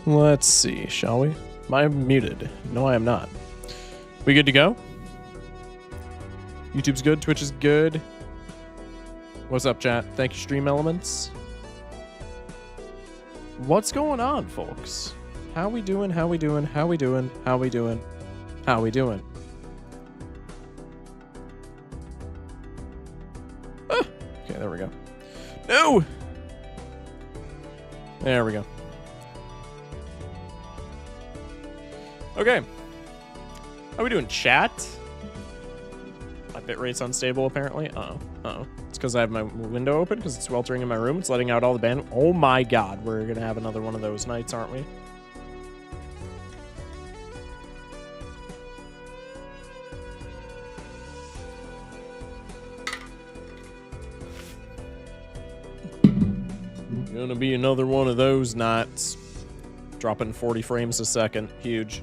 Let's see, shall we? Am I muted? No, I am not. We good to go? YouTube's good, Twitch is good. What's up, chat? Thank you, Stream Elements. What's going on, folks? How we doing? How we doing? How we doing? How we doing? How we doing? Ah, okay, there we go. No! There we go. Okay. How we doing, chat? My bitrate's unstable, apparently. Uh-oh. Uh-oh. It's because I have my window open, because it's sweltering in my room. It's letting out all the bandwidth. Oh my god, we're going to have another one of those nights, aren't we? Gonna be another one of those nights. Dropping 40 frames a second. Huge.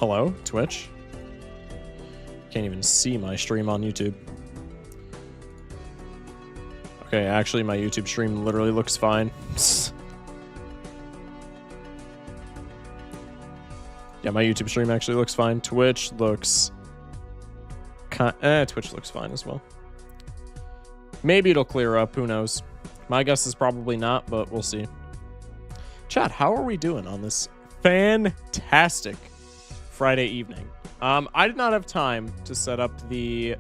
Hello, Twitch. Can't even see my stream on YouTube. Okay, actually, my YouTube stream literally looks fine. Yeah, my YouTube stream actually looks fine. Twitch looks... Twitch looks fine as well. Maybe it'll clear up. Who knows? My guess is probably not, but we'll see. Chat, how are we doing on this fantastic Friday evening? I did not have time to set up the...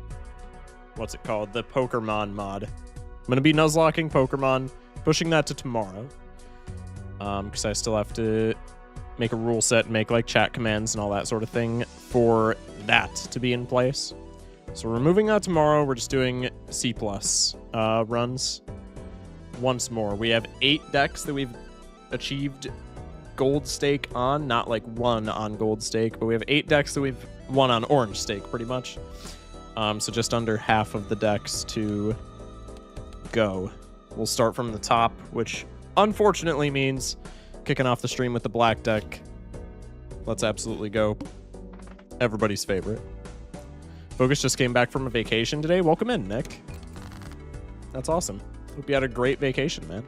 What's it called? The Pokemon mod. I'm going to be nuzlocking Pokemon, pushing that to tomorrow. Because I still have to make a rule set, make like chat commands and all that sort of thing for that to be in place. So we're moving that tomorrow. We're just doing C+ runs once more. We have 8 decks that we've achieved gold stake on. Not like 1 on gold stake, but we have 8 decks that we've won on orange stake, pretty much. So just under half of the decks to go. We'll start from the top, which unfortunately means kicking off the stream with the black deck. Let's absolutely go. Everybody's favorite. Focus just came back from a vacation today. Welcome in, Nick. That's awesome. Hope you had a great vacation, man.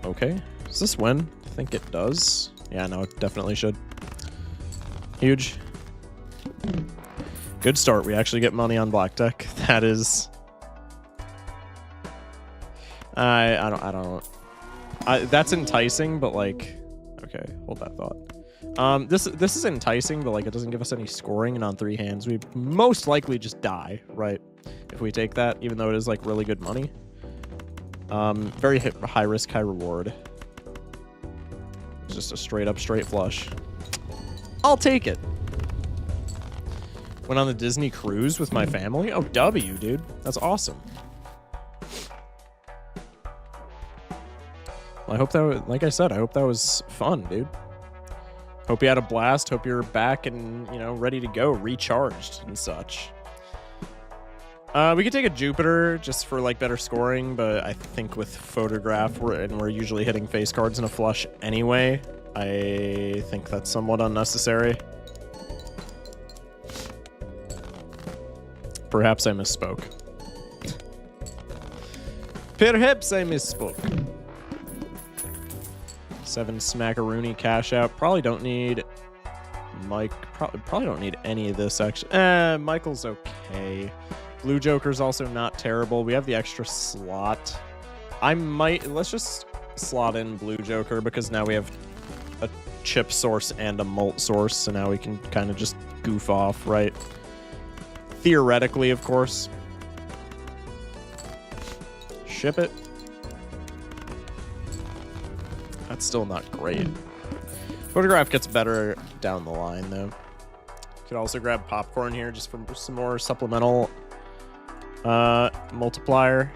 Okay. Does this win? I think it does. Yeah, no, it definitely should. Huge. Good start. We actually get money on black deck. That is... I don't... that's enticing, but like... Okay, hold that thought. This is enticing, but like it doesn't give us any scoring, and on 3 hands we most likely just die, right? If we take that, even though it is like really good money. Very high risk, high reward. It's just a straight flush. I'll take it. Went on the Disney cruise with my family. Oh, W, dude. That's awesome. Well, I hope that was, like I said, I hope that was fun, dude. Hope you had a blast. Hope you're back and, you know, ready to go, recharged and such. We could take a Jupiter just for like better scoring, but I think with Photograph, we're usually hitting face cards in a flush anyway. I think that's somewhat unnecessary. Perhaps I misspoke. Perhaps I misspoke. 7 Smackaroony cash out. Probably don't need Mike. Probably don't need any of this actually. Michael's okay. Blue Joker's also not terrible. We have the extra slot. Let's just slot in Blue Joker because now we have a chip source and a mult source, so now we can kind of just goof off, right? Theoretically, of course. Ship it. That's still not great. Photograph gets better down the line, though. Could also grab popcorn here just for some more supplemental multiplier.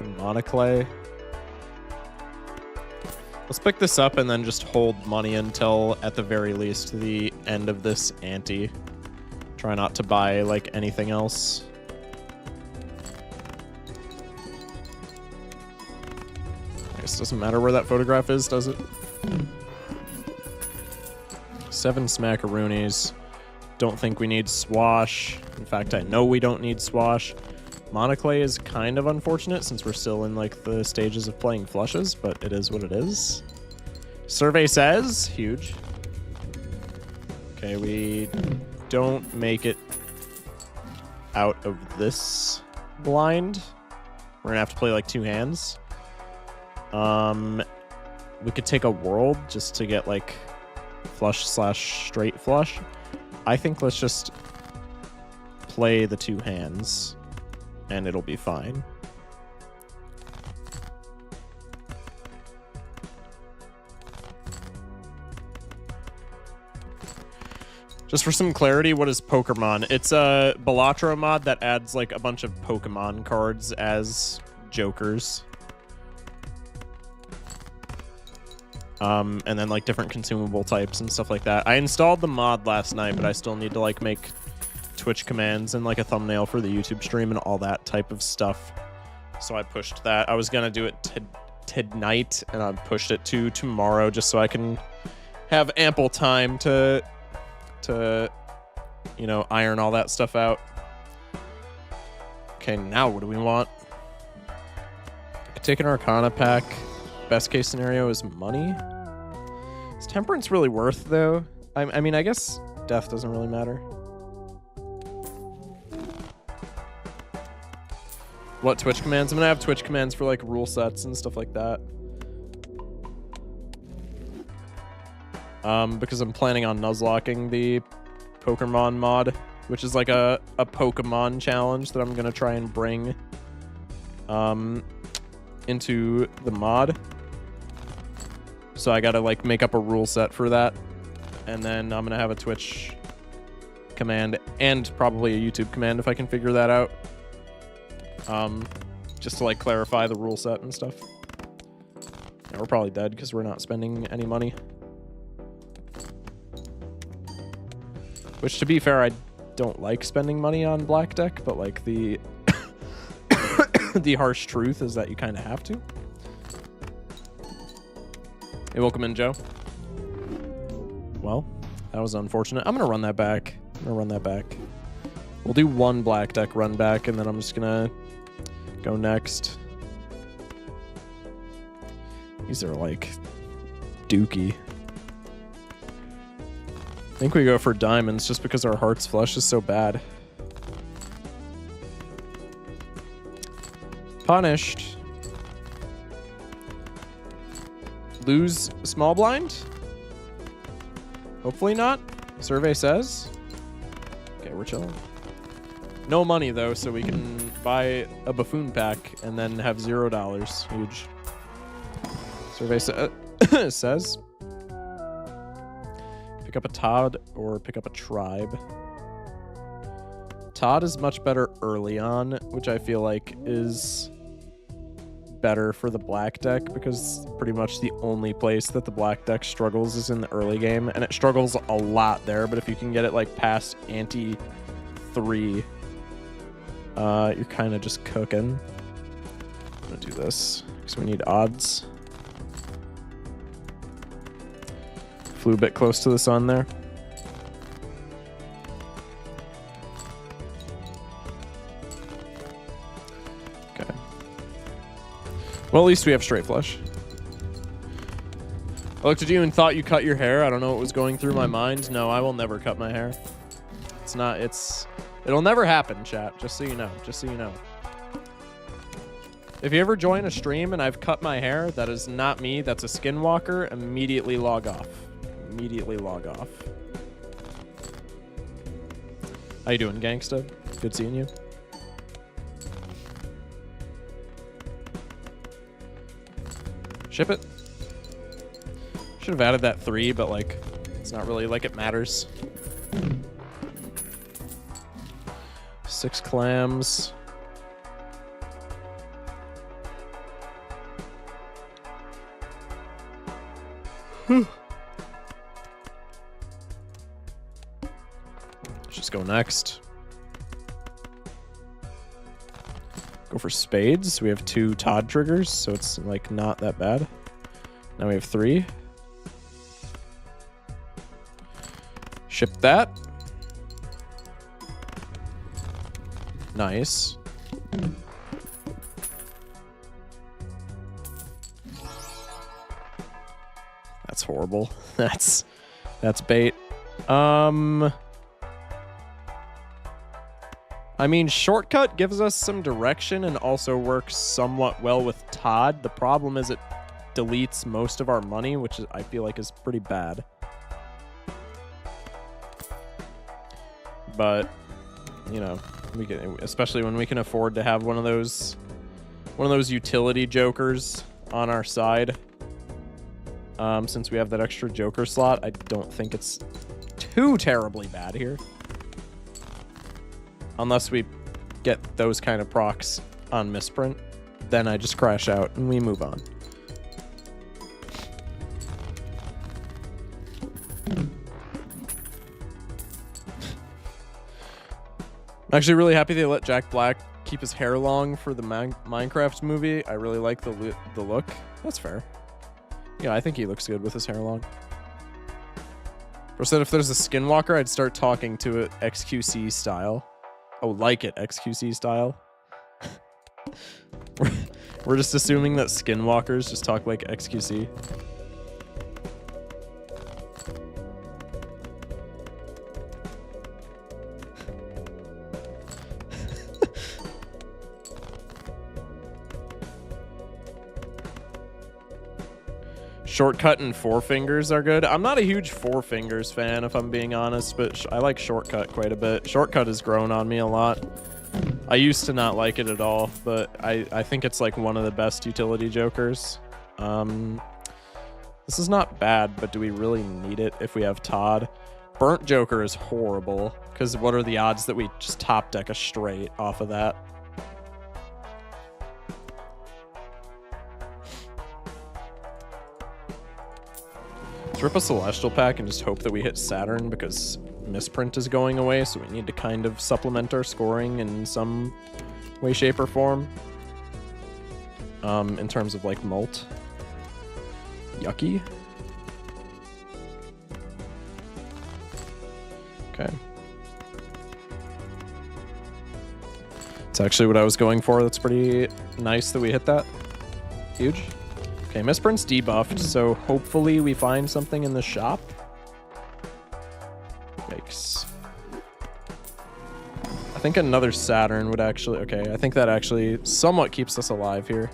Monoclay. Let's pick this up and then just hold money until, at the very least, the end of this ante. Try not to buy, like, anything else. guess it doesn't matter where that photograph is, does it? 7 smackaroonies. Don't think we need Swash. In fact, I know we don't need Swash. Monoclay is kind of unfortunate since we're still in like the stages of playing flushes, but it is what it is. Survey says, huge. Okay, we don't make it out of this blind. We're gonna have to play like 2 hands. We could take a world just to get like flush / straight flush. I think let's just play the 2 hands and it'll be fine. Just for some clarity, what is Pokemon? It's a Balatro mod that adds like a bunch of Pokemon cards as jokers. And then like different consumable types and stuff like that. I installed the mod last night, but I still need to like make Twitch commands and like a thumbnail for the YouTube stream and all that type of stuff. So I pushed that. I was gonna do it tonight, and I pushed it to tomorrow just so I can have ample time to you know, iron all that stuff out. Okay, now what do we want? I could take an Arcana pack. Best case scenario is money. Is Temperance really worth, though? I mean, I guess death doesn't really matter. What Twitch commands? I'm gonna have Twitch commands for like rule sets and stuff like that. Because I'm planning on nuzlocking the Pokemon mod, which is like a Pokemon challenge that I'm gonna try and bring into the mod. So I gotta like make up a rule set for that, and then I'm gonna have a Twitch command and probably a YouTube command if I can figure that out. Just to like clarify the rule set and stuff. Yeah, we're probably dead because we're not spending any money. Which, to be fair, I don't like spending money on black deck, but like the the harsh truth is that you kind of have to. Hey, welcome in, Joe. Well, that was unfortunate. I'm gonna run that back. We'll do 1 black deck run back, and then I'm just gonna go next. These are like dookie. I think we go for diamonds just because our heart's flush is so bad. Punished. Lose small blind? Hopefully not. Survey says. Okay, we're chilling. No money though, so we can buy a buffoon pack and then have $0. Huge. Survey says. Pick up a Todd or pick up a Tribe. Todd is much better early on, which I feel like is better for the black deck because pretty much the only place that the black deck struggles is in the early game, and it struggles a lot there, but if you can get it like past ante 3, you're kind of just cooking. I'm gonna do this because we need odds. Flew a bit close to the sun there. Okay. Well, at least we have straight flush. I looked at you and thought you cut your hair. I don't know what was going through my mind. No, I will never cut my hair. It'll never happen, chat. Just so you know. If you ever join a stream and I've cut my hair, that is not me. That's a skinwalker. Immediately log off. How you doing, gangsta? Good seeing you. Ship it. Should have added that 3, but like, it's not really like it matters. 6 clams. Let's just go next. Go for spades. We have 2 Todd triggers, so it's like not that bad. Now we have 3. Ship that. Nice. That's horrible. That's bait. I mean, shortcut gives us some direction and also works somewhat well with Todd. The problem is it deletes most of our money, which I feel like is pretty bad. But, you know, we can, especially when we can afford to have one of those utility jokers on our side. Since we have that extra joker slot, I don't think it's too terribly bad here. Unless we get those kind of procs on misprint, then I just crash out and we move on. I'm actually really happy they let Jack Black keep his hair long for the Minecraft movie. I really like the look. That's fair. Yeah, I think he looks good with his hair long. Bro said if there's a skinwalker, I'd start talking to it XQC style. Oh, like it XQC style. We're just assuming that skinwalkers just talk like XQC. Shortcut and Four Fingers are good. I'm not a huge Four Fingers fan, if I'm being honest, but I like Shortcut quite a bit. Shortcut has grown on me a lot. I used to not like it at all, but I think it's like one of the best utility jokers. This is not bad, but do we really need it if we have Todd? Burnt Joker is horrible, because what are the odds that we just top deck a straight off of that? Let's rip a Celestial pack and just hope that we hit Saturn, because misprint is going away, so we need to kind of supplement our scoring in some way, shape, or form. In terms of like mult. Yucky. Okay. It's actually what I was going for. That's pretty nice that we hit that. Huge. Okay, misprint's debuffed, so hopefully we find something in the shop. Yikes. I think another Saturn would actually... Okay, I think that actually somewhat keeps us alive here.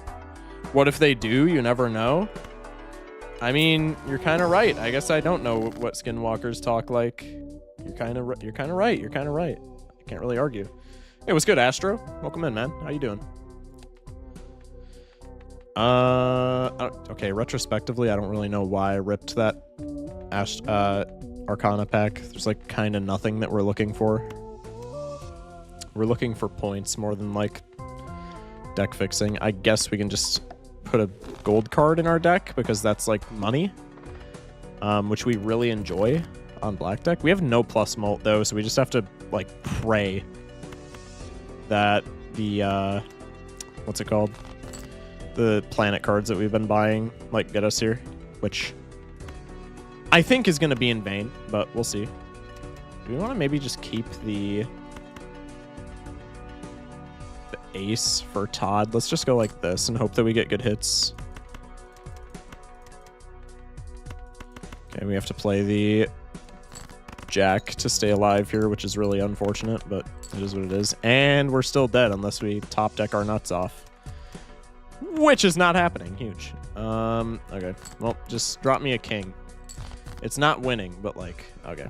What if they do? You never know. I mean, you're kind of right. I guess I don't know what skinwalkers talk like. You're kind of right. You're kind of right. I can't really argue. Hey, what's good, Astro? Welcome in, man. How you doing? Okay, retrospectively, I don't really know why I ripped that Arcana pack. There's like kind of nothing that we're looking for. We're looking for points more than like deck fixing. I guess we can just put a gold card in our deck because that's like money, which we really enjoy on black deck. We have no plus mult though, so we just have to like pray that the what's it called? The planet cards that we've been buying like get us here, which I think is going to be in vain, but we'll see. Do we want to maybe just keep the ace for Todd? Let's just go like this and hope that we get good hits. Okay, we have to play the Jack to stay alive here, which is really unfortunate, but it is what it is. And we're still dead unless we top deck our nuts off. Which is not happening. Huge. Okay. Well, just drop me a king. It's not winning, but like, okay.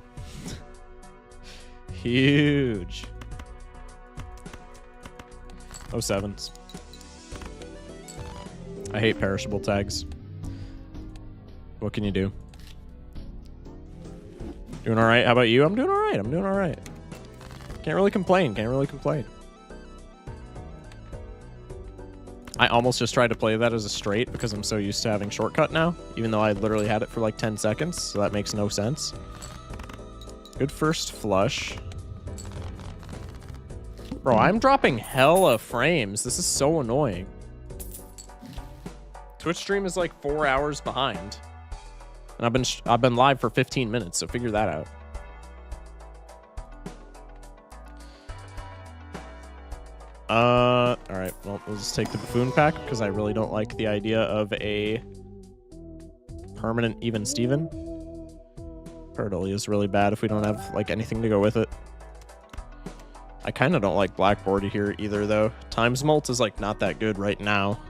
Huge. 07s. I hate perishable tags. What can you do? Doing all right? How about you? I'm doing all right. I'm doing all right. Can't really complain. Can't really complain. I almost just tried to play that as a straight because I'm so used to having shortcut now, even though I literally had it for like 10 seconds, so that makes no sense. Good first flush. Bro, I'm dropping hella frames. This is so annoying. Twitch stream is like 4 hours behind. And I've been live for 15 minutes, so figure that out. All right, well, we'll just take the buffoon pack because I really don't like the idea of a permanent even Steven. Hurdle is really bad if we don't have like anything to go with it. I kind of don't like Blackboard here either, though. Times Mult is like not that good right now.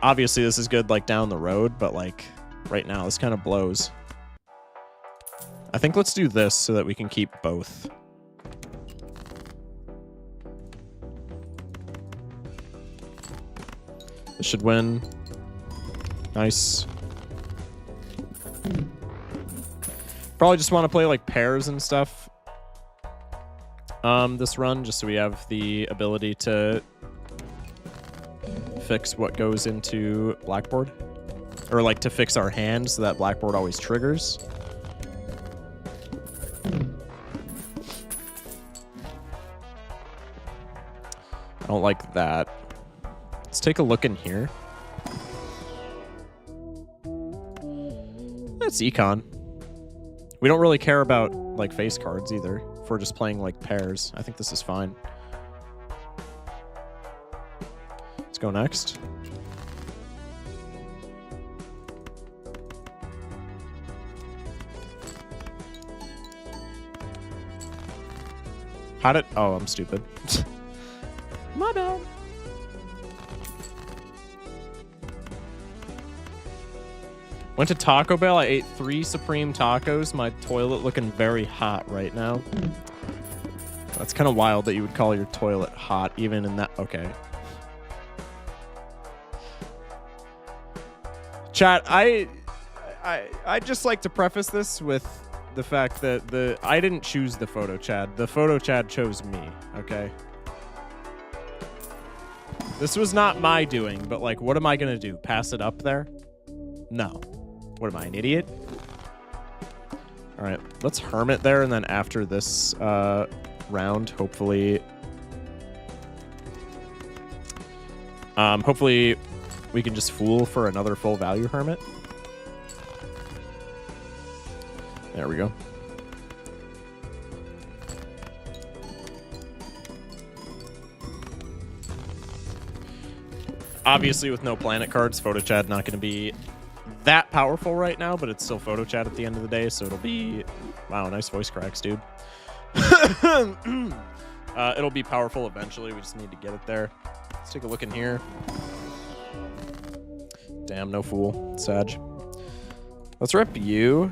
Obviously, this is good like down the road, but like right now, this kind of blows. I think let's do this so that we can keep both. This should win. Nice. Probably just want to play like pairs and stuff this run, just so we have the ability to fix what goes into Blackboard. Or like to fix our hand so that Blackboard always triggers. I don't like that. Let's take a look in here. That's econ. We don't really care about like face cards either. If we're just playing like pairs, I think this is fine. Let's go next. How did... Oh, I'm stupid. My bad. Went to Taco Bell. I ate 3 Supreme tacos. My toilet looking very hot right now. That's kind of wild that you would call your toilet hot even in that... Okay. Chat, I just like to preface this with the fact that I didn't choose the photo Chad. The photo Chad chose me, okay? This was not my doing, but like, what am I gonna do? Pass it up there? No. What am I, an idiot? All right, let's Hermit there, and then after this round, hopefully... hopefully we can just Fool for another full value Hermit. There we go. Obviously, with no planet cards, Photo Chat not going to be that powerful right now, but it's still Photo Chat at the end of the day, so it'll be... Wow, nice voice cracks, dude. It'll be powerful eventually. We just need to get it there. Let's take a look in here. Damn, no Fool. Sag. Let's rep you.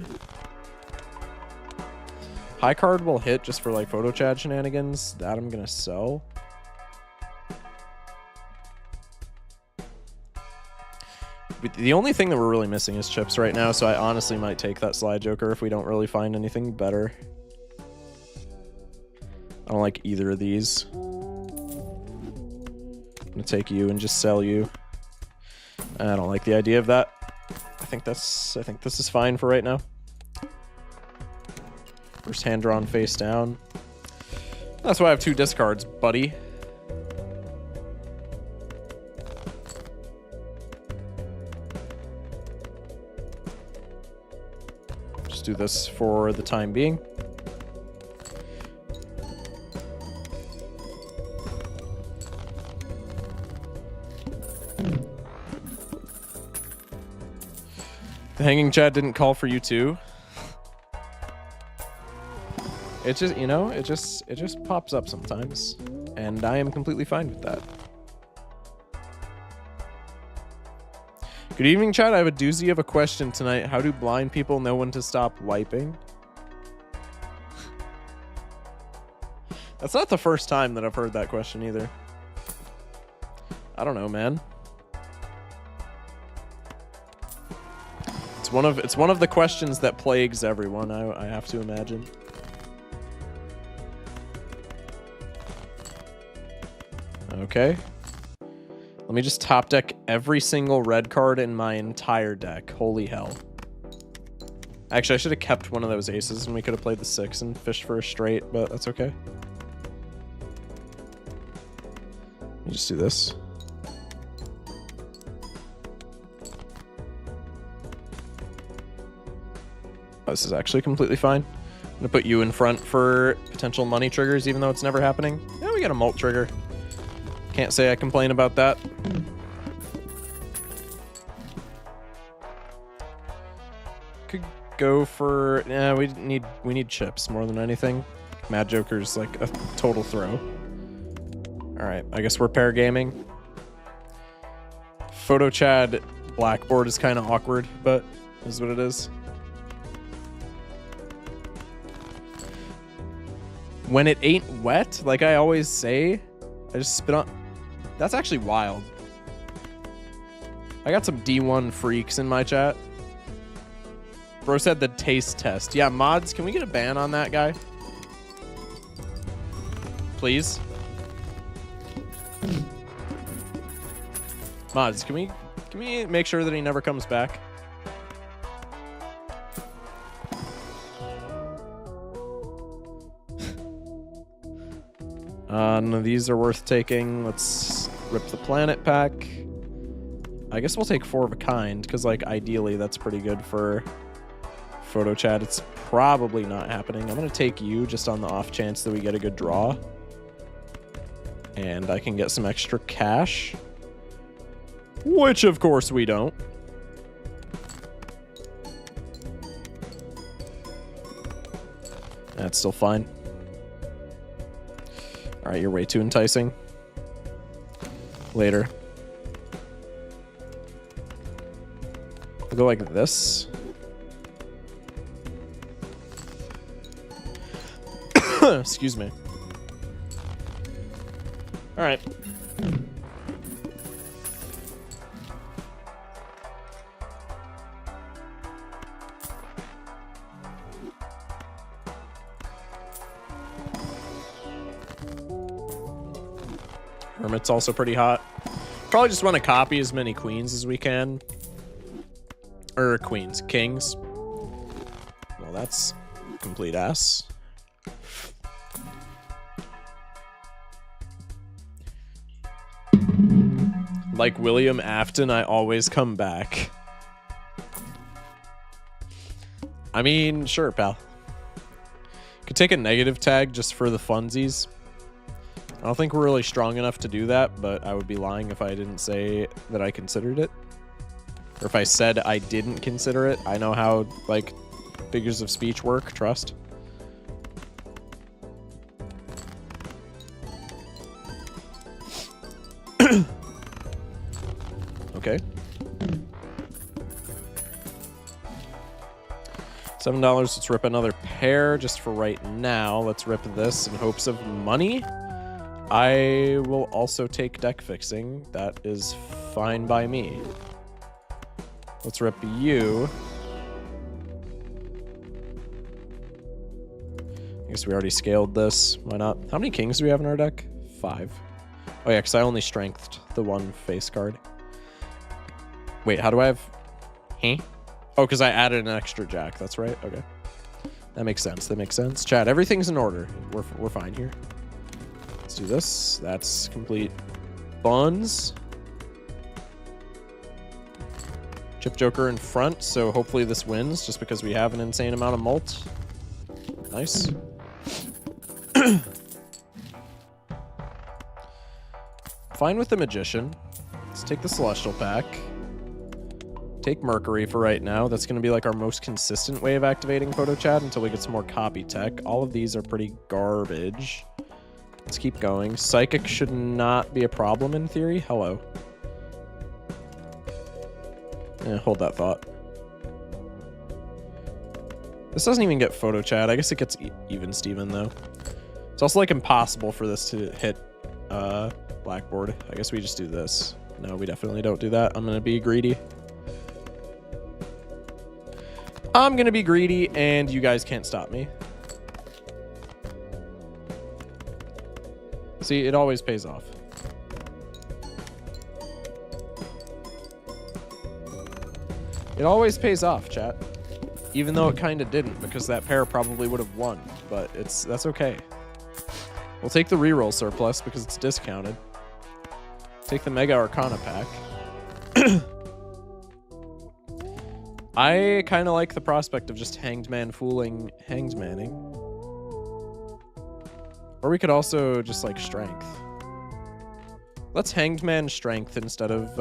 High card will hit just for like Photo Chat shenanigans. That I'm gonna sell. But the only thing that we're really missing is chips right now, so I honestly might take that Slide Joker if we don't really find anything better. I don't like either of these. I'm gonna take you and just sell you. I don't like the idea of that. I think this is fine for right now. First hand drawn face down. That's why I have 2 discards, buddy. Just do this for the time being. The Hanging Chad didn't call for you too. It just, you know, it just pops up sometimes, and I am completely fine with that. Good evening, chat. I have a doozy of a question tonight. How do blind people know when to stop wiping? That's not the first time that I've heard that question either. I don't know, man. It's one of the questions that plagues everyone, I have to imagine. Okay. Let me just top deck every single red card in my entire deck. Holy hell. Actually, I should have kept one of those aces and we could have played the 6 and fished for a straight, but that's okay. Let me just do this. Oh, this is actually completely fine. I'm gonna put you in front for potential money triggers, even though it's never happening. Yeah, we got a mult trigger. Can't say I complain about that. Could go for... Yeah, we need chips more than anything. Mad Joker's like a total throw. Alright, I guess we're pair gaming. Photo Chad Blackboard is kind of awkward, but is what it is. When it ain't wet, like I always say, I just spit on... That's actually wild. I got some D1 freaks in my chat. Bro said the taste test. Yeah, mods, can we get a ban on that guy? Please? Mods, can we make sure that he never comes back? None of these are worth taking. Let's rip the planet pack. I guess we'll take 4 of a kind, because like ideally that's pretty good for photo chat. It's probably not happening. I'm gonna take you just on the off chance that we get a good draw. And I can get some extra cash. Which of course we don't. That's still fine. Alright, you're way too enticing. Later. I'll go like this. Excuse me. Alright. Hermit's also pretty hot. Probably just want to copy as many queens as we can. Or queens. Kings. Well, that's complete ass. Like William Afton, I always come back. I mean, sure, pal. Could take a negative tag just for the funsies. I don't think we're really strong enough to do that, but I would be lying if I didn't say that I considered it. Or if I said I didn't consider it. I know how, like, figures of speech work. Trust. Okay. $7. Let's rip another pair just for right now. Let's rip this in hopes of money. I will also take deck fixing. That is fine by me. Let's rip you. I guess we already scaled this. Why not? How many kings do we have in our deck? 5. Oh yeah, because I only strengthed the one face card. Wait, how do I have... Huh? Oh, because I added an extra jack. That's right. Okay. That makes sense. That makes sense. Chat, everything's in order. We're fine here. Let's do this. That's complete buns. Chip Joker in front, so hopefully this wins, just because we have an insane amount of mult. Nice. Fine with the Magician. Let's take the Celestial pack. Take Mercury for right now. That's going to be like our most consistent way of activating Photo Chat until we get some more copy tech. All of these are pretty garbage. Let's keep going. Psychic should not be a problem in theory. Hello. Hold that thought. This doesn't even get Photo Chat. I guess it gets Even Steven though. It's also like impossible for this to hit Blackboard. I guess we just do this. No, we definitely don't do that. I'm going to be greedy. I'm going to be greedy, and you guys can't stop me. See, it always pays off. It always pays off, chat. Even though it kind of didn't, because that pair probably would have won. But that's okay. We'll take the reroll surplus because it's discounted. Take the Mega Arcana pack. I kind of like the prospect of just Hanged Man fooling Hanged Manning. Or we could also just like Strength. Let's Hanged Man Strength instead of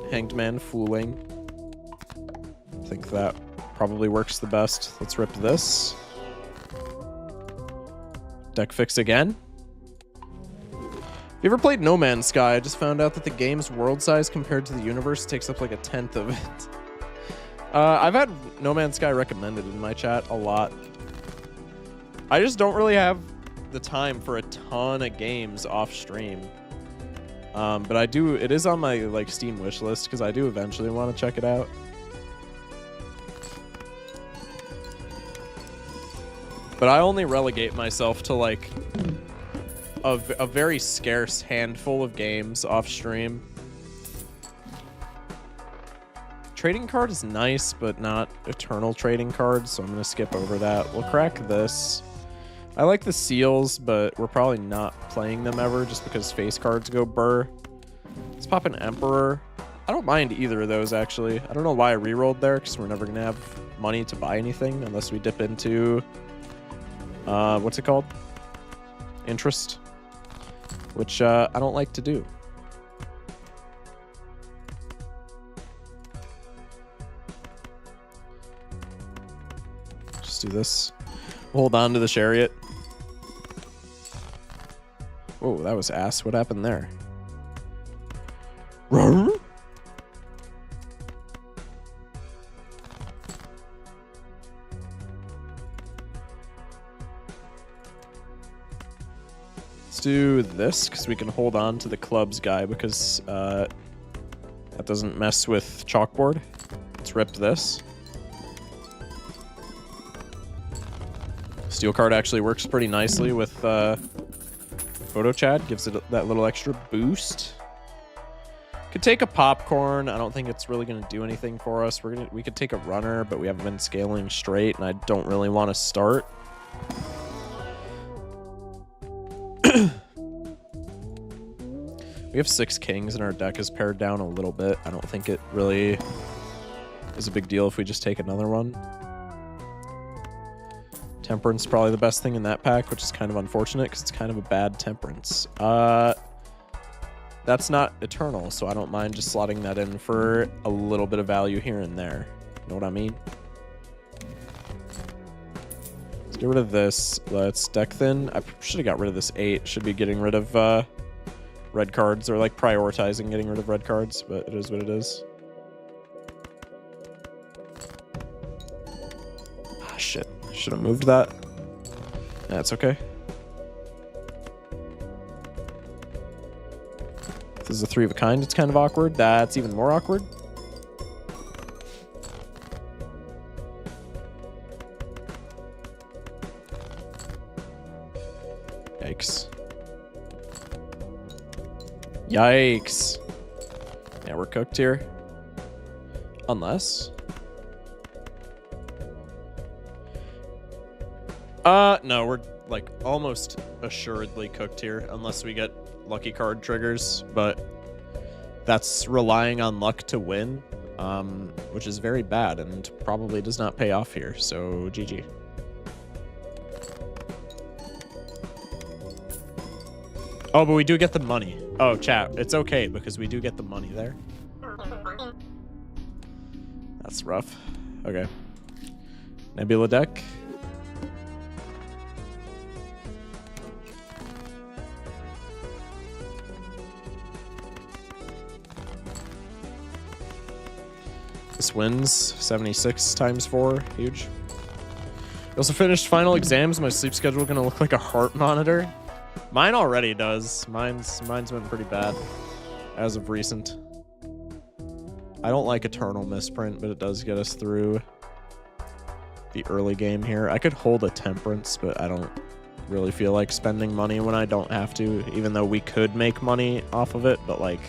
Hanged Man fooling. I think that probably works the best. Let's rip this. Deck fix again. If you ever played No Man's Sky, I just found out that the game's world size compared to the universe takes up like 1/10 of it. I've had No Man's Sky recommended in my chat a lot. I just don't really have the time for a ton of games off stream. But I do, it is on my like Steam wish list because I do eventually want to check it out. But I only relegate myself to like a very scarce handful of games off stream. Trading card is nice, but not eternal trading cards, so I'm going to skip over that. We'll crack this. I like the seals, but we're probably not playing them ever just because face cards go burr. Let's pop an Emperor. I don't mind either of those, actually. I don't know why I rerolled there, because we're never going to have money to buy anything unless we dip into... what's it called? Interest. Which I don't like to do. Just do this. Hold on to the chariot. Whoa, that was ass. What happened there? Roar? Let's do this, because we can hold on to the clubs guy, because that doesn't mess with chalkboard. Let's rip this. Steel card actually works pretty nicely with Photo Chad, gives it that little extra boost. Could take a popcorn. I don't think it's really going to do anything for us. We could take a runner, but we haven't been scaling straight, and I don't really want to start. We have 6 kings, and our deck is pared down a little bit. I don't think it really is a big deal if we just take another one. Temperance is probably the best thing in that pack, which is kind of unfortunate because it's kind of a bad Temperance. That's not eternal, so I don't mind just slotting that in for a little bit of value here and there. You know what I mean? Let's get rid of this. Let's deck thin. I should have got rid of this 8. Should be getting rid of red cards, or like prioritizing getting rid of red cards, but it is what it is. Ah, shit. Should have moved that. That's okay. This is a 3 of a kind. It's kind of awkward. That's even more awkward. Yikes. Yikes. Yeah, we're cooked here. Unless... no, we're like almost assuredly cooked here unless we get lucky card triggers, but that's relying on luck to win, which is very bad and probably does not pay off here, so GG. Oh, but we do get the money. Oh, chat, it's okay because we do get the money there. That's rough. Okay. Nebula deck. This wins 76 times 4. Huge. We also finished final exams. My sleep schedule gonna look like a heart monitor. Mine already does. Mine's been pretty bad as of recent. I don't like Eternal Misprint, but it does get us through the early game here. I could hold a Temperance, but I don't really feel like spending money when I don't have to, even though we could make money off of it, but like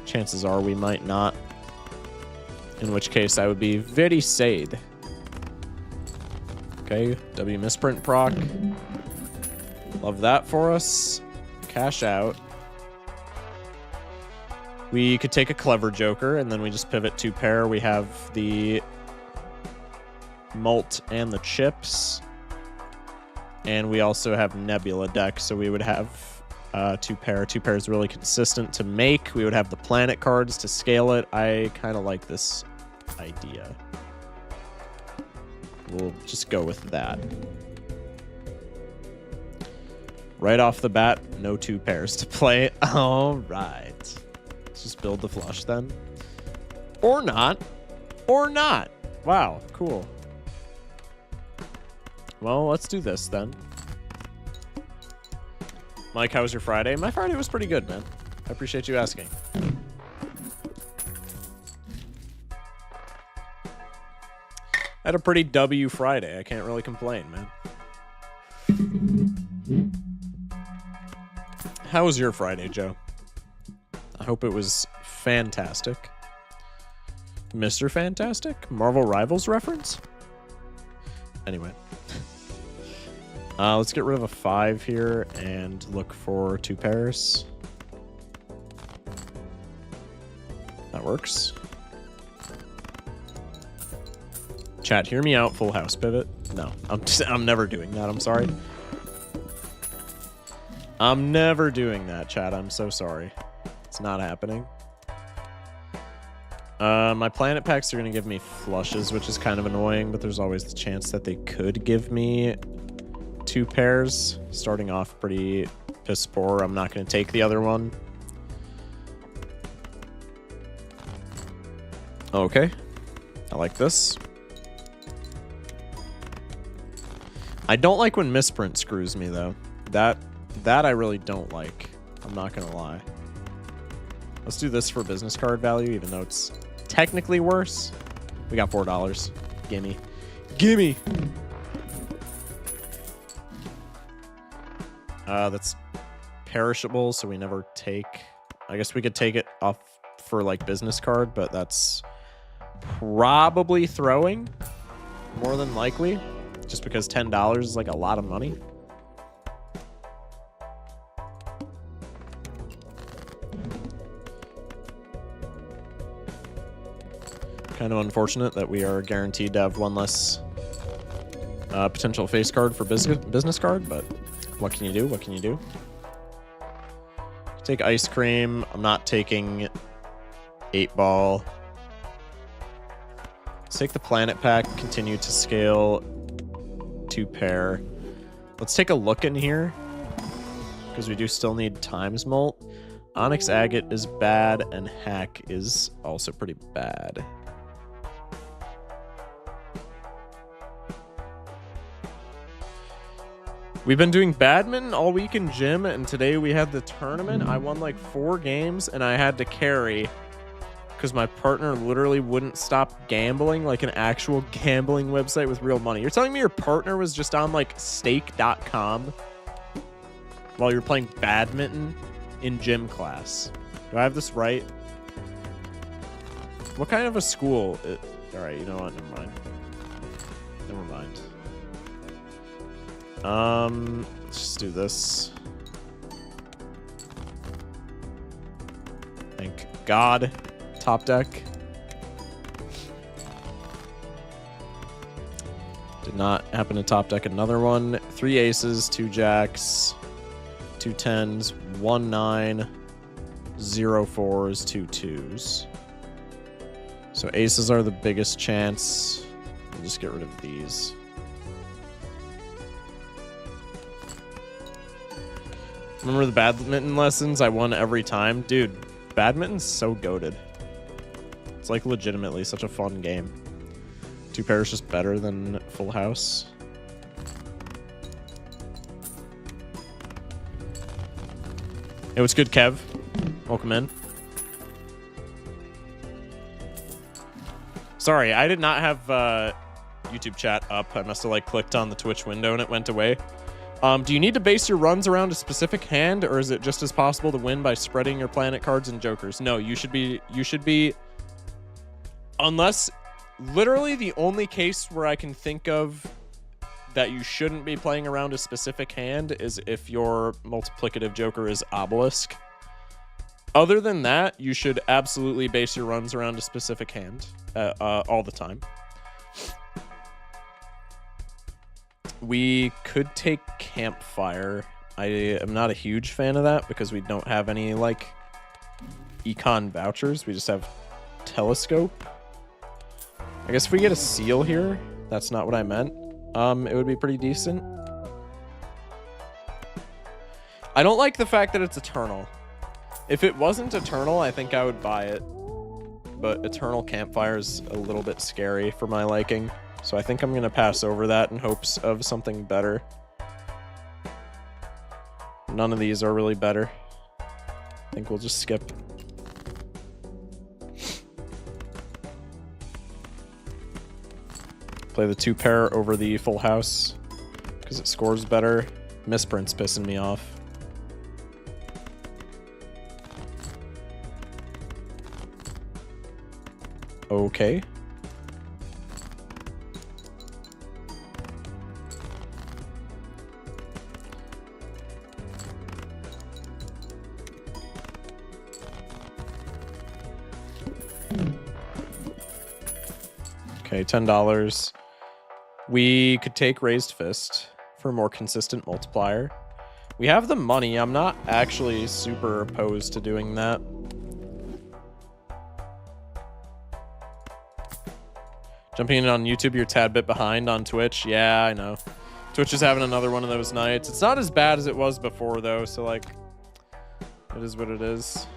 chances are we might not. In which case I would be very sad. Okay, W misprint proc. Love that for us. Cash out. We could take a clever joker, and then we just pivot 2 pair. We have the mult and the chips. And we also have Nebula deck, so we would have 2 pair. 2 pair is really consistent to make. We would have the planet cards to scale it. I kind of like this idea. We'll just go with that. Right off the bat, no 2 pairs to play. All right. Let's just build the flush then. Or not. Or not. Wow, cool. Well, let's do this then. Mike, how was your Friday? My Friday was pretty good, man. I appreciate you asking. I had a pretty W Friday. I can't really complain, man. How was your Friday, Joe? I hope it was fantastic. Mr. Fantastic? Marvel Rivals reference? Anyway. Let's get rid of a 5 here and look for 2 pairs. That works. Chat, hear me out. Full house pivot. No, I'm never doing that. I'm sorry. I'm never doing that, chat. I'm so sorry. It's not happening. My planet packs are going to give me flushes, which is kind of annoying, but there's always the chance that they could give me 2 pairs. Starting off pretty piss poor. I'm not going to take the other one. Okay. I like this. I don't like when misprint screws me, though. That I really don't like. I'm not going to lie. Let's do this for business card value, even though it's technically worse. We got $4. Gimme. Gimme! That's perishable, so we never take... I guess we could take it off for, like, business card, but that's probably throwing. More than likely. Just because $10 is, like, a lot of money. Kind of unfortunate that we are guaranteed to have one less potential face card for business card, but what can you do? What can you do? Take ice cream. I'm not taking 8-ball. Let's take the planet pack. Continue to scale 2 pair. Let's take a look in here because we do still need times mult. Onyx agate is bad and hack is also pretty bad. We've been doing badminton all week in gym, and today we had the tournament. I won like 4 games, and I had to carry because my partner literally wouldn't stop gambling, like an actual gambling website with real money. You're telling me your partner was just on like stake.com while you're playing badminton in gym class? Do I have this right? What kind of a school? All right, you know what? Never mind. Never mind. Let's just do this. Thank God. Top deck. Did not happen to top deck another one. 3 aces, 2 jacks, 2 10s, 1 9, 0 4s, 2 2s. So aces are the biggest chance. We'll just get rid of these. Remember the badminton lessons? I won every time. Dude, badminton's so goated. It's like legitimately such a fun game. 2 pairs just better than full house. Hey, what's good, Kev? Welcome in. Sorry, I did not have YouTube chat up. I must have like clicked on the Twitch window and it went away. Do you need to base your runs around a specific hand, or is it just as possible to win by spreading your planet cards and jokers? No, you should be unless literally the only case where I can think of that you shouldn't be playing around a specific hand is if your multiplicative joker is obelisk. Other than that, you should absolutely base your runs around a specific hand all the time. We could take Campfire. I am not a huge fan of that because we don't have any, like, econ vouchers. We just have Telescope. I guess if we get a Seal here, that's not what I meant. It would be pretty decent. I don't like the fact that it's Eternal. If it wasn't Eternal, I think I would buy it. But Eternal Campfire is a little bit scary for my liking. So I think I'm going to pass over that in hopes of something better. None of these are really better. I think we'll just skip. Play the 2-pair over the full house because it scores better. Misprint's pissing me off. Okay. Okay, $10. We could take Raised Fist for a more consistent multiplier. We have the money. I'm not actually super opposed to doing that. Jumping in on YouTube, you're a tad bit behind on Twitch. Yeah, I know. Twitch is having another one of those nights. It's not as bad as it was before, though, so, like, it is what it is.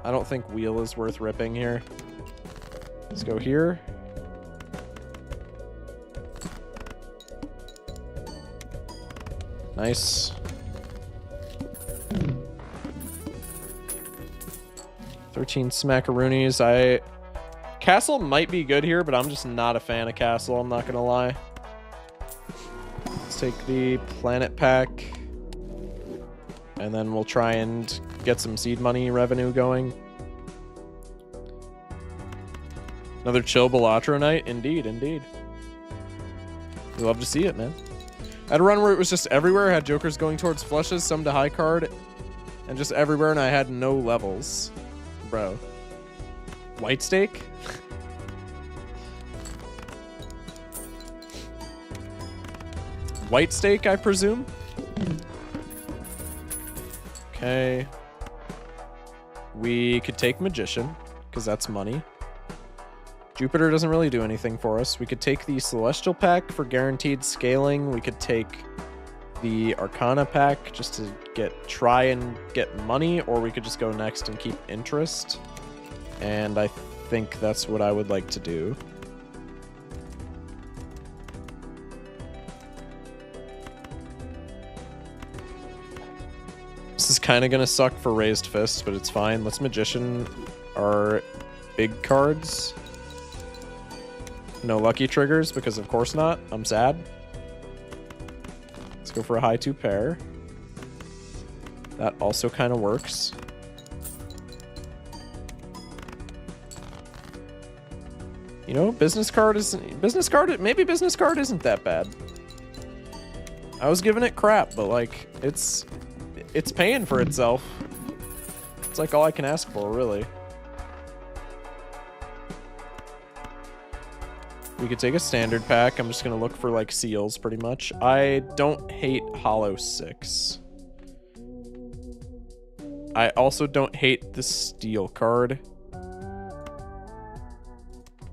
I don't think Wheel is worth ripping here. Let's go here. Nice. 13 smackaroonies. Castle might be good here, but I'm just not a fan of Castle, I'm not gonna lie. Let's take the Planet Pack. And then we'll try and get some seed money revenue going. Another chill Balatro night? Indeed, indeed. We love to see it, man. I had a run where it was just everywhere. I had jokers going towards flushes, some to high card, and just everywhere, and I had no levels. Bro. White stake? White stake, I presume? Okay. We could take Magician, because that's money. Jupiter doesn't really do anything for us. We could take the Celestial Pack for guaranteed scaling. We could take the Arcana Pack just to try and get money, or we could just go next and keep interest. And I think that's what I would like to do. This is kind of going to suck for Raised Fists, but it's fine. Let's Magician our big cards. No lucky triggers, because of course not. I'm sad. Let's go for a high 2-pair. That also kind of works. You know, business card isn't that bad. I was giving it crap, but like it's paying for itself. It's like all I can ask for, really. We could take a standard pack. I'm just going to look for, like, seals, pretty much. I don't hate Hollow 6. I also don't hate the Steel card.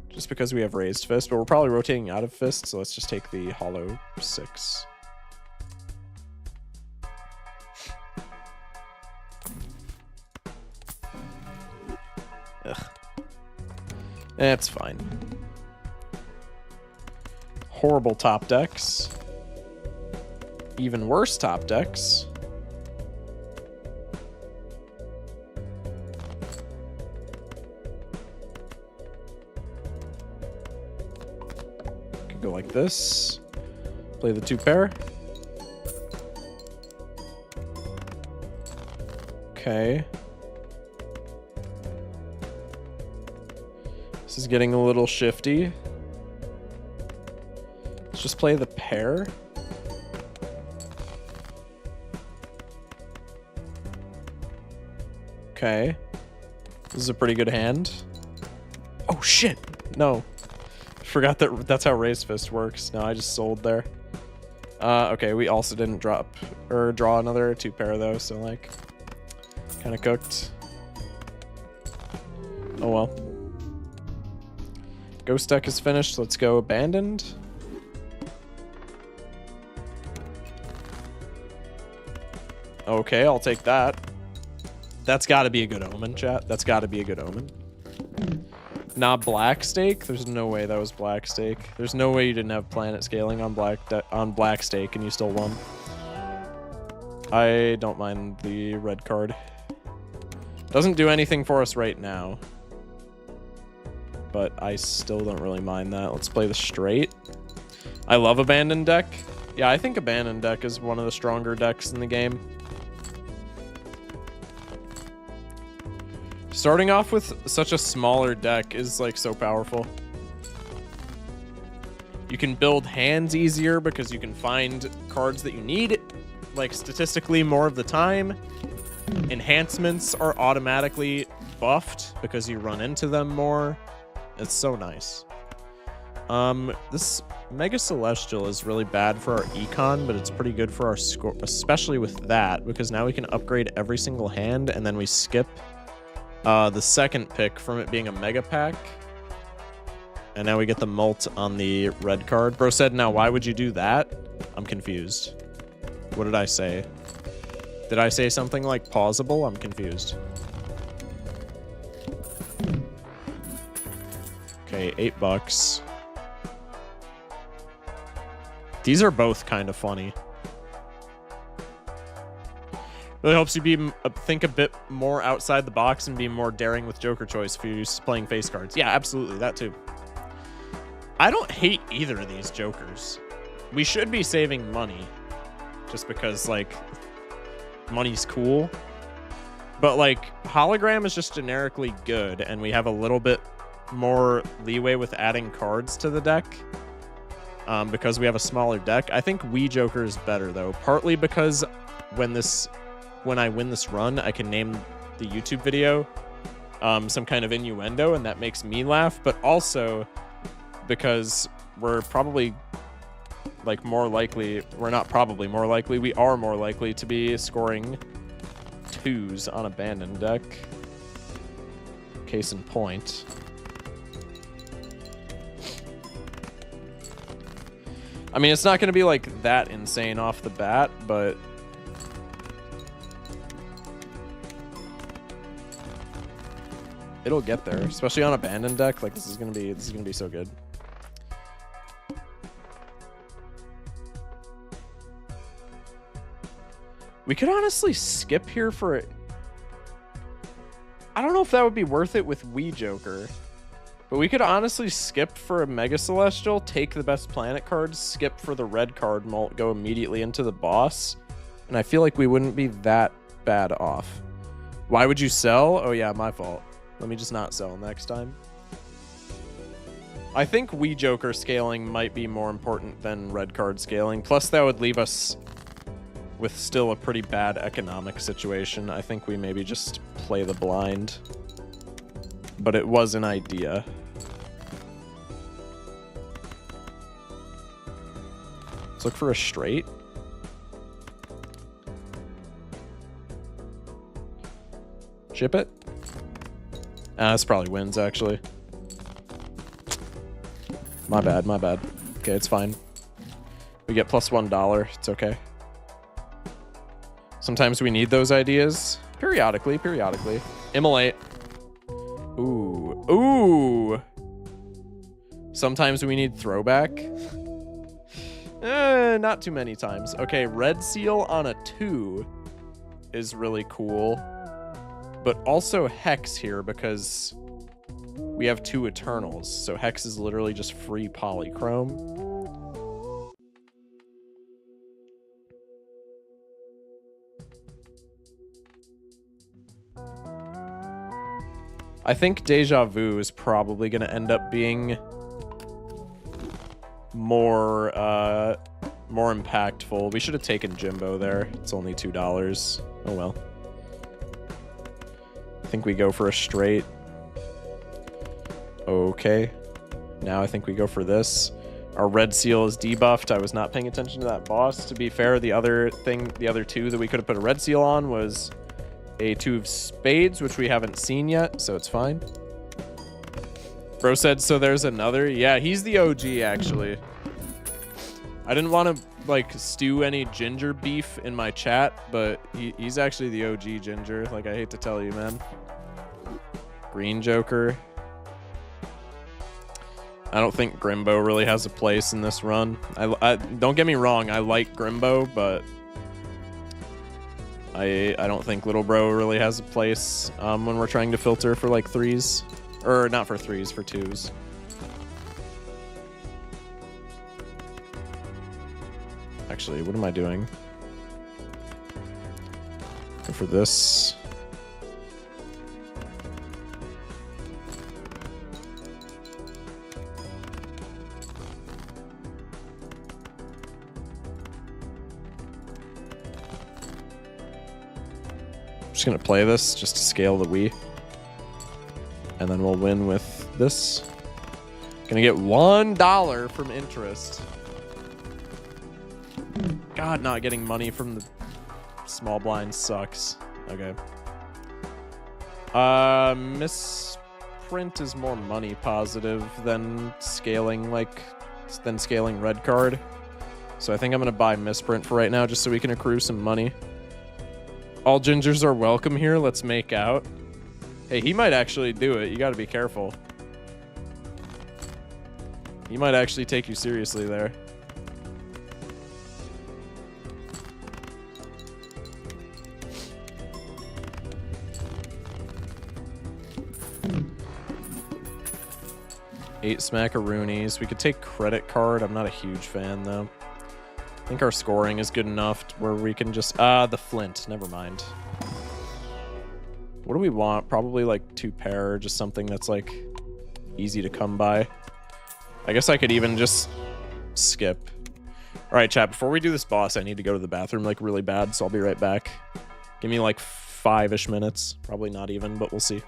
Just because we have Raised Fist, but we're probably rotating out of Fist, so let's just take the Hollow 6. Ugh. That's fine. Horrible top decks. Even worse top decks. Could go like this. Play the 2-pair. Okay. This is getting a little shifty. Let's just play the pair. Okay. This is a pretty good hand. Oh, shit. No. Forgot that that's how Raise Fist works. No, I just sold there. Okay, we also didn't drop or draw another 2-pair though, so like kind of cooked. Oh well. Ghost deck is finished. Let's go Abandoned. Okay, I'll take that. That's got to be a good omen, chat. That's got to be a good omen. Not Black Stake? There's no way that was Black Stake. There's no way you didn't have planet scaling on Black Stake and you still won. I don't mind the red card. Doesn't do anything for us right now. But I still don't really mind that. Let's play the straight. I love Abandoned deck. Yeah, I think Abandoned deck is one of the stronger decks in the game. Starting off with such a smaller deck is like so powerful. You can build hands easier because you can find cards that you need, like statistically more of the time. Enhancements are automatically buffed because you run into them more. It's so nice. This Mega Celestial is really bad for our econ, but it's pretty good for our score, especially with that, because now we can upgrade every single hand and then we skip the second pick from it being a mega pack. And now we get the mult on the red card. Bro said, now why would you do that? I'm confused. What did I say? Did I say something like pausable? I'm confused. Okay, $8. These are both kind of funny. Really helps you think a bit more outside the box and be more daring with Joker choice if you're playing face cards. Yeah, absolutely, that too. I don't hate either of these Jokers. We should be saving money, just because like money's cool. But like hologram is just generically good, and we have a little bit more leeway with adding cards to the deck because we have a smaller deck. I think Wii Joker is better though, partly because when I win this run, I can name the YouTube video some kind of innuendo, and that makes me laugh, but also because we're probably like more likely, we're not probably more likely, we are more likely to be scoring 2s on Abandoned deck. Case in point. I mean, it's not going to be like that insane off the bat, but it'll get there, especially on Abandoned deck. Like this is gonna be so good. We could honestly skip here for it. I don't know if that would be worth it with Wii Joker, but we could honestly skip for a Mega Celestial, take the best planet cards, skip for the red card mult, go immediately into the boss, and I feel like we wouldn't be that bad off. Why would you sell? Oh yeah, my fault. Let me just not sell next time. I think Wii Joker scaling might be more important than red card scaling. Plus, that would leave us with still a pretty bad economic situation. I think we maybe just play the blind. But it was an idea. Let's look for a straight. Ship it. This probably wins, actually. My bad, my bad. Okay, it's fine. We get plus $1. It's okay. Sometimes we need those ideas. Periodically. Immolate. Ooh. Ooh! Sometimes we need throwback. Not too many times. Okay, red seal on a 2 is really cool. But also Hex here because we have 2 Eternals. So Hex is literally just free polychrome. I think Deja Vu is probably going to end up being more impactful. We should have taken Jimbo there. It's only $2. Oh well. I think we go for a straight. Okay. Now I think we go for this. Our red seal is debuffed. I was not paying attention to that boss. To be fair, the other two that we could have put a red seal on was a 2 of spades, which we haven't seen yet, so it's fine. Bro said, so there's another? Yeah, he's the OG, actually. I didn't want to, like, stew any ginger beef in my chat, but he's actually the OG ginger. Like, I hate to tell you, man. Green Joker. I don't think Grimbo really has a place in this run. I don't get me wrong, I like Grimbo, but I don't think Little Bro really has a place when we're trying to filter for like 3s. Or not for 3s, for 2s. Actually, what am I doing? Go for this. Just gonna play this just to scale the Wii. And then we'll win with this. Gonna get $1 from interest. God, not getting money from the small blind sucks. Okay. Misprint is more money positive than scaling red card. So I think I'm gonna buy misprint for right now just so we can accrue some money. All gingers are welcome here. Let's make out. Hey, he might actually do it. You gotta be careful. He might actually take you seriously there. Eight smackaroonies. We could take credit card. I'm not a huge fan, though. I think our scoring is good enough where we can just... the flint. Never mind. What do we want? Probably like 2 pair, just something that's like easy to come by. I guess I could even just skip. All right, chat, before we do this boss, I need to go to the bathroom like really bad, so I'll be right back. Give me like 5-ish minutes. Probably not even, but we'll see.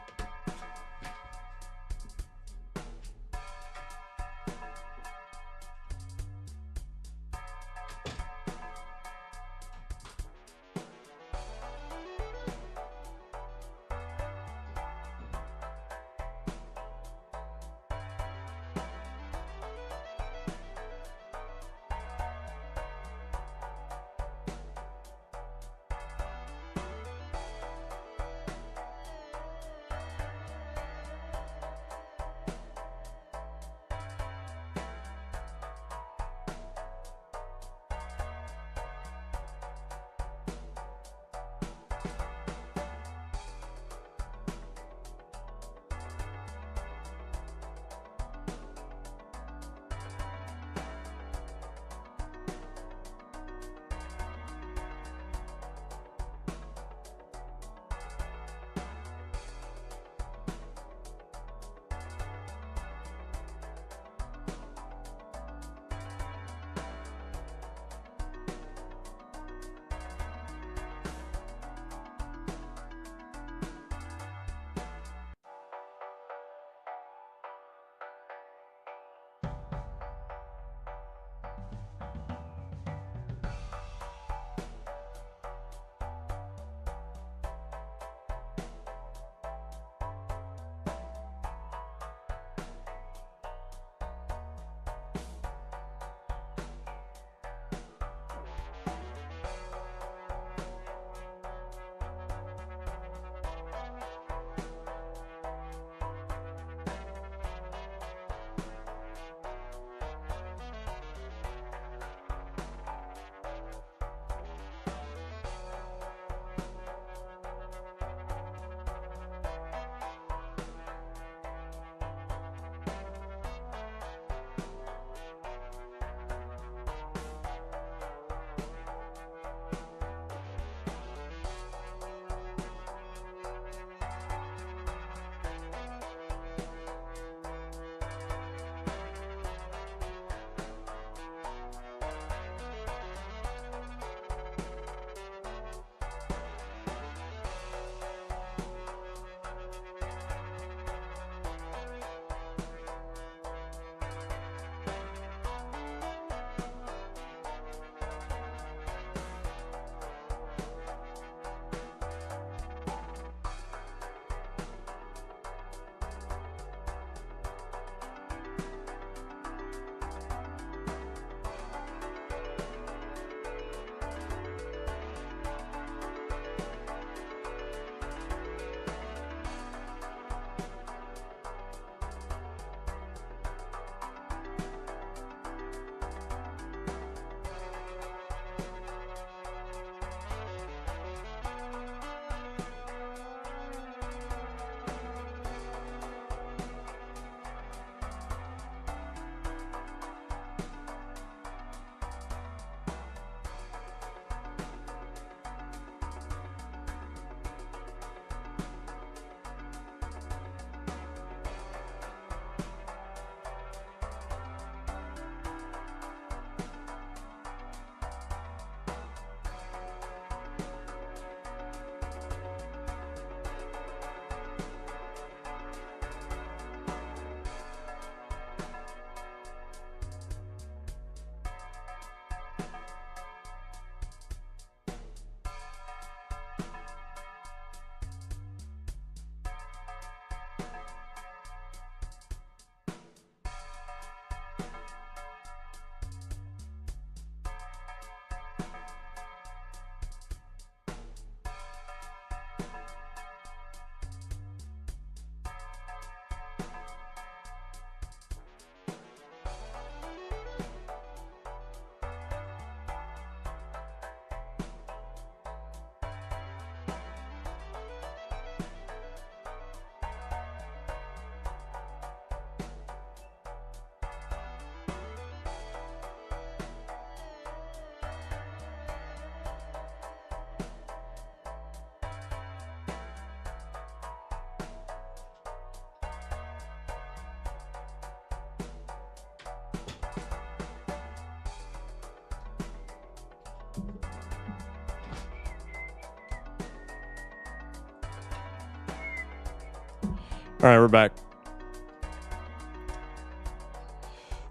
All right, we're back.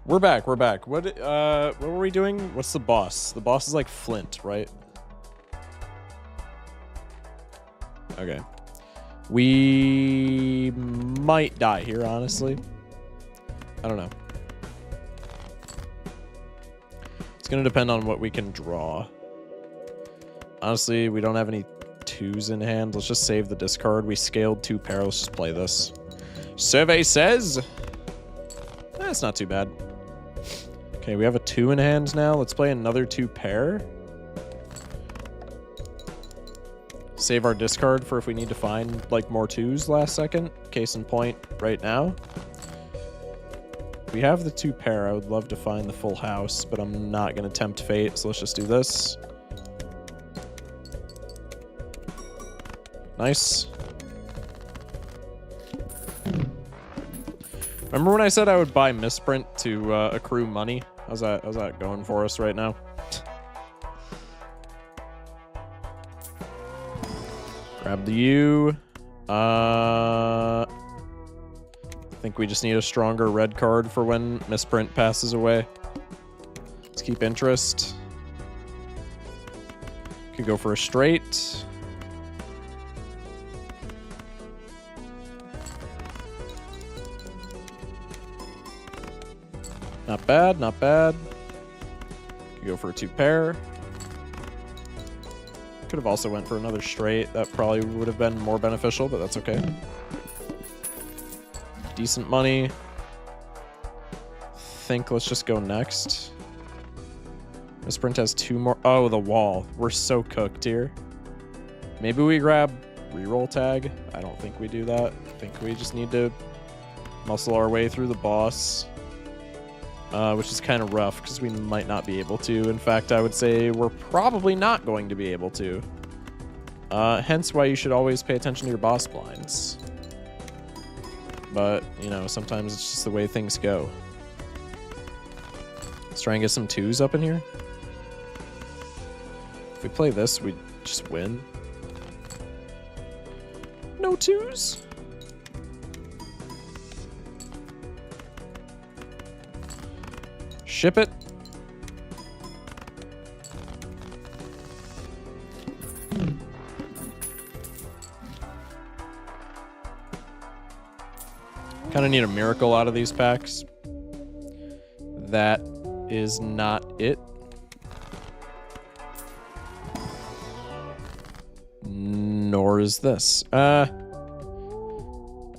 We're back. We're back. What were we doing? What's the boss? The boss is like Flint, right? Okay. We might die here, honestly. I don't know. It's gonna depend on what we can draw. Honestly, we don't have any 2s in hand. Let's just save the discard. We scaled 2 pair. Let's just play this. Survey says... That's not too bad. Okay, we have a 2 in hand now. Let's play another 2 pair. Save our discard for if we need to find, like, more 2s last second. Case in point, right now. We have the 2 pair. I would love to find the full house, but I'm not going to tempt fate, so let's just do this. Nice. Remember when I said I would buy misprint to accrue money? How's that going for us right now? Grab the U. I think we just need a stronger red card for when misprint passes away. Let's keep interest. Could go for a straight. Not bad, not bad. Could go for a 2 pair. Could have also went for another straight. That probably would have been more beneficial, but that's okay. Decent money. Think let's just go next. Misprint has 2 more. Oh, the wall. We're so cooked here. Maybe we grab reroll tag. I don't think we do that. I think we just need to muscle our way through the boss. Which is kind of rough because we might not be able to. In fact, I would say we're probably not going to be able to. Hence why you should always pay attention to your boss blinds. But, you know, sometimes it's just the way things go. Let's try and get some 2s up in here. If we play this, we just win. No 2s? Ship it. Kind of need a miracle out of these packs. That is not it. Nor is this. I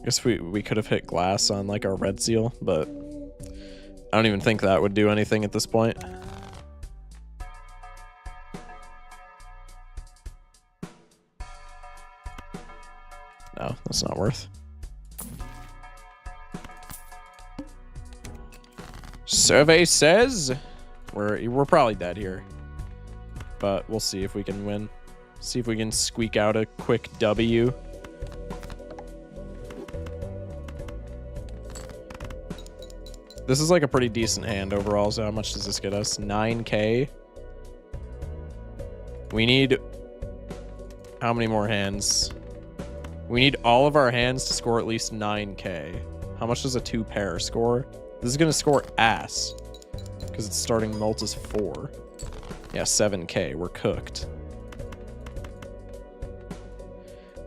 guess we could have hit glass on like our red seal, but I don't even think that would do anything at this point. No, that's not worth. Survey says we're probably dead here, but we'll see if we can win. See if we can squeak out a quick W. This is like a pretty decent hand overall, so how much does this get us? 9K. We need... How many more hands? We need all of our hands to score at least 9K. How much does a 2 pair score? This is going to score ass. Because it's starting Malta's 4. Yeah, 7K. We're cooked.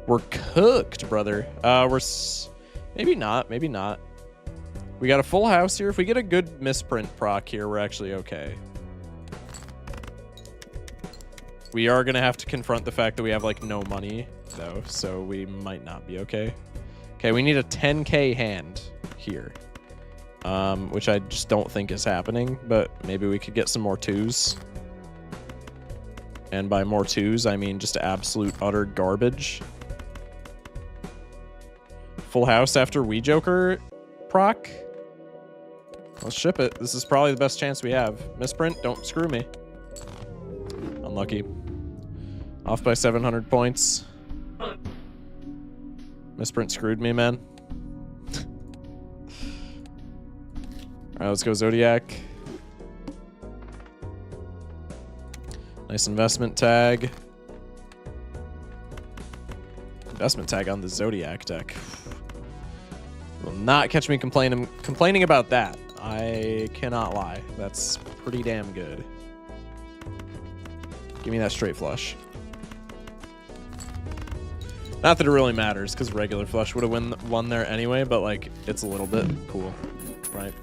We're cooked, brother. Maybe not. Maybe not. We got a full house here. If we get a good misprint proc here, we're actually okay. We are going to have to confront the fact that we have, like, no money, though, so we might not be okay. Okay, we need a 10K hand here, which I just don't think is happening, but maybe we could get some more 2s. And by more 2s, I mean just absolute utter garbage. Full house after Wii Joker proc. Let's ship it. This is probably the best chance we have. Misprint, don't screw me. Unlucky. Off by 700 points. Misprint screwed me, man. Alright, let's go Zodiac. Nice investment tag. Investment tag on the Zodiac deck. Will not catch me complaining about that. I cannot lie. That's pretty damn good. Give me that straight flush. Not that it really matters, because regular flush would have won there anyway, but, like, it's a little bit cool, right?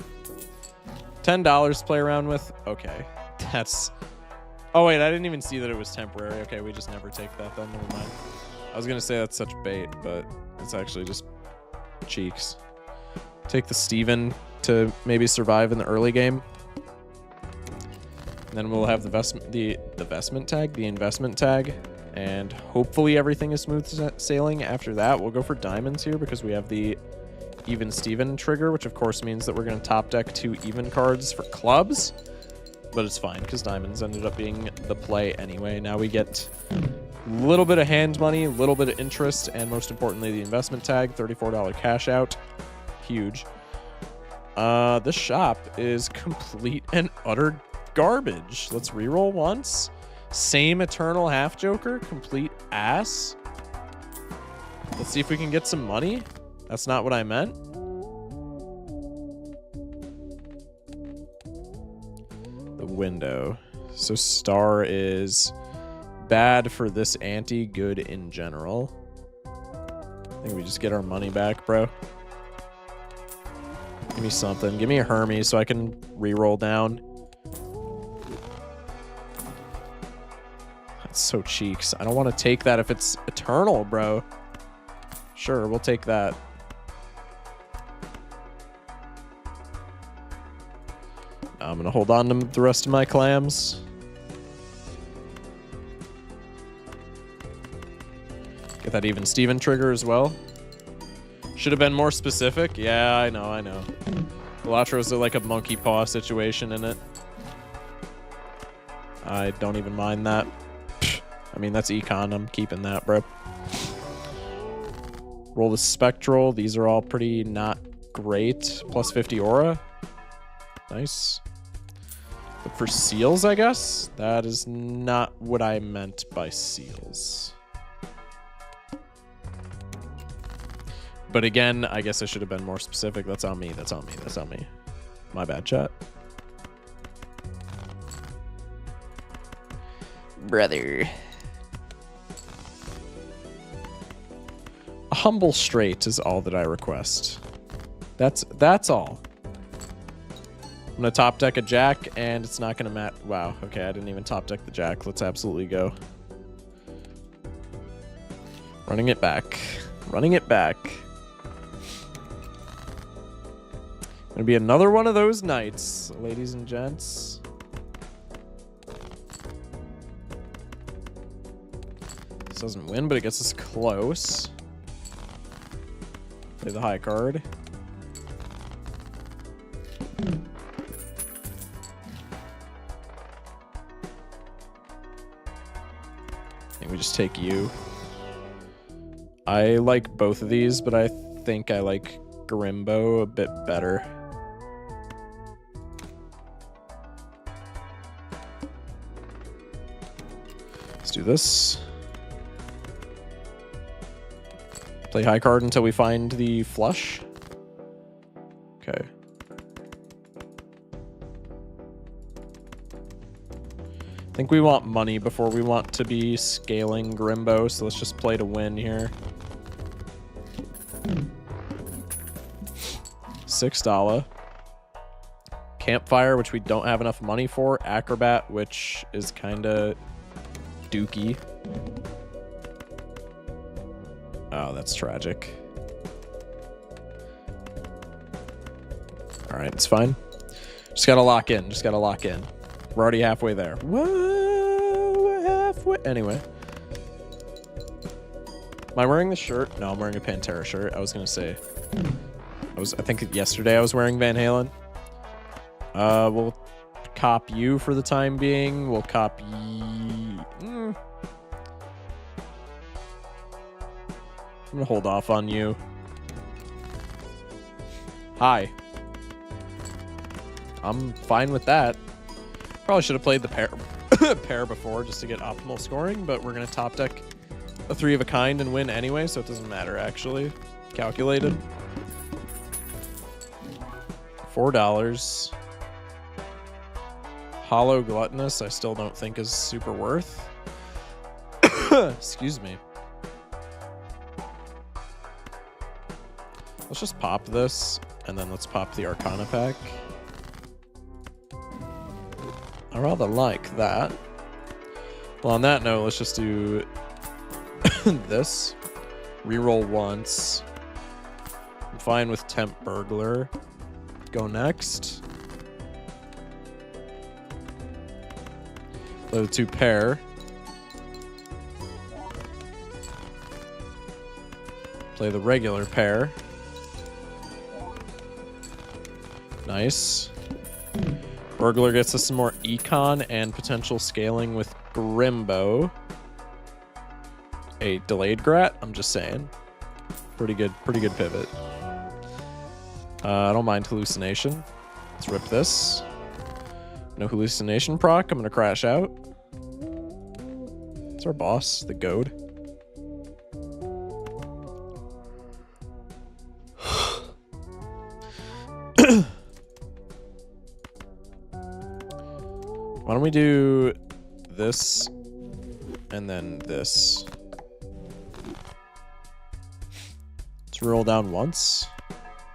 $10 to play around with? Okay. That's... Oh, wait, I didn't even see that it was temporary. Okay, we just never take that then. Never mind. I was going to say that's such bait, but it's actually just cheeks. Take the Steven to maybe survive in the early game. And then we'll have the investment tag. And hopefully everything is smooth sailing. After that, we'll go for diamonds here because we have the even Steven trigger, which of course means that we're going to top deck 2 even cards for clubs. But it's fine because diamonds ended up being the play anyway. Now we get a little bit of hand money, a little bit of interest, and most importantly, the investment tag, $34 cash out. Huge. This shop is complete and utter garbage. Let's reroll once. Same Eternal Half Joker, complete ass. Let's see if we can get some money. That's not what I meant. The window. So star is bad for this ante, good in general. I think we just get our money back, bro. Give me something. Give me a Hermes so I can reroll down. That's so cheeks. I don't want to take that if it's eternal, bro. Sure, we'll take that. I'm going to hold on to the rest of my clams. Get that even Steven trigger as well. Should have been more specific. Yeah, I know. Balatro's like a monkey paw situation in it. I don't even mind that. I mean, that's econ. I'm keeping that, bro. Roll the spectral. These are all pretty not great. Plus 50 aura. Nice. But for seals, I guess? That is not what I meant by seals. But again, I guess I should have been more specific. That's on me. That's on me. That's on me. My bad, chat. Brother. A humble straight is all that I request. That's all. I'm gonna top deck a jack, and it's not gonna matter. Wow. Okay, I didn't even top deck the jack. Let's absolutely go. Running it back. Running it back. Gonna be another one of those nights, ladies and gents. This doesn't win, but it gets us close. Play the high card. I think we just take you. I like both of these, but I think I like Grimbo a bit better. Let's do this. Play high card until we find the flush. Okay. I think we want money before we want to be scaling Grimbo, so let's just play to win here. $6. Campfire, which we don't have enough money for. Acrobat, which is kind of dookie. Oh, that's tragic. All right, it's fine. Just gotta lock in. Just gotta lock in. We're already halfway there. Whoa, we're halfway. Anyway. Am I wearing the shirt? No, I'm wearing a Pantera shirt. I was gonna say. I think yesterday I was wearing Van Halen. We'll cop you for the time being. We'll cop I'm gonna hold off on you. Hi. I'm fine with that. Probably should have played the pair before just to get optimal scoring, but we're gonna top deck a 3 of a kind and win anyway, so it doesn't matter actually. Calculated. $4. Hollow Gluttonous, I still don't think is super worth. Excuse me. Let's just pop this, and then let's pop the Arcana pack. I rather like that. Well, on that note, let's just do this. Reroll once. I'm fine with Temp Burglar. Go next. Play the 2 pair. Play the regular pair. Nice. Burglar gets us some more econ and potential scaling with Grimbo. A delayed Grat, I'm just saying. Pretty good pivot. I don't mind hallucination. Let's rip this. No hallucination proc. I'm gonna crash out. It's our boss, the goad. Why don't we do this and then this? Let's roll down once.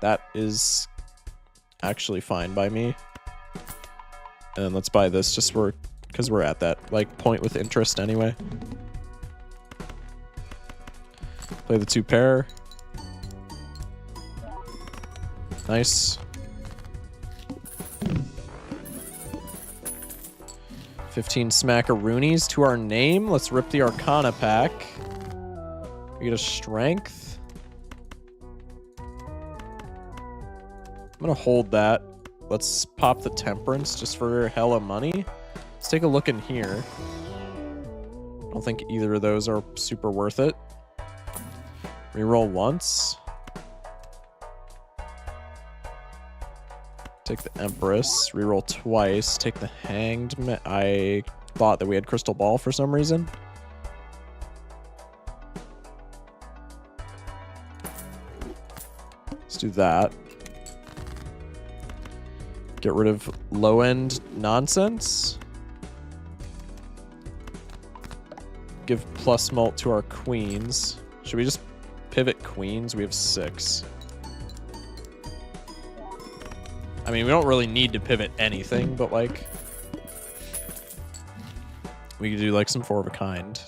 That is actually fine by me. And then let's buy this just because we're at that like point with interest anyway. Play the 2 pair. Nice. 15 smackaroonies to our name. Let's rip the Arcana pack. We get a strength. I'm gonna hold that. Let's pop the Temperance just for hella money. Let's take a look in here. I don't think either of those are super worth it. Reroll once. Take the Empress. Reroll twice. Take the Hanged. I thought that we had Crystal Ball for some reason. Let's do that. Get rid of low-end nonsense. Give plus mult to our queens. Should we just pivot queens? We have 6. I mean, we don't really need to pivot anything, but like we could do like some 4 of a kind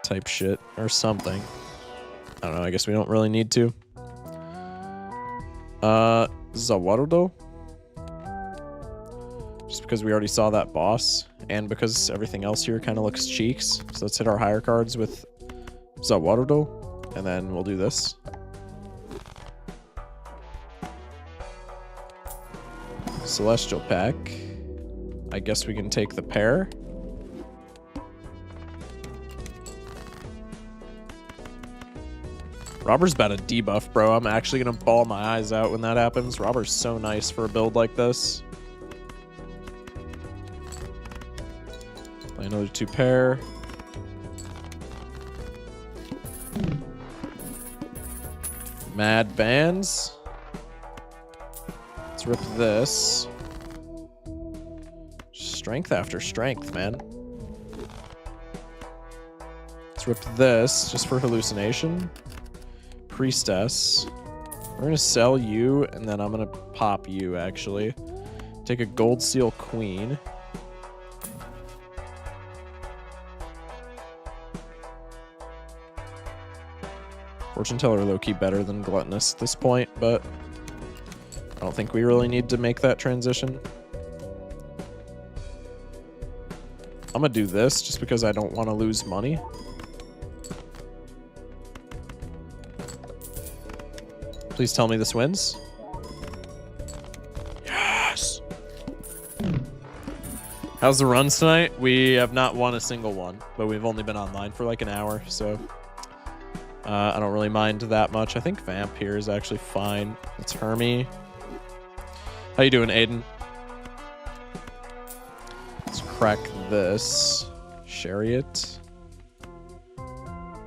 type shit or something. I don't know, I guess we don't really need to. Zawarudo. Just because we already saw that boss and because everything else here kind of looks cheeks. So let's hit our higher cards with Zawarudo and then we'll do this. Celestial pack. I guess we can take the pair. Robber's about a debuff, bro. I'm actually gonna bawl my eyes out when that happens. Robber's so nice for a build like this. Play another 2 pair. Mad Bands. Let's rip this. Strength after strength, man. Let's rip this just for hallucination. Priestess. We're gonna sell you, and then I'm gonna pop you, actually. Take a Gold Seal Queen. Fortune Teller low-key better than Gluttonous at this point, but I don't think we really need to make that transition. I'm gonna do this just because I don't want to lose money. Please tell me this wins. Yes! How's the runs tonight? We have not won a single one, but we've only been online for like an hour, so I don't really mind that much. I think Vamp here is actually fine. It's Hermie. How you doing, Aiden? Let's crack this. Chariot. Well,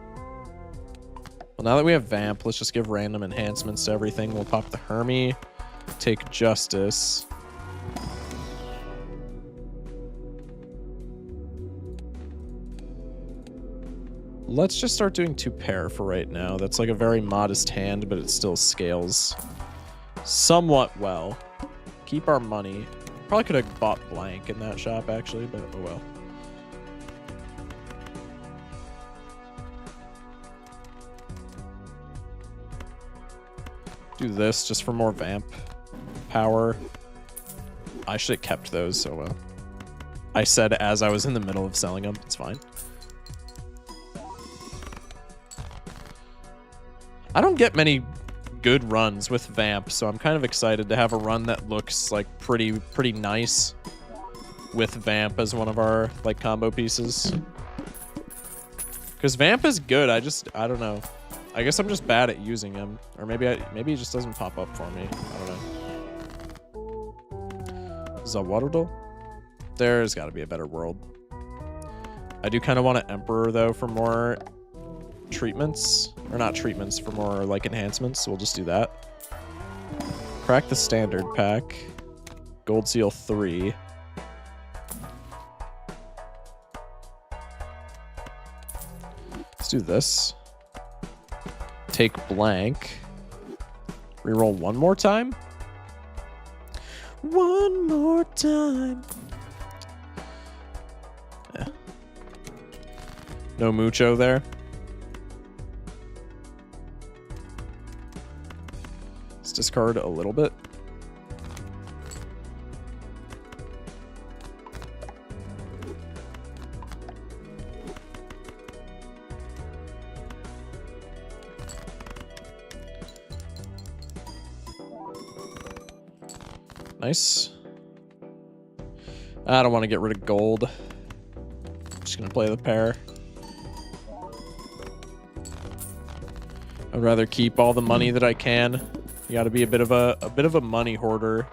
now that we have Vamp, let's just give random enhancements to everything. We'll pop the Hermie. Take Justice. Let's just start doing 2 pair for right now. That's like a very modest hand, but it still scales somewhat well. Keep our money. Probably could have bought blank in that shop, actually, but oh well. Do this just for more vamp power. I should have kept those, so well. I said as I was in the middle of selling them. It's fine. I don't get many good runs with vamp, so I'm kind of excited to have a run that looks like pretty nice with vamp as one of our like combo pieces. Because vamp is good. I don't know. I guess I'm just bad at using him, or maybe he just doesn't pop up for me. I don't know. Zawarudo? There's got to be a better world. I do kind of want an Emperor though for more treatments, or not treatments, for more like enhancements. So we'll just do that. Crack the standard pack. Gold seal 3. Let's do this. Take blank. Reroll one more time. One more time. Yeah. No mucho there. Let's discard a little bit. Nice. I don't want to get rid of gold. Just gonna play the pair. I'd rather keep all the money that I can. You got to be a bit of a money hoarder.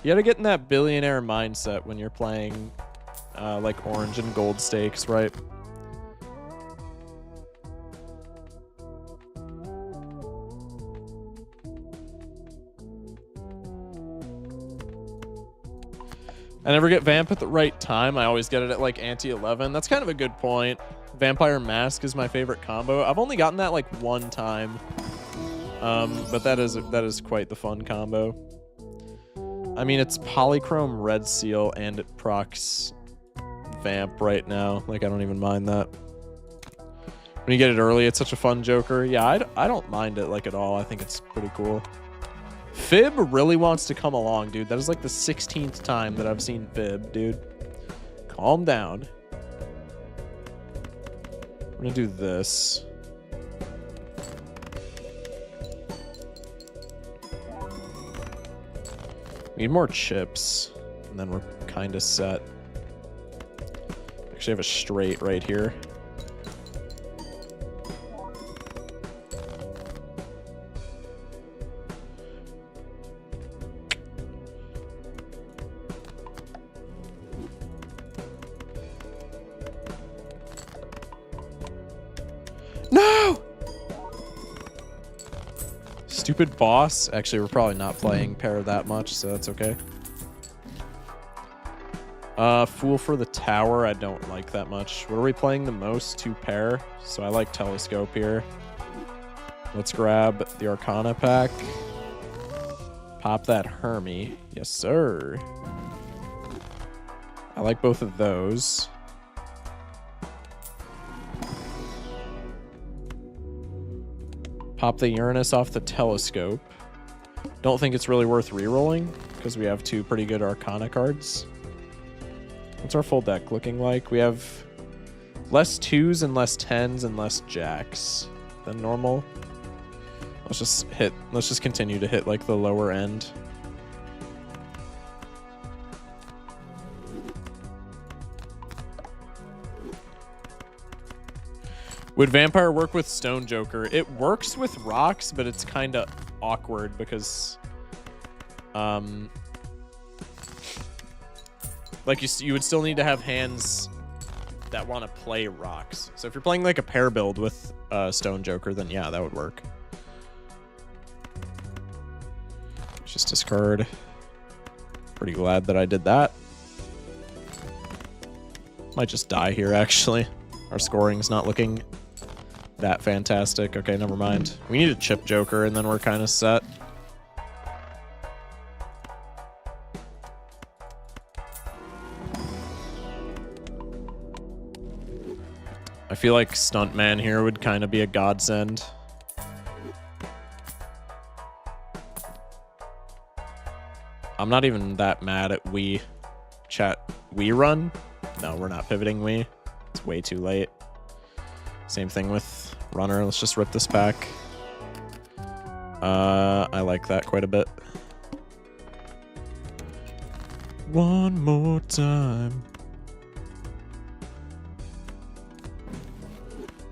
You got to get in that billionaire mindset when you're playing like orange and gold stakes, right? I never get Vamp at the right time. I always get it at like ante 11. That's kind of a good point. Vampire Mask is my favorite combo. I've only gotten that like one time. But that is quite the fun combo. I mean, it's Polychrome Red Seal and it procs Vamp right now. Like, I don't even mind that. When you get it early, it's such a fun Joker. Yeah, I don't mind it like at all. I think it's pretty cool. Fib really wants to come along, dude. That is like the 16th time that I've seen Fib, dude. Calm down. I'm gonna do this. Need more chips, and then we're kind of set. Actually, I have a straight right here. No! Stupid boss. Actually, we're probably not playing pair that much, so that's okay. Fool for the tower, I don't like that much. What are we playing the most? 2 pair. So I like Telescope here. Let's grab the Arcana pack. Pop that Hermie. Yes, sir. I like both of those. Pop the Uranus off the Telescope. Don't think it's really worth re-rolling because we have 2 pretty good Arcana cards. What's our full deck looking like? We have less 2s and less 10s and less jacks than normal. Let's just continue to hit like the lower end. Would Vampire work with Stone Joker? It works with rocks, but it's kind of awkward because, like you would still need to have hands that want to play rocks. So if you're playing like a pair build with Stone Joker, then yeah, that would work. Just discard. Pretty glad that I did that. Might just die here, actually. Our scoring's not looking that fantastic. Okay, never mind. We need a chip joker, and then we're kind of set. I feel like Stuntman here would kind of be a godsend. I'm not even that mad at Wii. Chat, Wii run? No, we're not pivoting Wii. It's way too late. Same thing with Runner. Let's just rip this pack. I like that quite a bit. One more time.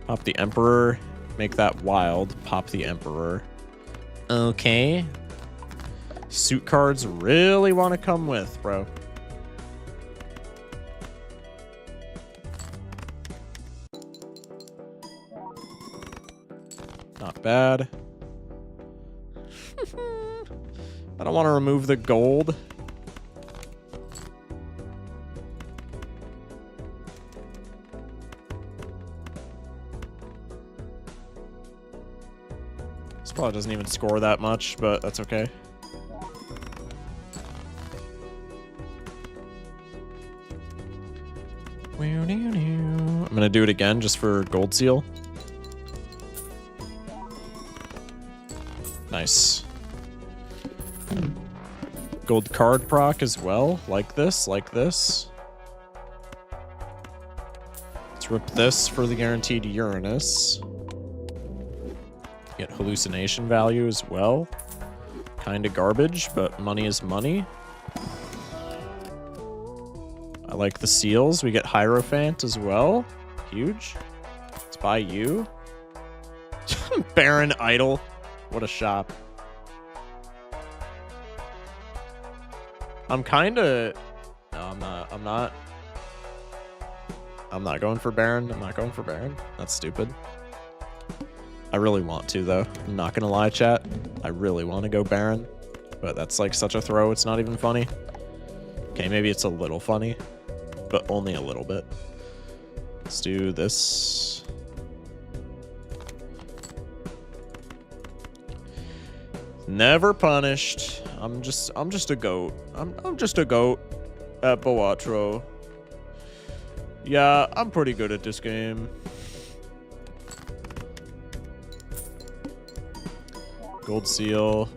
Pop the Emperor. Make that wild. Pop the Emperor. Okay. Suit cards really want to come with, bro. Not bad. I don't want to remove the gold. This probably doesn't even score that much, but that's okay. I'm gonna do it again just for gold seal. Nice. Gold card proc as well. Like this, like this. Let's rip this for the guaranteed Uranus. Get hallucination value as well. Kinda garbage, but money is money. I like the seals. We get Hierophant as well. Huge. Let's buy you. Baron Idol. What a shop. I'm kinda... No, I'm not. I'm not going for Baron. I'm not going for Baron. That's stupid. I really want to, though. I'm not gonna lie, chat. I really want to go Baron. But that's like such a throw, it's not even funny. Okay, maybe it's a little funny. But only a little bit. Let's do this. Never punished. I'm just a goat. I'm just a goat at Balatro. Yeah, I'm pretty good at this game. Gold seal.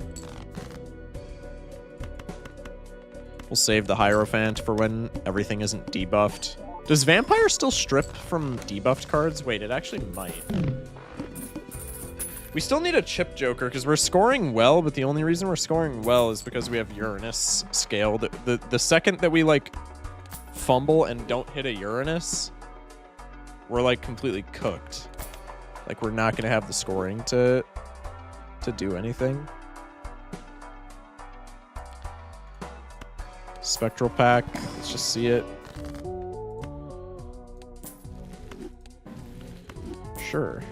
We'll save the Hierophant for when everything isn't debuffed. Does Vampire still strip from debuffed cards? Wait, it actually might. We still need a chip joker because we're scoring well, but the only reason we're scoring well is because we have Uranus scaled. The second that we like fumble and don't hit a Uranus, we're like completely cooked. Like we're not gonna have the scoring to do anything. Spectral pack, let's just see it. Sure.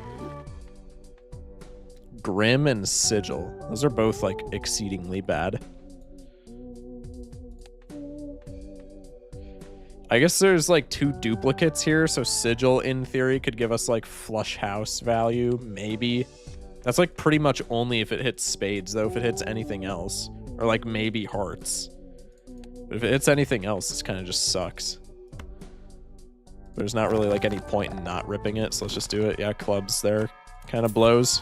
Grim and Sigil. Those are both like exceedingly bad. I guess there's like two duplicates here, so Sigil in theory could give us like flush house value, maybe. That's like pretty much only if it hits spades, though. If it hits anything else, or like maybe hearts. But if it hits anything else, this kind of just sucks. There's not really like any point in not ripping it, so let's just do it. Yeah, clubs there kind of blows.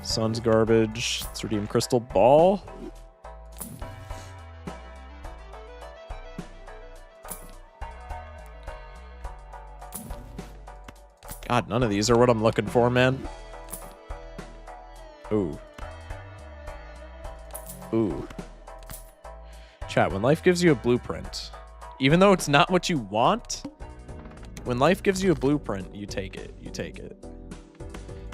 Sun's garbage. Let's redeem Crystal Ball. God, none of these are what I'm looking for, man. Ooh. Ooh. Chat, when life gives you a blueprint, even though it's not what you want, when life gives you a blueprint, you take it. You take it.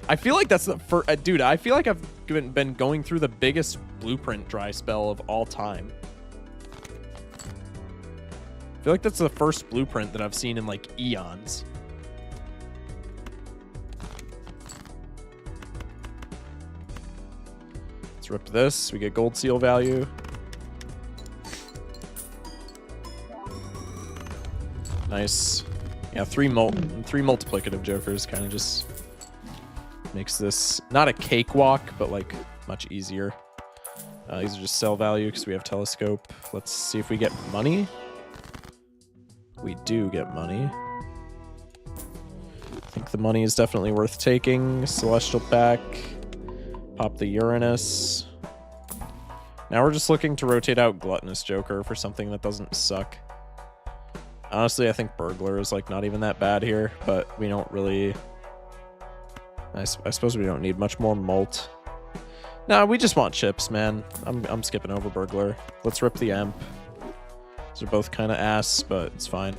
I feel like that's the first... dude, I feel like I've been going through the biggest blueprint dry spell of all time. I feel like that's the first blueprint that I've seen in, like, eons. Let's rip this. We get gold seal value. Nice. Yeah, three multiplicative jokers kind of just makes this not a cakewalk, but like much easier. These are just sell value because we have telescope. Let's see if we get money. We do get money. I think the money is definitely worth taking. Celestial pack. Pop the Uranus. Now we're just looking to rotate out Gluttonous Joker for something that doesn't suck. Honestly, I think Burglar is like not even that bad here, but we don't really... I suppose we don't need much more mult. Nah, we just want chips, man. I'm skipping over Burglar. Let's rip the Emp. These are both kind of ass, but it's fine.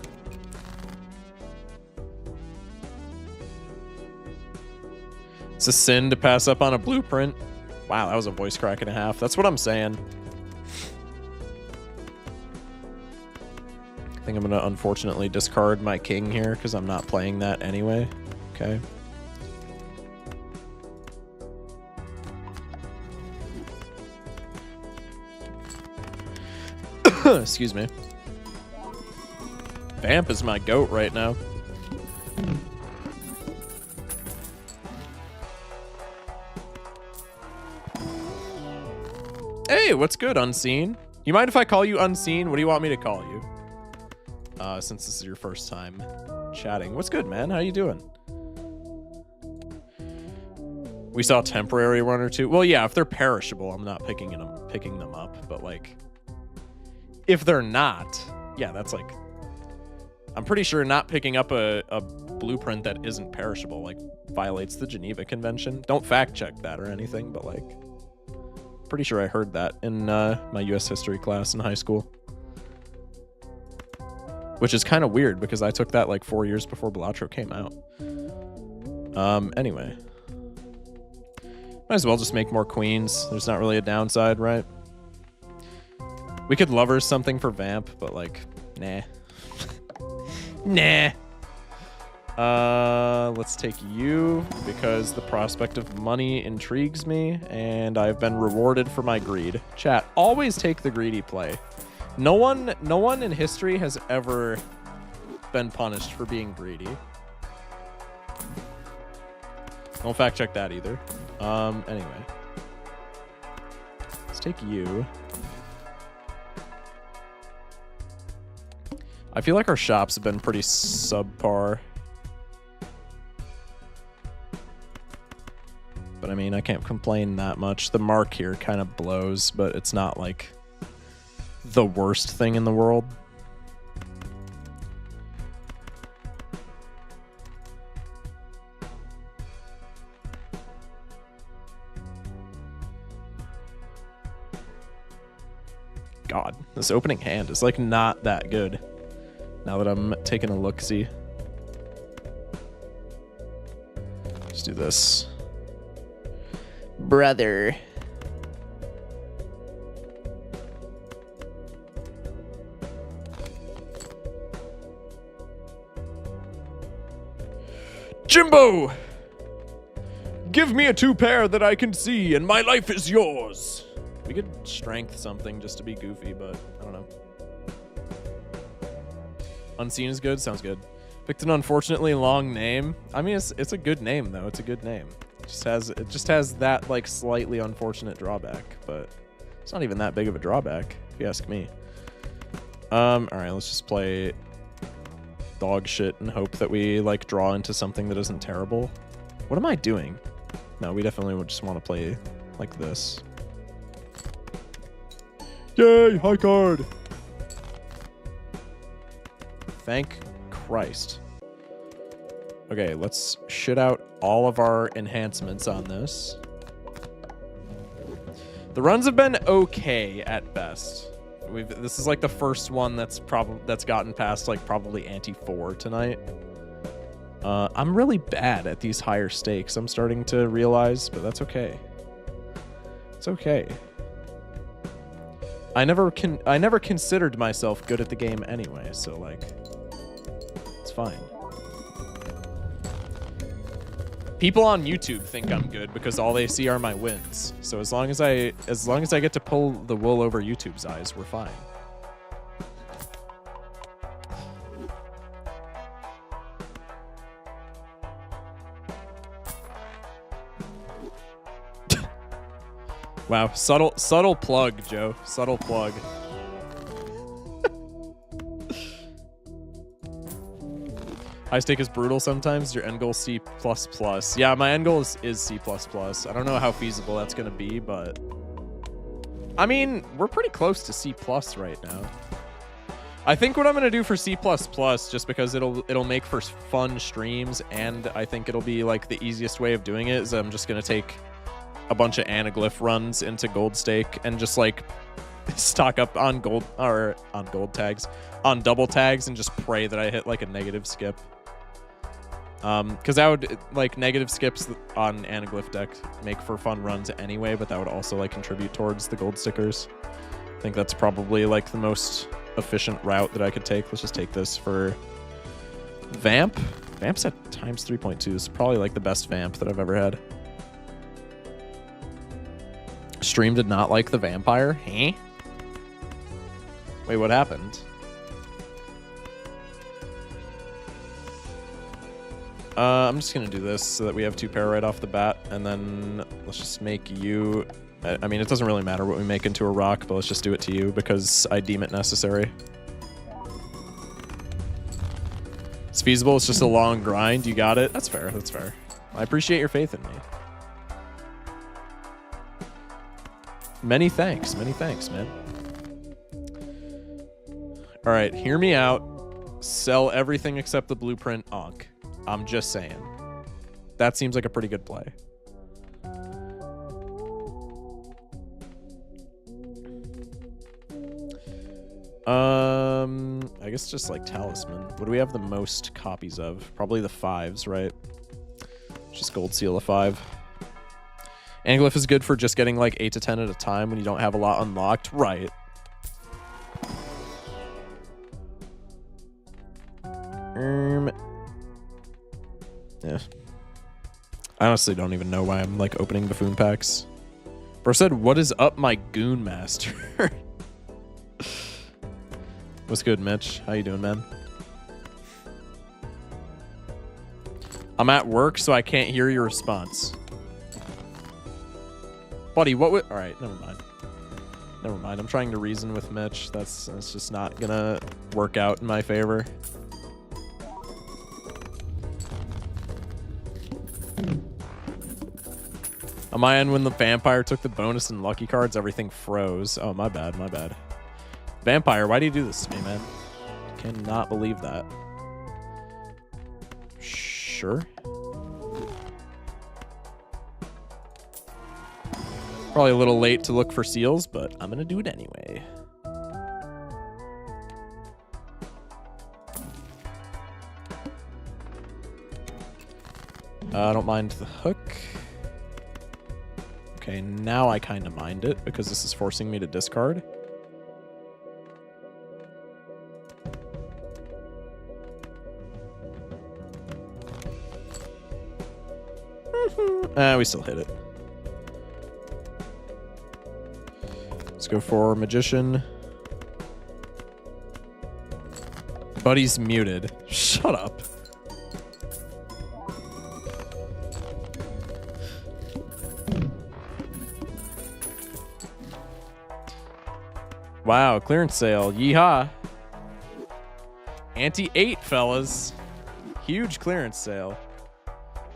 It's a sin to pass up on a blueprint. Wow, that was a voice crack and a half. That's what I'm saying. I think I'm going to unfortunately discard my king here because I'm not playing that anyway. Okay. Excuse me. Vamp is my goat right now. Hey, what's good, Unseen? You mind if I call you Unseen? What do you want me to call you? Since this is your first time chatting. What's good, man? How you doing? We saw temporary one or two. Well, yeah, if they're perishable, I'm not picking them up. But like, if they're not, yeah, that's like, I'm pretty sure not picking up a blueprint that isn't perishable like violates the Geneva Convention. Don't fact check that or anything, but like, pretty sure I heard that in my U.S. history class in high school. Which is kind of weird because I took that like 4 years before Balatro came out. Anyway. Might as well just make more queens. There's not really a downside, right? We could lovers something for Vamp, but like, nah. Nah. Let's take you because the prospect of money intrigues me and I've been rewarded for my greed. Chat, always take the greedy play. No one in history has ever been punished for being greedy. Don't fact check that either. Anyway. Let's take you. I feel like our shops have been pretty subpar. But I mean, I can't complain that much. The mark here kind of blows, but it's not like the worst thing in the world. God, this opening hand is like not that good. Now that I'm taking a look-see. Let's do this. Brother. Jimbo! Give me a 2-pair that I can see, and my life is yours. We could strength something just to be goofy, but I don't know. Unseen is good? Sounds good. Picked an unfortunately long name. I mean, it's a good name, though. It's a good name. It just has that, like, slightly unfortunate drawback, but it's not even that big of a drawback, if you ask me. Alright, let's just play dog shit and hope that we, like, draw into something that isn't terrible. What am I doing? No, we definitely would just want to play like this. Yay, high card! Thank Christ. Okay, let's shit out all of our enhancements on this. The runs have been okay at best. This is like the first one that's gotten past like probably ante 4 tonight. I'm really bad at these higher stakes. I'm starting to realize, but that's okay. It's okay. I never considered myself good at the game anyway, so like it's fine. People on YouTube think I'm good because all they see are my wins. So as long as I get to pull the wool over YouTube's eyes, we're fine. Wow, subtle plug, Joe. Subtle plug. High stake is brutal sometimes. Your end goal C++. Yeah, my end goal is C++. I don't know how feasible that's going to be, but... I mean, we're pretty close to C+ right now. I think what I'm going to do for C++, just because it'll make for fun streams, and I think it'll be like the easiest way of doing it, is I'm just going to take a bunch of anaglyph runs into gold stake and just like stock up on gold tags, on double tags, and just pray that I hit like a negative skip. Because that would, like, negative skips on anaglyph deck make for fun runs anyway, but that would also like contribute towards the gold stickers. I think that's probably like the most efficient route that I could take. Let's just take this for Vamp. Vamp's at times 3.2. It's probably like the best Vamp that I've ever had. Stream did not like the vampire? Huh? Wait, what happened? I'm just gonna do this so that we have 2 pair right off the bat, and then let's just make you... I mean, it doesn't really matter what we make into a rock, but let's just do it to you because I deem it necessary. It's feasible, it's just a long grind. You got it? That's fair, that's fair. I appreciate your faith in me. Many thanks, man. Alright, hear me out. Sell everything except the blueprint Ankh. I'm just saying. That seems like a pretty good play. I guess just like Talisman. What do we have the most copies of? Probably the 5s, right? Just gold seal of 5. Anaglyph is good for just getting like 8 to 10 at a time when you don't have a lot unlocked. Right. Yeah. I honestly don't even know why I'm like opening buffoon packs. Bro said, what is up, my goon master? What's good, Mitch? How you doing, man? I'm at work, so I can't hear your response. Buddy, what would... Alright, never mind. Never mind. I'm trying to reason with Mitch. That's just not gonna work out in my favor. On my end, when the vampire took the bonus and lucky cards, everything froze. Oh, my bad, my bad. Vampire, why do you do this to me, man? Cannot believe that. Sure. Probably a little late to look for seals, but I'm gonna do it anyway. I don't mind the hook. Okay, now I kind of mind it because this is forcing me to discard. We still hit it. Let's go for Magician. Buddy's muted. Shut up. Wow, clearance sale. Yeehaw. Ante-8, fellas. Huge clearance sale.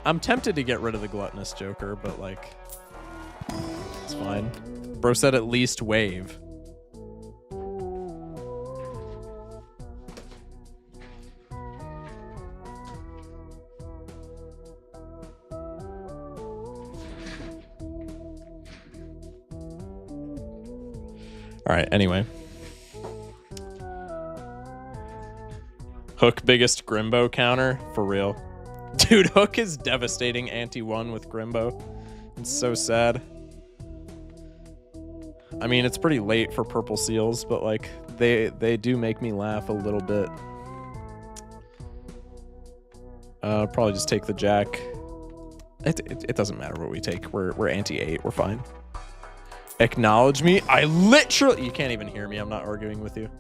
I'm tempted to get rid of the Gluttonous Joker, but, like, it's fine. Bro said at least wave. All right, anyway. Hook biggest Grimbo counter? For real. Dude, Hook is devastating ante-1 with Grimbo. It's so sad. I mean, it's pretty late for purple seals, but like they do make me laugh a little bit. Probably just take the jack. It doesn't matter what we take. We're anti-8. We're fine. Acknowledge me. I literally... You can't even hear me. I'm not arguing with you.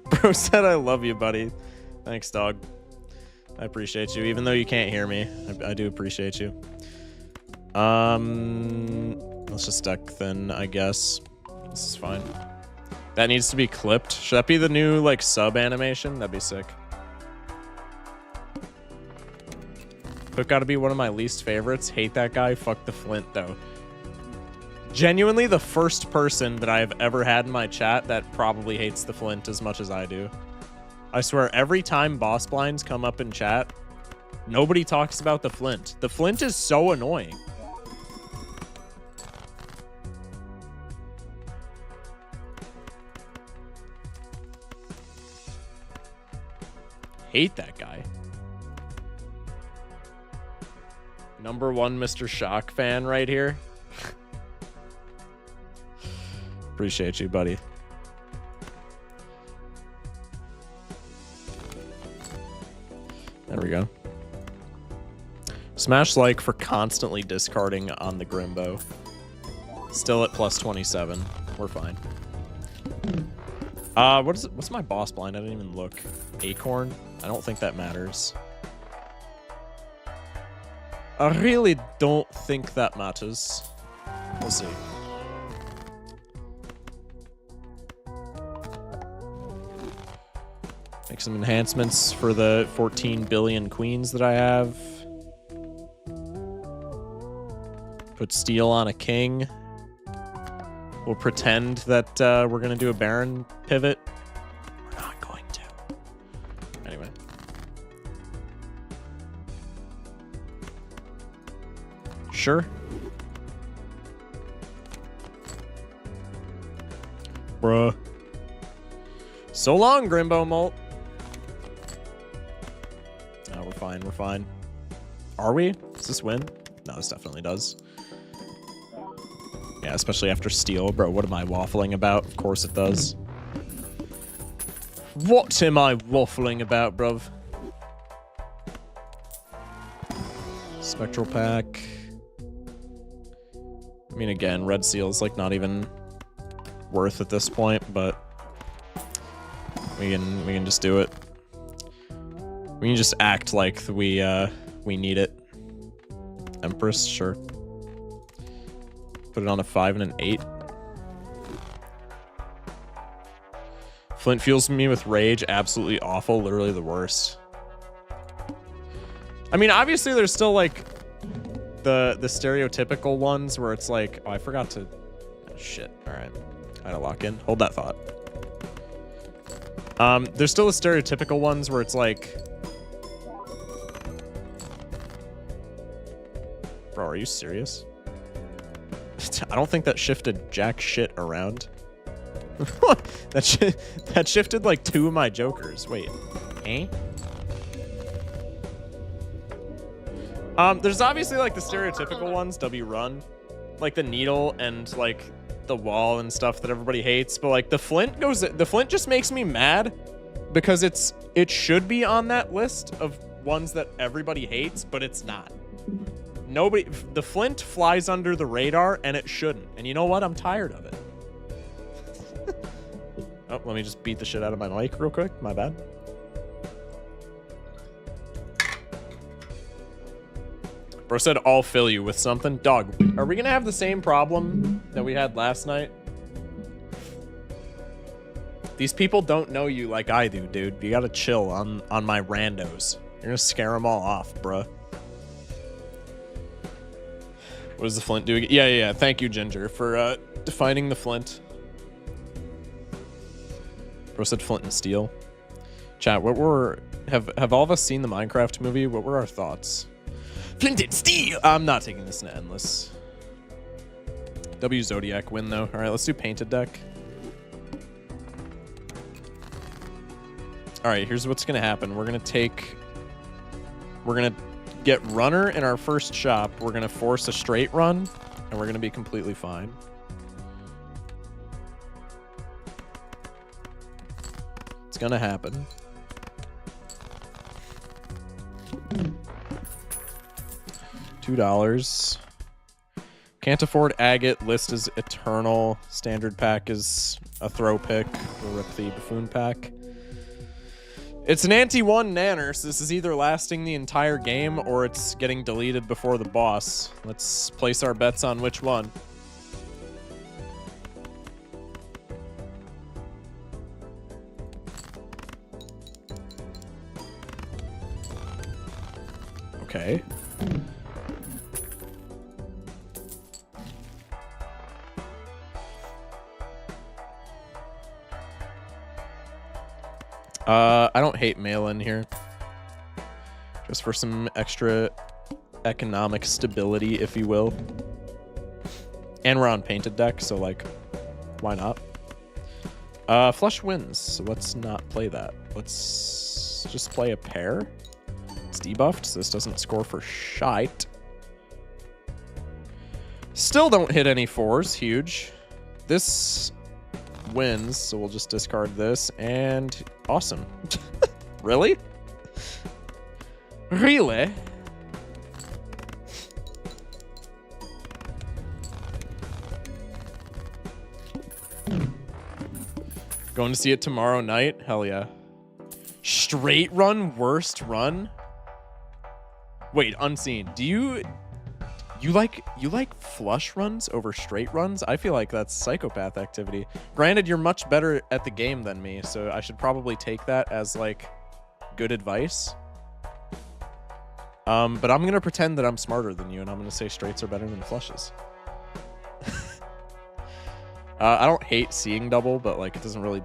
Bro said I love you, buddy. Thanks, dog. I appreciate you, even though you can't hear me. I do appreciate you. Let's just deck thin, I guess. This is fine. That needs to be clipped. Should that be the new, like, sub animation? That'd be sick. Cook gotta be one of my least favorites. Hate that guy. Fuck the Flint, though. Genuinely the first person that I have ever had in my chat that probably hates the Flint as much as I do. I swear, every time boss blinds come up in chat, nobody talks about the Flint. The Flint is so annoying. Hate that guy. Number one Mr. Shock fan right here. Appreciate you, buddy. There we go. Smash like for constantly discarding on the Grimbo. Still at plus 27. We're fine. What's my boss blind? I didn't even look. Acorn? I don't think that matters. I really don't think that matters. We'll see. Make some enhancements for the 14 billion queens that I have. Put steel on a king. We'll pretend that we're going to do a Baron pivot. We're not going to. Anyway. Sure. Bruh. So long, Grimbo Molt. Oh, we're fine. We're fine. Are we? Does this win? No, this definitely does. Yeah, especially after steel. Bro, what am I waffling about? Of course it does. What am I waffling about, bruv? Spectral pack. I mean, again, red seal's like not even worth at this point, but we can just do it. We can just act like we need it. Empress, sure. Put it on a 5 and an 8. Flint fuels me with rage. Absolutely awful. Literally the worst. I mean, obviously there's still like the stereotypical ones where it's like, oh, I forgot to... Oh, shit. All right. I gotta lock in. Hold that thought. There's still the stereotypical ones where it's like... Bro, are you serious? I don't think that shifted jack shit around. that shifted like 2 of my jokers. Wait. Eh? There's obviously like the stereotypical ones, W run. Like the needle and like the wall and stuff that everybody hates, but like the Flint just makes me mad because it should be on that list of ones that everybody hates, but it's not. The Flint flies under the radar and it shouldn't. And you know what? I'm tired of it. Oh, let me just beat the shit out of my mic real quick. My bad. Bro said, I'll fill you with something. Dog, are we gonna have the same problem that we had last night? These people don't know you like I do, dude. You gotta chill on my randos. You're gonna scare them all off, bruh. What does the Flint do? Yeah. Thank you, Ginger, for defining the Flint. Bro said Flint and Steel. Chat, have all of us seen the Minecraft movie? What were our thoughts? Flint and steel. I'm not taking this into endless. W Zodiac win though. All right, let's do painted deck. All right, here's what's gonna happen. We're gonna get runner in our first shop. We're gonna force a straight run, and we're gonna be completely fine. It's gonna happen. $2. Can't afford agate. List is eternal. Standard pack is a throw pick. We'll rip the buffoon pack. It's an anti-1 nanner, so this is either lasting the entire game or it's getting deleted before the boss. Let's place our bets on which one. Okay. I don't hate mail-in here. Just for some extra economic stability, if you will. And we're on painted deck, so like, why not? Flush wins, so let's not play that. Let's just play a pair. It's debuffed, so this doesn't score for shite. Still don't hit any 4s, huge. This wins, so we'll just discard this, and awesome. Really? Really? Going to see it tomorrow night? Hell yeah. Straight run, worst run? Wait, unseen. Do you like flush runs over straight runs? I feel like that's psychopath activity. Granted, you're much better at the game than me, so I should probably take that as like good advice. But I'm gonna pretend that I'm smarter than you, and I'm gonna say straights are better than flushes. I don't hate seeing double, but like it doesn't really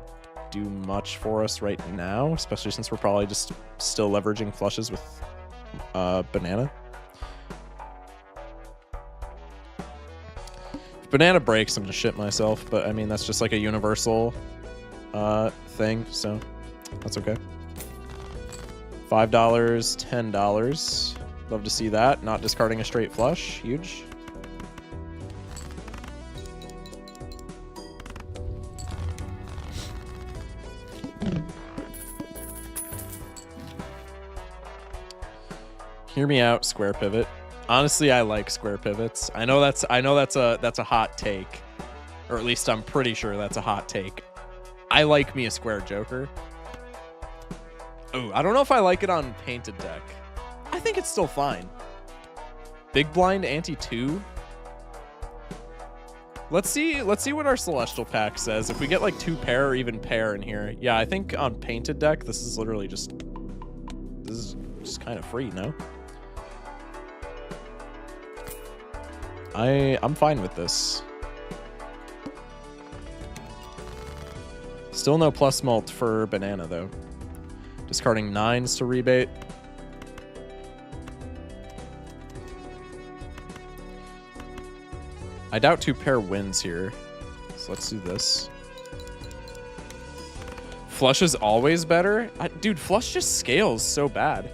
do much for us right now, especially since we're probably just still leveraging flushes with banana. If banana breaks, I'm gonna shit myself, but I mean that's just like a universal thing, so that's okay. $5, $10. Love to see that. Not discarding a straight flush. Huge. Hear me out, square pivot. Honestly, I like square pivots. I know that's a hot take, or at least I'm pretty sure that's a hot take. I like me a square joker. Oh, I don't know if I like it on painted deck. I think it's still fine. Big blind ante 2. Let's see what our celestial pack says. If we get like 2 pair or even pair in here. Yeah, I think on painted deck this is literally just kind of free, no? I'm fine with this. Still no plus mult for banana though. Discarding 9s to rebate. I doubt 2 pair wins here. So let's do this. Flush is always better? Dude, flush just scales so bad.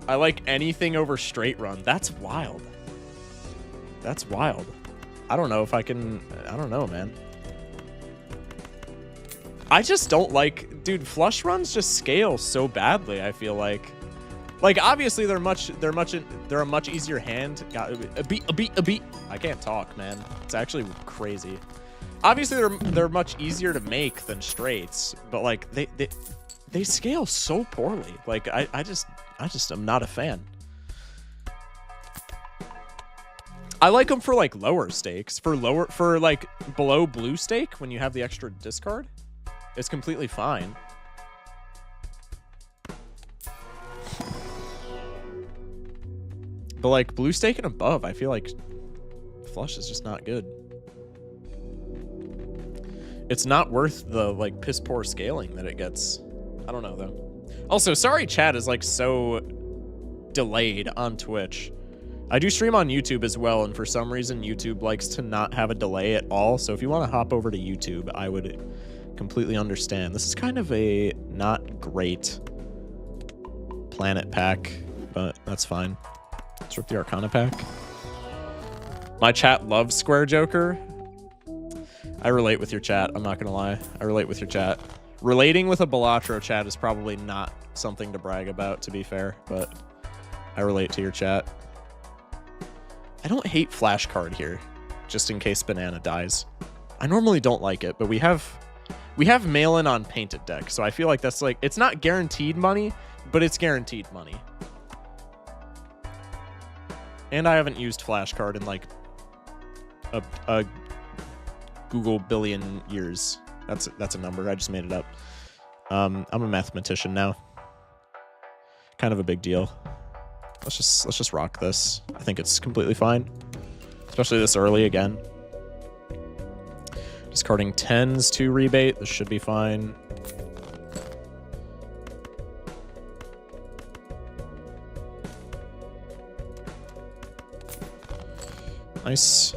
I like anything over straight run. That's wild. That's wild. I don't know if I can... I don't know, man. I just don't like... Dude, flush runs just scale so badly, I feel like. Like, obviously, they're a much easier hand. A beat. I can't talk, man. It's actually crazy. Obviously, they're much easier to make than straights, but, like, they scale so poorly. Like, I just am not a fan. I like them for like lower stakes. For like below blue stake, when you have the extra discard, it's completely fine. But like blue stake and above, I feel like flush is just not good. It's not worth the like piss poor scaling that it gets. I don't know though. Also, sorry chat is like so delayed on Twitch. I do stream on YouTube as well, and for some reason YouTube likes to not have a delay at all. So if you want to hop over to YouTube, I would completely understand. This is kind of a not great planet pack, but that's fine. Let's rip the Arcana pack. My chat loves Square Joker. I relate with your chat, I'm not gonna lie. I relate with your chat. Relating with a Balatro chat is probably not something to brag about, to be fair, but I relate to your chat. I don't hate flashcard here, just in case Banana dies. I normally don't like it, but we have mail-in on painted deck, so I feel like that's like, it's not guaranteed money, but it's guaranteed money. And I haven't used flashcard in like a Google billion years. That's a number. I just made it up. I'm a mathematician now. Kind of a big deal. Let's just rock this. I think it's completely fine, especially this early again. Discarding 10s to rebate. This should be fine. Nice.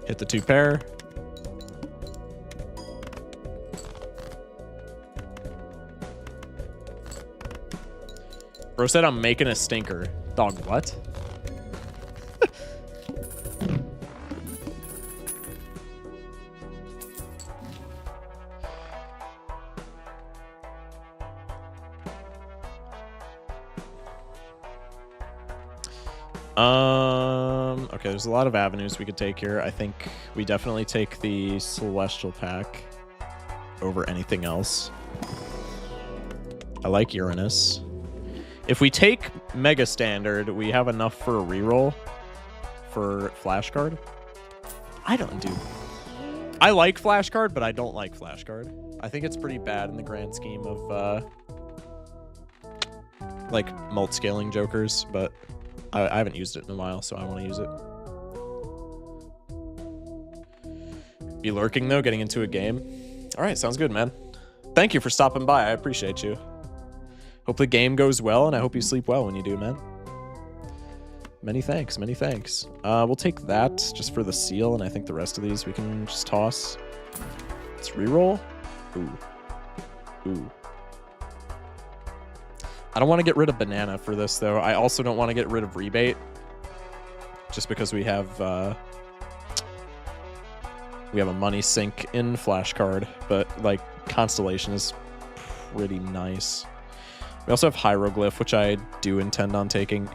Hit the 2 pair. Bro said I'm making a stinker. Dog, what? Okay, there's a lot of avenues we could take here. I think we definitely take the Celestial pack over anything else. I like Uranus. If we take Mega Standard, we have enough for a reroll for Flashcard. I don't do. I like Flashcard, but I don't like Flashcard. I think it's pretty bad in the grand scheme of like mult-scaling Jokers, but I haven't used it in a while, so I want to use it. Be lurking, though, getting into a game. All right, sounds good, man. Thank you for stopping by. I appreciate you. Hope the game goes well, and I hope you sleep well when you do, man. Many thanks, many thanks. We'll take that just for the seal, and I think the rest of these we can just toss. Let's reroll. Ooh. Ooh. I don't want to get rid of Banana for this, though. I also don't want to get rid of Rebate, just because we have a money sink in Flashcard, but like Constellation is pretty nice. We also have Hieroglyph, which I do intend on taking.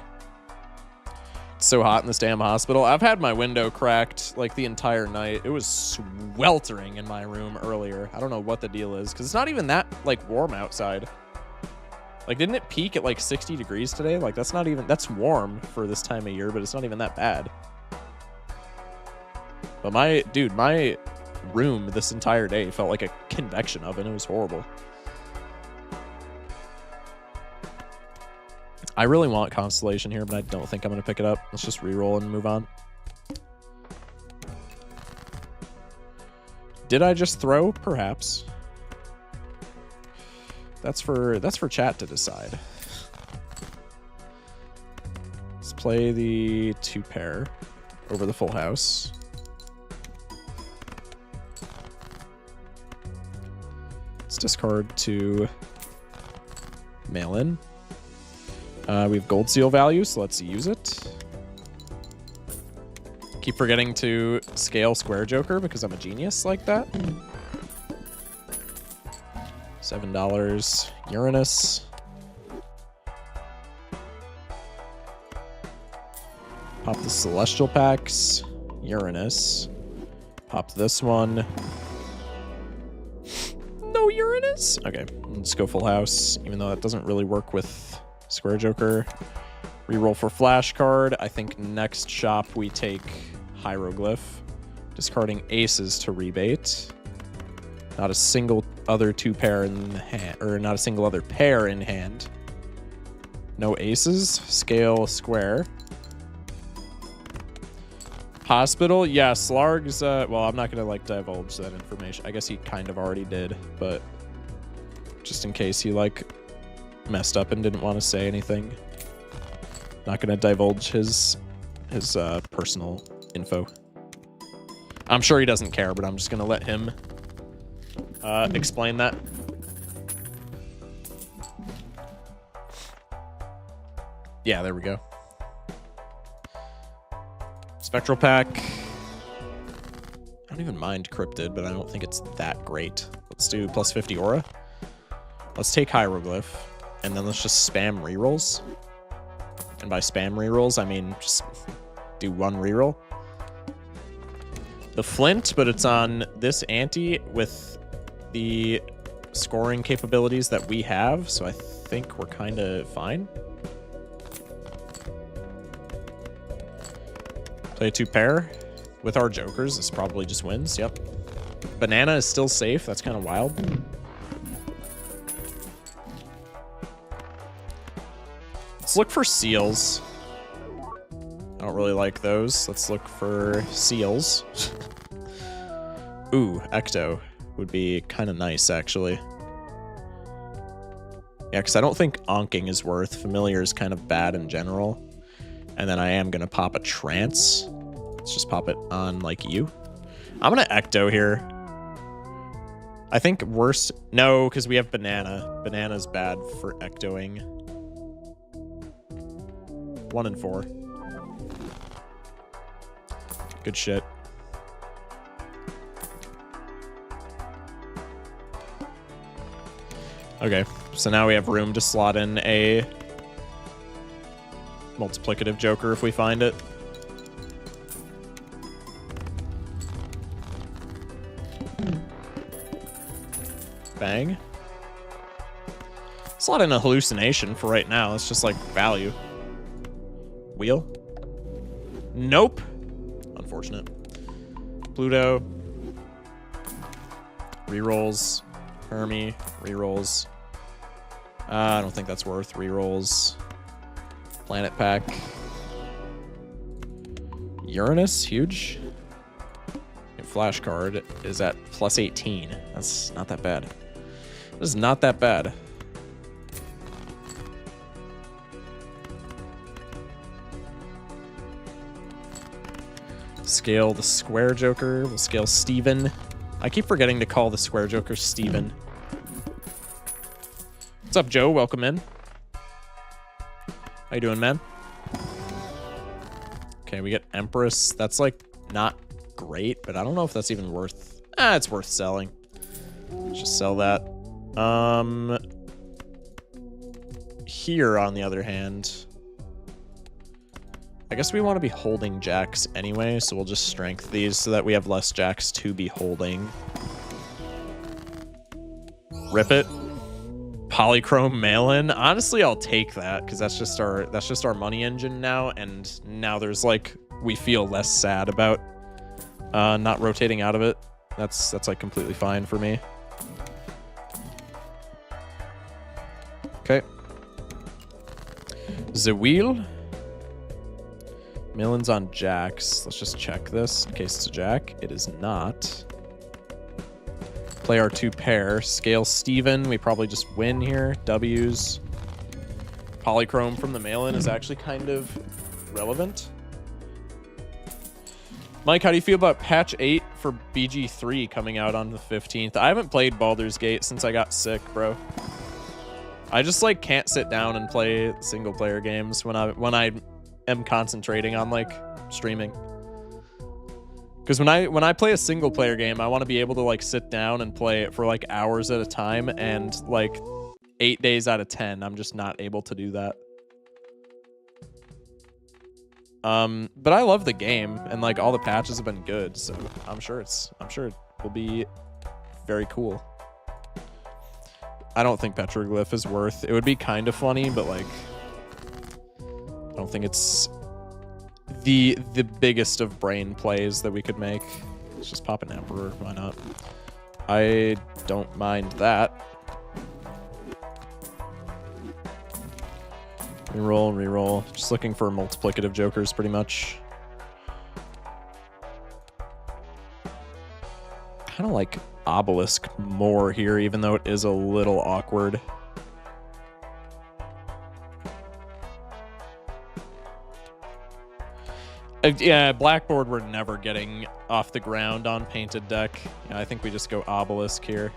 It's so hot in this damn hospital. I've had my window cracked like the entire night. It was sweltering in my room earlier. I don't know what the deal is, because it's not even that like warm outside. Like, didn't it peak at like 60 degrees today? Like, that's not even, that's warm for this time of year, but it's not even that bad. But my room this entire day felt like a convection oven. It was horrible. I really want Constellation here, but I don't think I'm going to pick it up. Let's just reroll and move on. Did I just throw? Perhaps. That's for chat to decide. Let's play the 2 pair over the full house. Let's discard to mail in. We have gold seal value, so let's use it. Keep forgetting to scale Square Joker because I'm a genius like that. $7. Uranus. Pop the Celestial packs. Uranus. Pop this one. No Uranus? Okay, let's go full house, even though that doesn't really work with Square Joker. Reroll for Flashcard. I think next shop we take Hieroglyph. Discarding aces to rebate. Not a single other 2 pair in hand, or not a single other pair in hand. No aces. Scale Square. Hospital? Yeah, Slarg's, well, I'm not gonna, like, divulge that information. I guess he kind of already did, but just in case he, like, messed up and didn't want to say anything. Not gonna divulge his personal info. I'm sure he doesn't care, but I'm just gonna let him explain that. Yeah, there we go. Spectral Pack. I don't even mind Cryptid, but I don't think it's that great. Let's do plus 50 Aura. Let's take Hieroglyph, and then let's just spam rerolls. And by spam rerolls, I mean just do one reroll. The Flint, but it's on this ante with the scoring capabilities that we have, so I think we're kind of fine. Play a 2-pair with our jokers. This probably just wins. Yep. Banana is still safe. That's kind of wild. Let's look for seals. I don't really like those. Let's look for seals. Ooh, Ecto would be kind of nice, actually. Yeah, because I don't think Onking is worth. Familiar is kind of bad in general. And then I am going to pop a Trance. Let's just pop it on, like, you. I'm going to Ecto here. I think worst... No, because we have Banana. Banana's bad for Ectoing. 1 and 4. Good shit. Okay, so now we have room to slot in a multiplicative joker if we find it. Bang. Slot in a hallucination for right now. It's just like value. Wheel? Nope. Unfortunate. Pluto. Rerolls. Hermie. Rerolls. I don't think that's worth rerolls. Planet Pack. Uranus, huge. Flash card is at plus 18. That's not that bad. That is not that bad. Scale the square joker. We'll scale Steven. I keep forgetting to call the square joker Steven. What's up, Joe? Welcome in. How you doing, man? Okay, we get Empress. That's, like, not great, but I don't know if that's even worth... it's worth selling. Let's just sell that. Here, on the other hand... I guess we want to be holding jacks anyway, so we'll just strength these so that we have less jacks to be holding. Rip it. Polychrome mail-in. Honestly, I'll take that because that's just our money engine now, and now there's like we feel less sad about not rotating out of it. That's like completely fine for me. Okay. The wheel. Mail-in's on jacks. Let's just check this in case it's a jack. It is not. Play our 2-pair. Scale Steven. We probably just win here. W's. Polychrome from the mail-in is actually kind of relevant. Mike, how do you feel about patch 8 for BG3 coming out on the 15th? I haven't played Baldur's Gate since I got sick, bro. I just like can't sit down and play single player games when I am concentrating on like streaming. Because when I play a single player game, I want to be able to like sit down and play it for like hours at a time, and like 8 days out of 10, I'm just not able to do that. But I love the game, and like all the patches have been good, so I'm sure it will be very cool. I don't think Petroglyph is worth. It would be kind of funny, but like I don't think it's the biggest of brain plays that we could make. Let's just pop an Emperor. Why not? I don't mind that. Reroll, reroll. Just looking for multiplicative jokers, pretty much. kind of like Obelisk more here, even though it is a little awkward. Yeah, Blackboard we're never getting off the ground on painted deck. Yeah, I think we just go Obelisk here.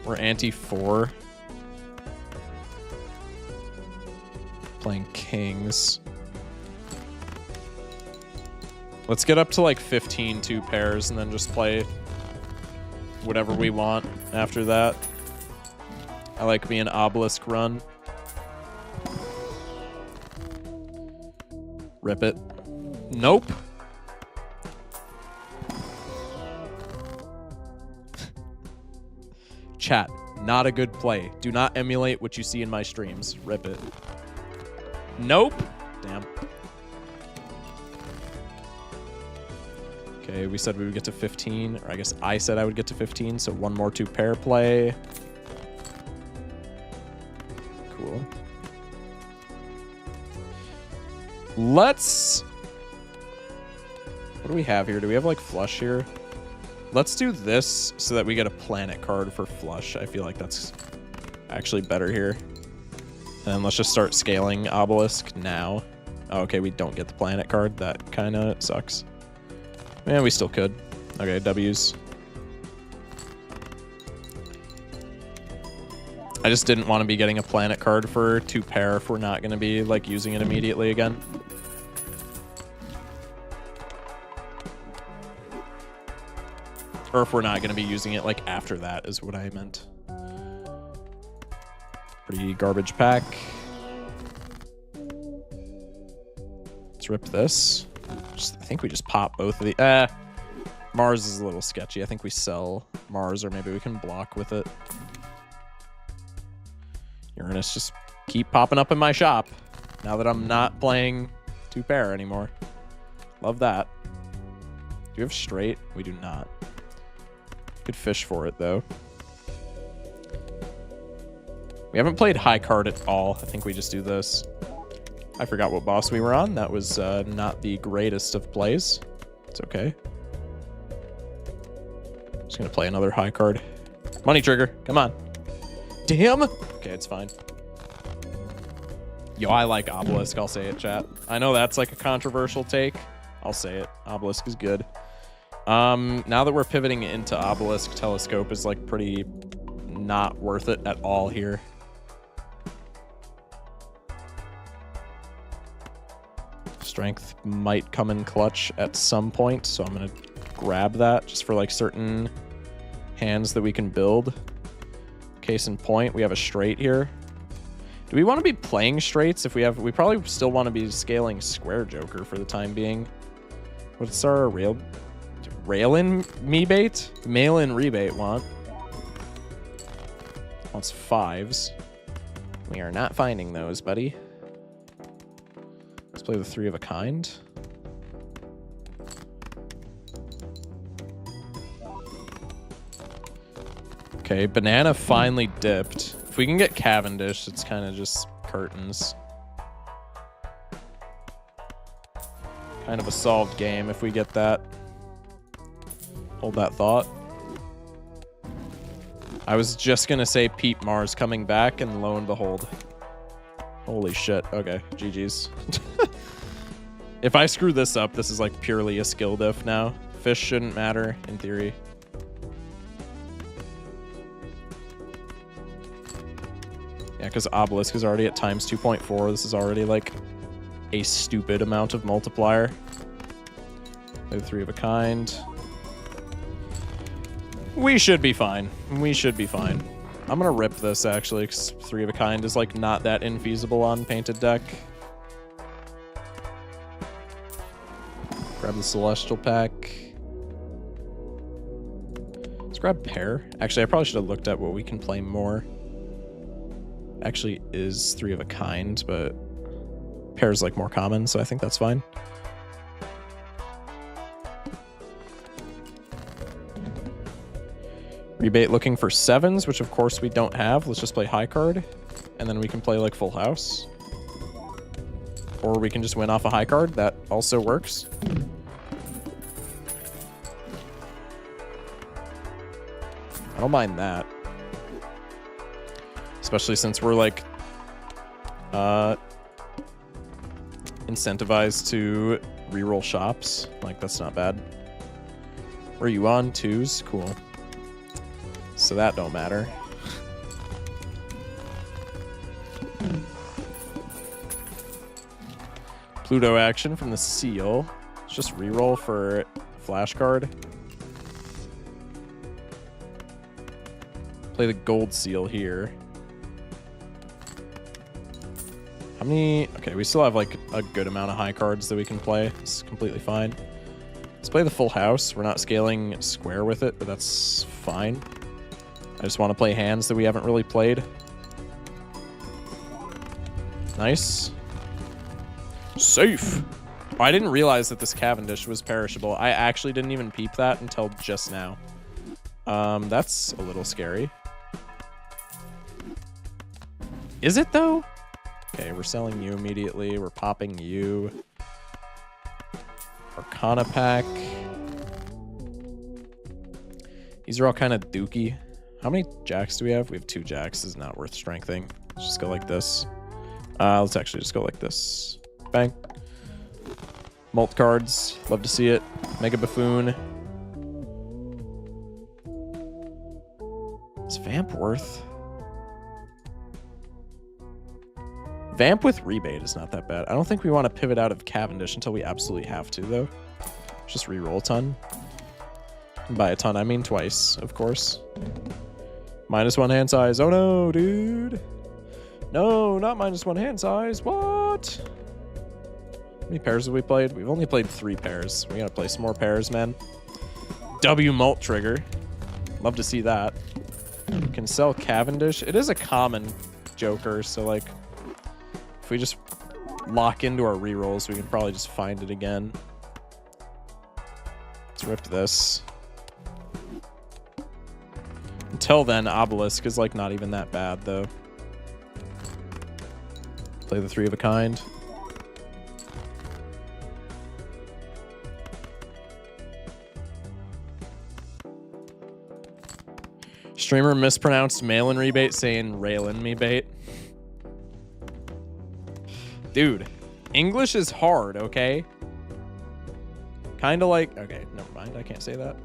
We're anti-4. Playing kings. Let's get up to like 15 two pairs and then just play whatever we want after that. I like me an Obelisk run. Rip it. Nope. Chat, not a good play. Do not emulate what you see in my streams. Rip it. Nope. Damn. Okay, we said we would get to 15, or I guess I said I would get to 15, so one more two pair play. Cool. Let's... What do we have here? Do we have like flush here? Let's do this so that we get a planet card for flush. I feel like that's actually better here. And then let's just start scaling Obelisk now. Oh, okay, we don't get the planet card. That kind of sucks. Man, we still could. Okay, W's. I just didn't want to be getting a planet card for two pair if we're not going to be like using it immediately again. Or if we're not going to be using it like after that is what I meant. Pretty garbage pack. Let's rip this. I think we just pop both of the... Mars is a little sketchy. I think we sell Mars, or maybe we can block with it. Uranus just keep popping up in my shop now that I'm not playing two pair anymore. Love that. Do we have straight? We do not. Could fish for it, though. We haven't played high card at all. I think we just do this. I forgot what boss we were on. That was not the greatest of plays. It's okay. Just gonna play another high card. Money trigger. Come on. Damn. Okay, it's fine. Yo, I like Obelisk. I'll say it, chat. I know that's like a controversial take. I'll say it. Obelisk is good. Now that we're pivoting into Obelisk, Telescope is like pretty not worth it at all here. Strength might come in clutch at some point, so I'm gonna grab that just for like certain hands that we can build. Case in point, we have a straight here. Do we want to be playing straights? If we have, we probably still want to be scaling square joker for the time being. What's our rail-in rebate? Mail-in rebate want? Wants fives. We are not finding those, buddy. Let's play the three of a kind. Okay, banana finally dipped. If we can get Cavendish, it's kind of just curtains. Kind of a solved game if we get that. Hold that thought. I was just going to say Pete Mars coming back, and lo and behold. Holy shit. Okay, GG's. If I screw this up, this is like purely a skill diff now. Fish shouldn't matter, in theory. Yeah, because Obelisk is already at times 2.4. This is already like a stupid amount of multiplier. Play the three of a kind. We should be fine. We should be fine. I'm gonna rip this actually, because three of a kind is like not that infeasible on painted deck. Grab the Celestial pack. Let's grab pair. Actually, I probably should have looked at what we can play more. Actually is three of a kind, but pair is like more common, so I think that's fine. Rebate looking for sevens, which of course we don't have. Let's just play high card, and then we can play like full house. Or we can just win off a high card. That also works. I don't mind that. Especially since we're like incentivized to reroll shops. Like, that's not bad. Were you on? 2s? Cool. So that don't matter. Pluto action from the seal. Let's just reroll for flash card. Play the gold seal here. How many? Okay, we still have like a good amount of high cards that we can play. It's completely fine. Let's play the full house. We're not scaling square with it, but that's fine. I just want to play hands that we haven't really played. Nice. Safe. Oh, I didn't realize that this Cavendish was perishable. I actually didn't even peep that until just now. That's a little scary. Is it though? Okay, we're selling you immediately. We're popping you. Arcana pack. These are all kind of dookie. How many jacks do we have? We have 2 jacks. This is not worth strengthening. Let's just go like this. Let's actually just go like this. Bang. Mult cards. Love to see it. Mega Buffoon. Is Vamp worth? Vamp with rebate is not that bad. I don't think we want to pivot out of Cavendish until we absolutely have to, though. Just reroll a ton. And by a ton, I mean twice, of course. -1 hand size. Oh no, dude. No, not -1 hand size. What? How many pairs have we played? We've only played 3 pairs. We gotta play some more pairs, man. W Mult Trigger. Love to see that. We can sell Cavendish. It is a common Joker, so like, if we just lock into our rerolls, we can probably just find it again. Let's rip this. Until then, Obelisk is like not even that bad, though. Play the 3 of a kind. Streamer mispronounced mail-in rebate saying rail-in me bait. Dude, English is hard, okay? Kind of like... Okay, never mind. I can't say that.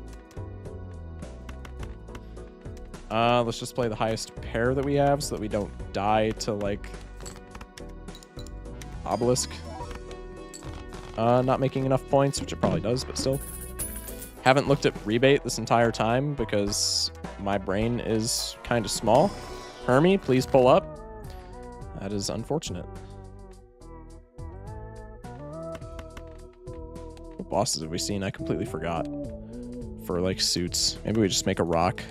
Let's just play the highest pair that we have so that we don't die to, like... Obelisk. Not making enough points, which it probably does, but still. Haven't looked at rebate this entire time because my brain is kind of small. Hermie, please pull up. That is unfortunate. What bosses have we seen? I completely forgot. For, like, suits. Maybe we just make a rock.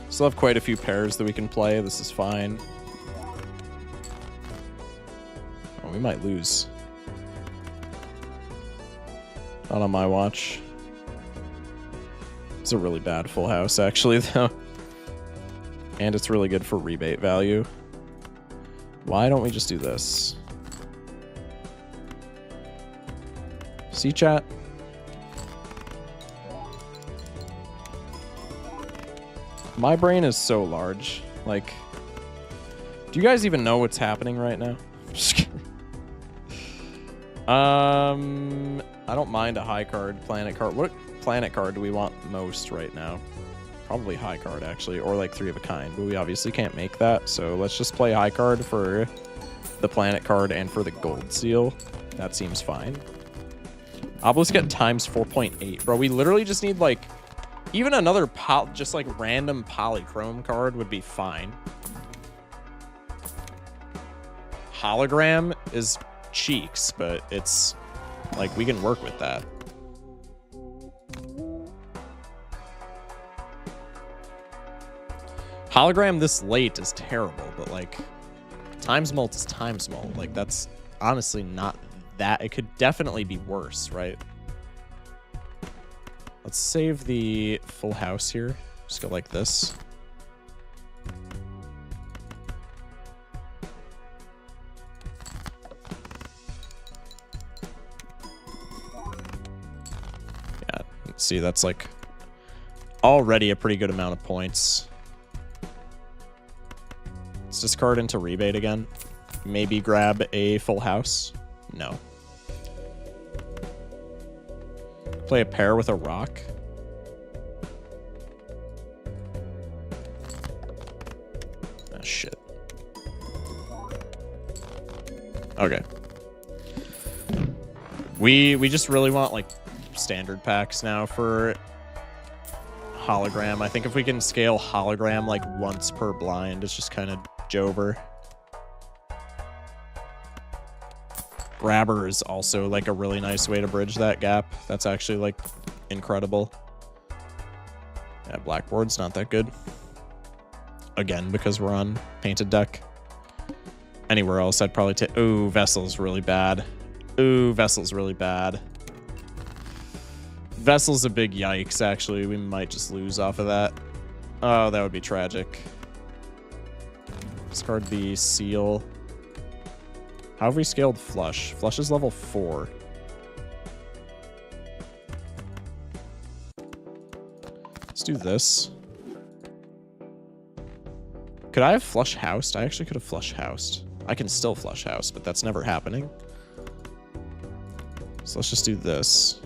Still have quite a few pairs that we can play. This is fine. Oh, we might lose. Not on my watch. It's a really bad full house, actually, though. And it's really good for rebate value. Why don't we just do this? See, chat? My brain is so large. Like, do you guys even know what's happening right now? Just kidding. I don't mind a high card, planet card. What planet card do we want most right now? Probably high card, actually, or like 3 of a kind, but we obviously can't make that, so let's just play high card for the planet card and for the gold seal. That seems fine. Obelisk at times 4.8. Bro, we literally just need, like, even another just like random polychrome card would be fine. Hologram is cheeks, but it's like we can work with that. Hologram this late is terrible, but like times mult is times mult. Like that's honestly not that. It could definitely be worse, right? Let's save the full house here. Just go like this. Yeah, see, that's like already a pretty good amount of points. Let's discard into rebate again. Maybe grab a full house. No. Play a pair with a rock. Ah, shit. Okay. We just really want like standard packs now for hologram. I think if we can scale hologram like once per blind, it's just kind of Jover. Grabber is also like a really nice way to bridge that gap. That's actually like incredible. Yeah, Blackboard's not that good. Again, because we're on painted deck. Anywhere else, I'd probably take... Ooh, Vessel's really bad. Ooh, Vessel's really bad. Vessel's a big yikes, actually. We might just lose off of that. Oh, that would be tragic. Discard the seal. How have we scaled Flush? Flush is level 4. Let's do this. Could I have Flush Housed? I actually could have Flush Housed. I can still Flush House, but that's never happening. So let's just do this.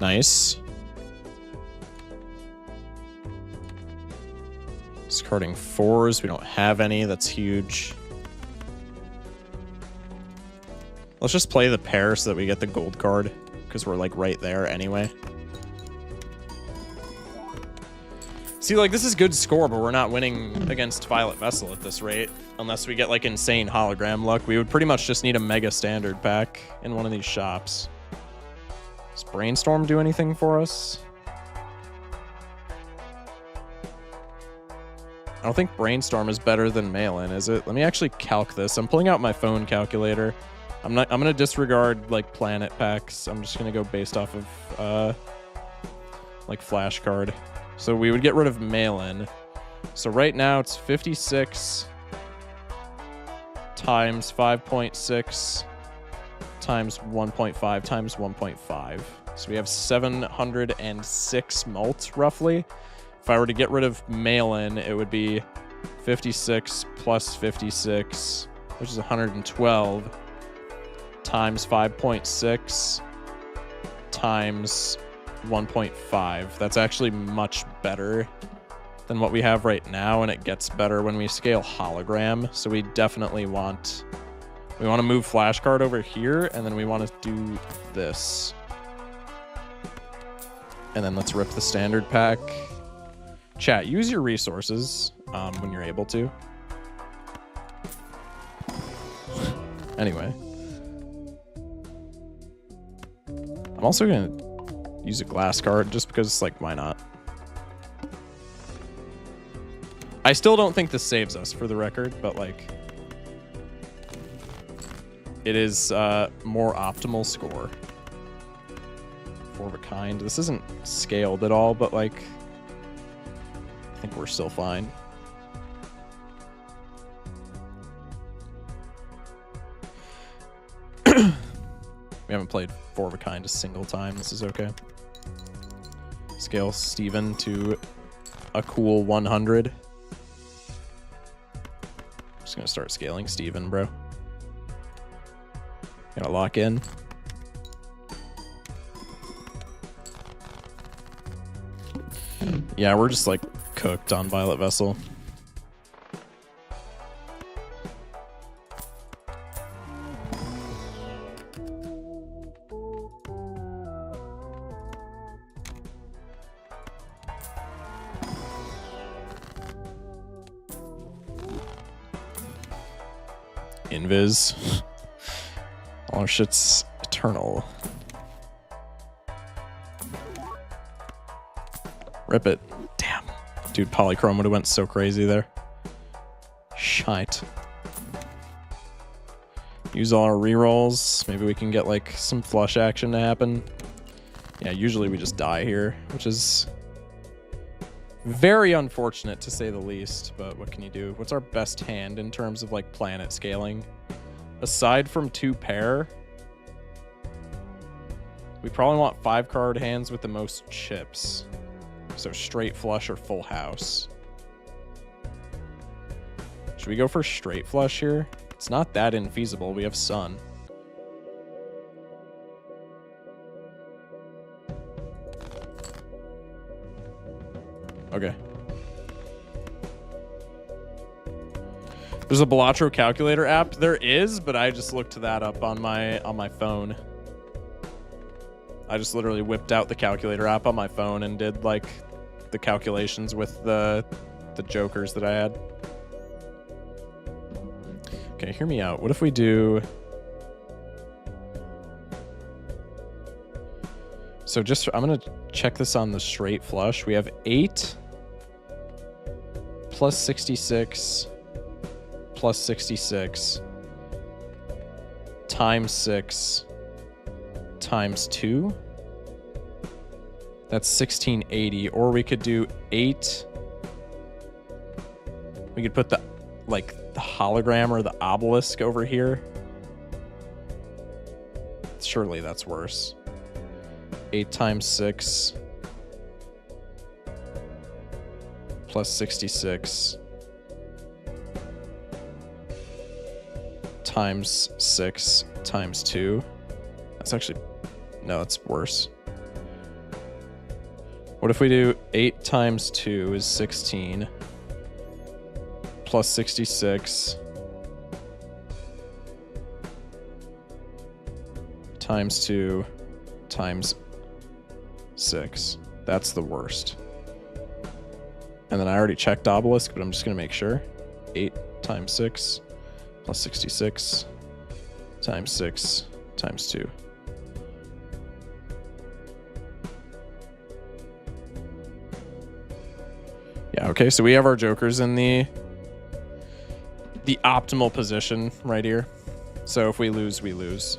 Nice. Discarding 4s. We don't have any. That's huge. Let's just play the pair so that we get the gold card, because we're like right there anyway. See, like this is good score, but we're not winning against Violet Vessel at this rate. Unless we get like insane hologram luck. We would pretty much just need a mega standard pack in one of these shops. Does Brainstorm do anything for us? I don't think Brainstorm is better than Mail-In, is it? Let me actually calc this. I'm pulling out my phone calculator. I'm gonna disregard like planet packs. I'm just gonna go based off of like flashcard. So we would get rid of Mail-In. So right now it's 56 times 5.6 times 1.5 times 1.5. So we have 706 mult roughly. If I were to get rid of Mail-In, it would be 56 plus 56, which is 112, times 5.6 times 1.5. That's actually much better than what we have right now, and it gets better when we scale hologram. So we definitely want... We want to move flashcard over here, and then we want to do this. And then let's rip the standard pack. Chat, use your resources when you're able to. Anyway. I'm also going to use a glass card just because, like, why not? I still don't think this saves us, for the record, but, like... It is more optimal score. 4 of a kind. This isn't scaled at all, but like I think we're still fine. We haven't played 4 of a kind a single time. This is okay. Scale Steven to a cool 100. I'm just gonna start scaling Steven, bro. Gotta lock in. Yeah, we're just like cooked on Violet Vessel. Invis. All our shit's eternal. Rip it. Damn. Dude, Polychrome would have went so crazy there. Shite. Use all our rerolls. Maybe we can get like some flush action to happen. Yeah, usually we just die here, which is very unfortunate to say the least, but what can you do? What's our best hand in terms of like planet scaling? Aside from 2 pair, we probably want 5 card hands with the most chips. So straight flush or full house. Should we go for straight flush here? It's not that infeasible. We have sun. Okay. There's a Balatro calculator app. There is, but I just looked that up on my phone. I just literally whipped out the calculator app on my phone and did like the calculations with the jokers that I had. Okay, hear me out. What if we do... So just, I'm going to check this on the straight flush. We have 8 plus 66 plus 66 times 6 times 2. That's 1680. Or we could do 8. We could put the hologram or the obelisk over here. Surely that's worse. 8 times 6 plus 66 times 6 times 2. That's actually... No, that's worse. What if we do 8 times 2 is 16 plus 66 times 2 times 6. That's the worst. And then I already checked obelisk, but I'm just going to make sure. 8 times 6 plus 66 times 6 times 2. Yeah, okay, so we have our jokers in the optimal position right here. So if we lose, we lose.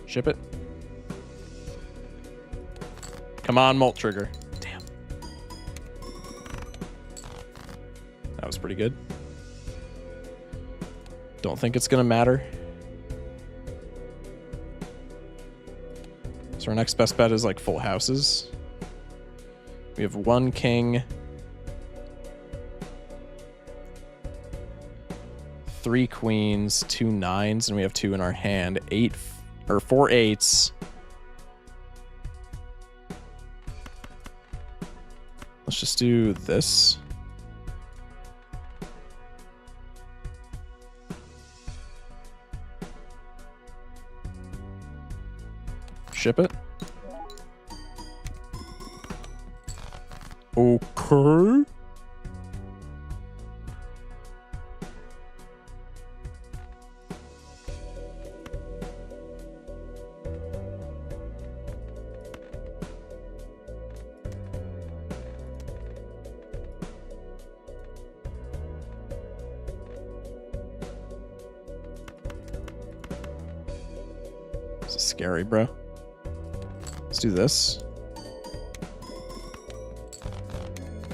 Ship it. Come on, Molt Trigger. Damn. That was pretty good. Don't think it's going to matter. So our next best bet is like full houses. We have 1 king, 3 queens, 2 9s, and we have 2 in our hand. 4 8s. Let's just do this. Ship it. Okay. This is scary, bro. Let's do this.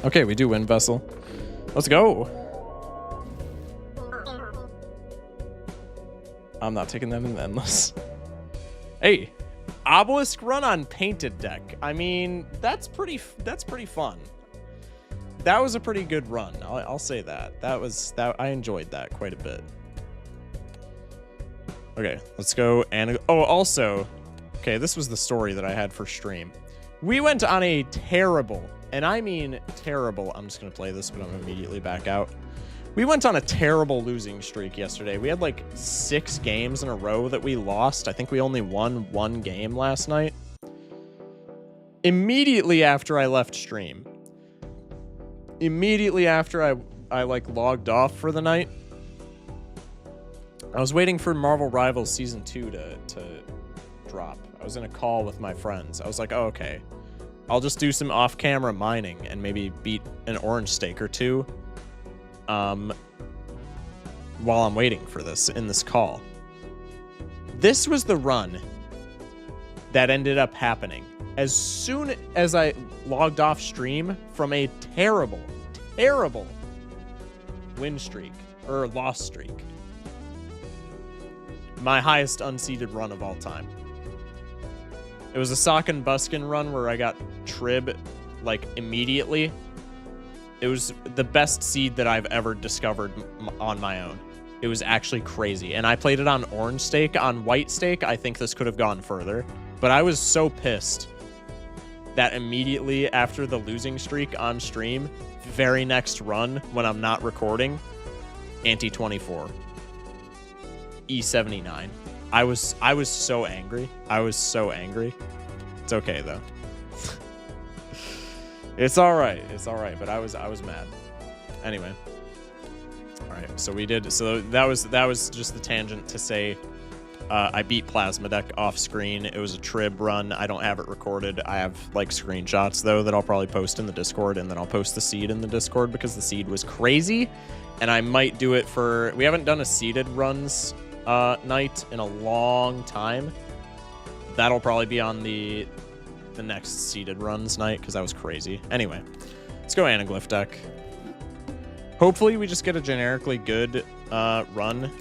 Okay, we do win Vessel. Let's go. I'm not taking that in the endless. Hey, obelisk run on painted deck. I mean, that's pretty fun. That was a pretty good run. I'll say that. I enjoyed that quite a bit. Okay, let's go. And oh, also, okay, this was the story that I had for stream. We went on a terrible, and I mean terrible. I'm just gonna play this, but I'm gonna immediately back out. We went on a terrible losing streak yesterday. We had like 6 games in a row that we lost. I think we only won 1 game last night. Immediately after I left stream, immediately after I like logged off for the night, I was waiting for Marvel Rivals Season 2 to drop. I was in a call with my friends. I was like, oh, okay. I'll just do some off-camera mining and maybe beat an orange steak or two while I'm waiting for this in this call. This was the run that ended up happening. As soon as I logged off stream from a terrible, terrible win streak, or loss streak. My highest unseeded run of all time. It was a Sock and Buskin run where I got Trib, like, immediately. It was the best seed that I've ever discovered on my own. It was actually crazy. And I played it on orange stake. On white stake, I think this could have gone further. But I was so pissed that immediately after the losing streak on stream, very next run, when I'm not recording, anti-24. E79. I was so angry. I was so angry. It's okay though. It's all right. It's all right. But I was mad. Anyway. All right. So we did. So that was just the tangent to say I beat Plasma Deck off screen. It was a Trib run. I don't have it recorded. I have like screenshots though that I'll probably post in the Discord, and then I'll post the seed in the Discord because the seed was crazy. And I might do it for. We haven't done a seeded runs night in a long time. That'll probably be on the next seeded runs night because that was crazy. Anyway, let's go Anaglyph deck. Hopefully we just get a generically good run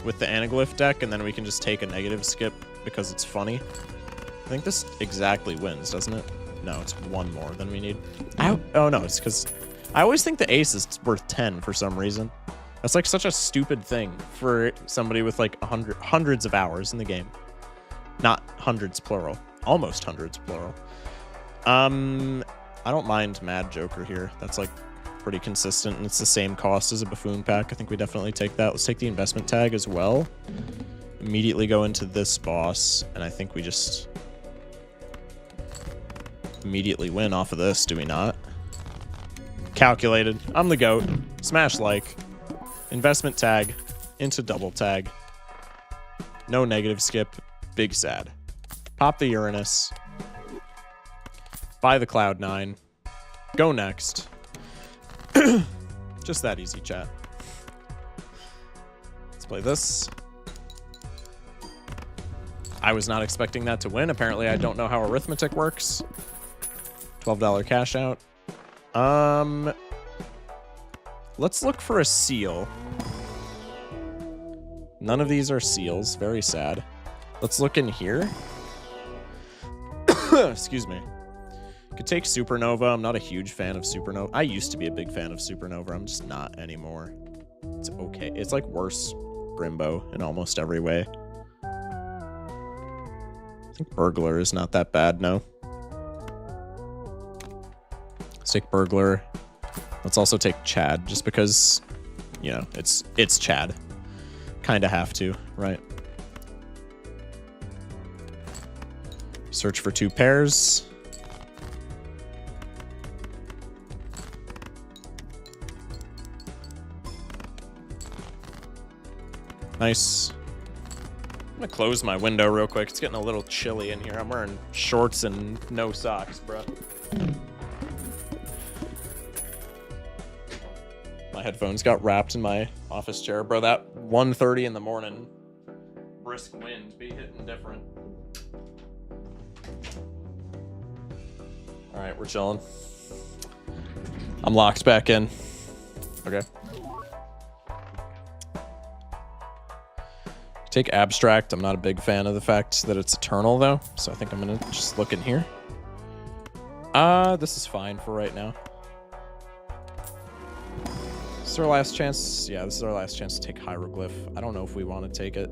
with the Anaglyph deck, and then we can just take a negative skip because it's funny. I think this exactly wins, doesn't it? No, it's one more than we need. Oh no, it's because I always think the ace is worth 10 for some reason. That's like such a stupid thing for somebody with like hundreds of hours in the game. Not hundreds plural. Almost hundreds plural. I don't mind Mad Joker here. That's like pretty consistent, and it's the same cost as a Buffoon pack. I think we definitely take that. Let's take the investment tag as well. Immediately go into this boss, and I think we just immediately win off of this, do we not? Calculated. I'm the GOAT. Smash like. Investment tag into double tag. No negative skip. Big sad. Pop the Uranus. Buy the Cloud9. Go next. Just that easy, chat. Let's play this. I was not expecting that to win. Apparently, I don't know how arithmetic works. $12 cash out. Let's look for a seal. None of these are seals. Very sad. Let's look in here. Excuse me. Could take Supernova. I'm not a huge fan of Supernova. I used to be a big fan of Supernova. I'm just not anymore. It's okay. It's like worse Brimbo in almost every way. I think Burglar is not that bad, no. Let's take Burglar. Let's also take Chad, just because, you know, it's Chad. Kind of have to, right? Search for 2 pairs. Nice. I'm gonna close my window real quick. It's getting a little chilly in here. I'm wearing shorts and no socks, bro. My headphones got wrapped in my office chair, bro. That 1:30 in the morning brisk wind be hitting different. All right, we're chilling. I'm locked back in. Okay. Take Abstract. I'm not a big fan of the fact that it's eternal, though, so I think I'm gonna just look in here. This is fine for right now. This is our last chance. Yeah, this is our last chance to take Hieroglyph. I don't know if we want to take it.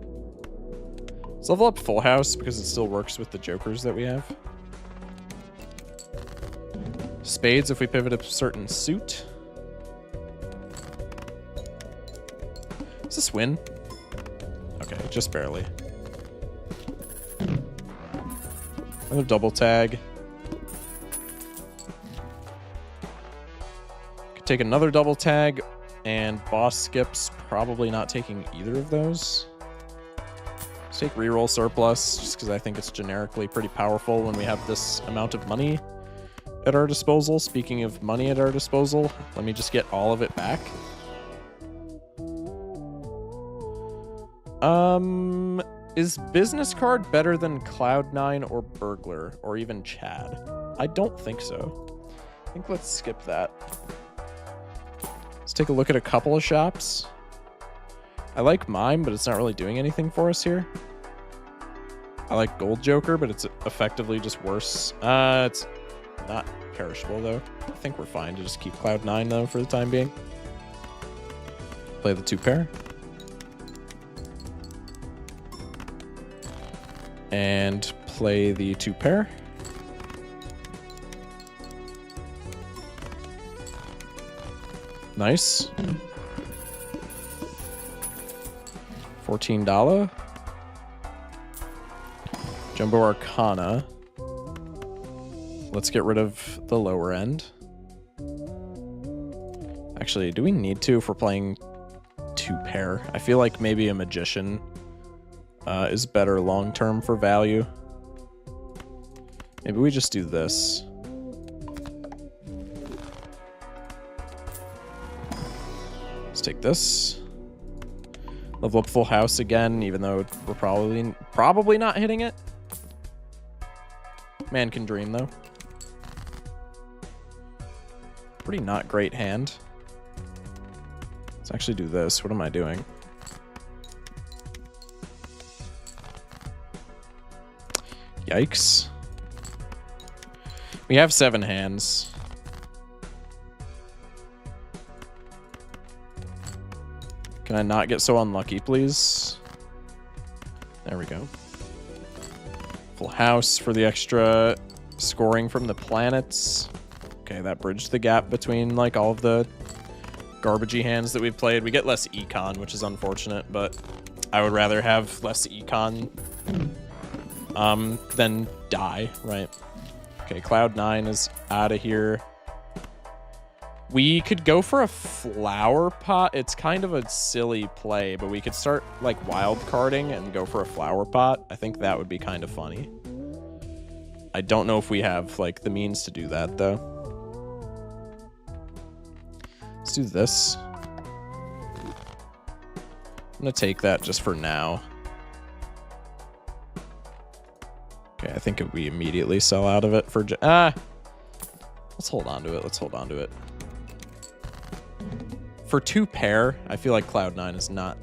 Let's level up Full House because it still works with the Jokers that we have. Spades if we pivot a certain suit. Does this win? Okay, just barely. Another double tag. Could take another double tag, and boss skips, probably not taking either of those. Let's take reroll surplus, just because I think it's generically pretty powerful when we have this amount of money at our disposal. Speaking of money at our disposal, let me just get all of it back. Is business card better than Cloud9 or Burglar or even Chad? I don't think so. I think let's skip that. Let's take a look at a couple of shops. I like Mime, but it's not really doing anything for us here. I like Gold Joker, but it's effectively just worse. It's not perishable, though. I think we're fine to just keep Cloud9, though, for the time being. Play the 2-pair. And play the 2-pair. Nice. $14. Jumbo Arcana. Let's get rid of the lower end. Actually, do we need to if we're playing 2-pair? I feel like maybe a Magician is better long-term for value. Maybe we just do this. Let's take this. Level up Full House again, even though we're probably not hitting it. Man can dream, though. Pretty not great hand. Let's actually do this. What am I doing? Yikes. We have 7 hands. Can I not get so unlucky, please? There we go. Full House for the extra scoring from the planets. Okay, that bridged the gap between like all of the garbagey hands that we've played. We get less econ, which is unfortunate, but I would rather have less econ than die, right? Okay, Cloud9 is out of here. We could go for a flower pot. It's kind of a silly play, but we could start like wild carding and go for a flower pot. I think that would be kind of funny. I don't know if we have like the means to do that though. Let's do this. I'm gonna take that just for now. Okay, I think if we immediately sell out of it for let's hold on to it. Let's hold on to it. For 2-pair, I feel like Cloud9 is not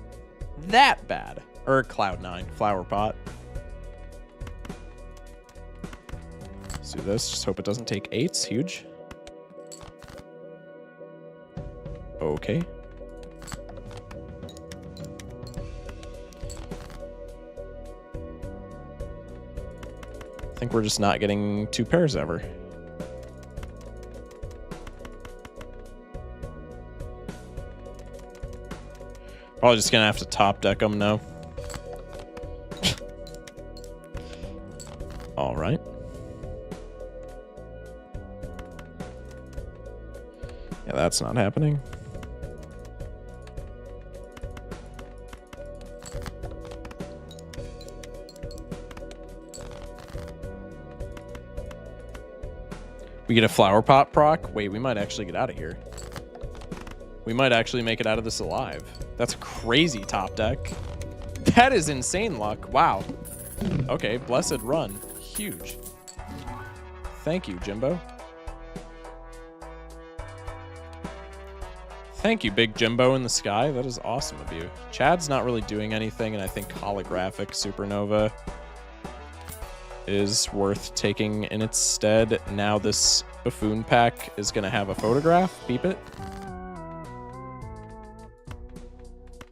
that bad. Or Cloud9, Flower Pot. Let's do this. Just hope it doesn't take 8s. Huge. Okay. I think we're just not getting 2 pairs ever. Probably just gonna have to top deck them now. All right. Yeah, that's not happening. We get a flower pot proc. Wait, we might actually get out of here. We might actually make it out of this alive. That's crazy top deck. That is insane luck. Wow. Okay, blessed run. Huge. Thank you, Jimbo. Thank you, Big Jimbo in the sky. That is awesome of you. Chad's not really doing anything, and I think holographic Supernova is worth taking in its stead. Now this buffoon pack is going to have a photograph. Beep it.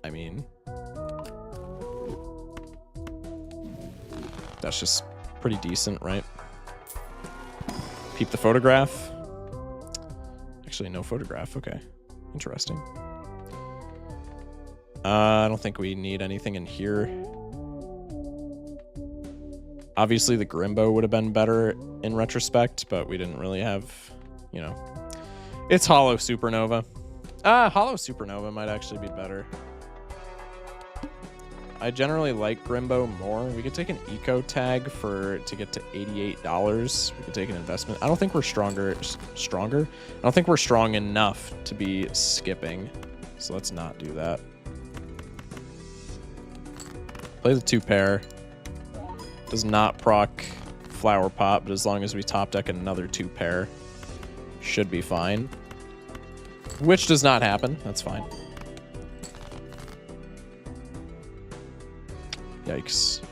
I mean, that's just pretty decent, right? Peep the photograph. Actually, no photograph. Okay. Interesting. I don't think we need anything in here. Obviously, the Grimbo would have been better in retrospect, but we didn't really have, you know, It's Hollow Supernova. Hollow Supernova might actually be better. I generally like Grimbo more. We could take an eco tag to get to $88. We could take an investment. I don't think we're stronger. I don't think we're strong enough to be skipping. So let's not do that. Play the 2-pair. Does not proc Flower Pot, but as long as we top deck another 2-pair, should be fine. Which does not happen. That's fine. Yikes.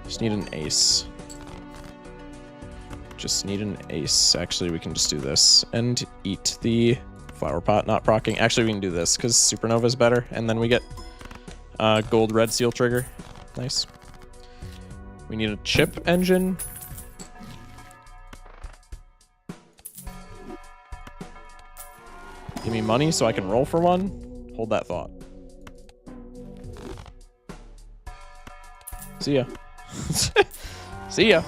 Just need an ace. Just need an ace. Actually, we can just do this and eat the Flower Pot, not procking. Actually, we can do this because Supernova is better, and then we get gold red seal trigger. Nice. We need a chip engine. Give me money so I can roll for one. Hold that thought. See ya. See ya.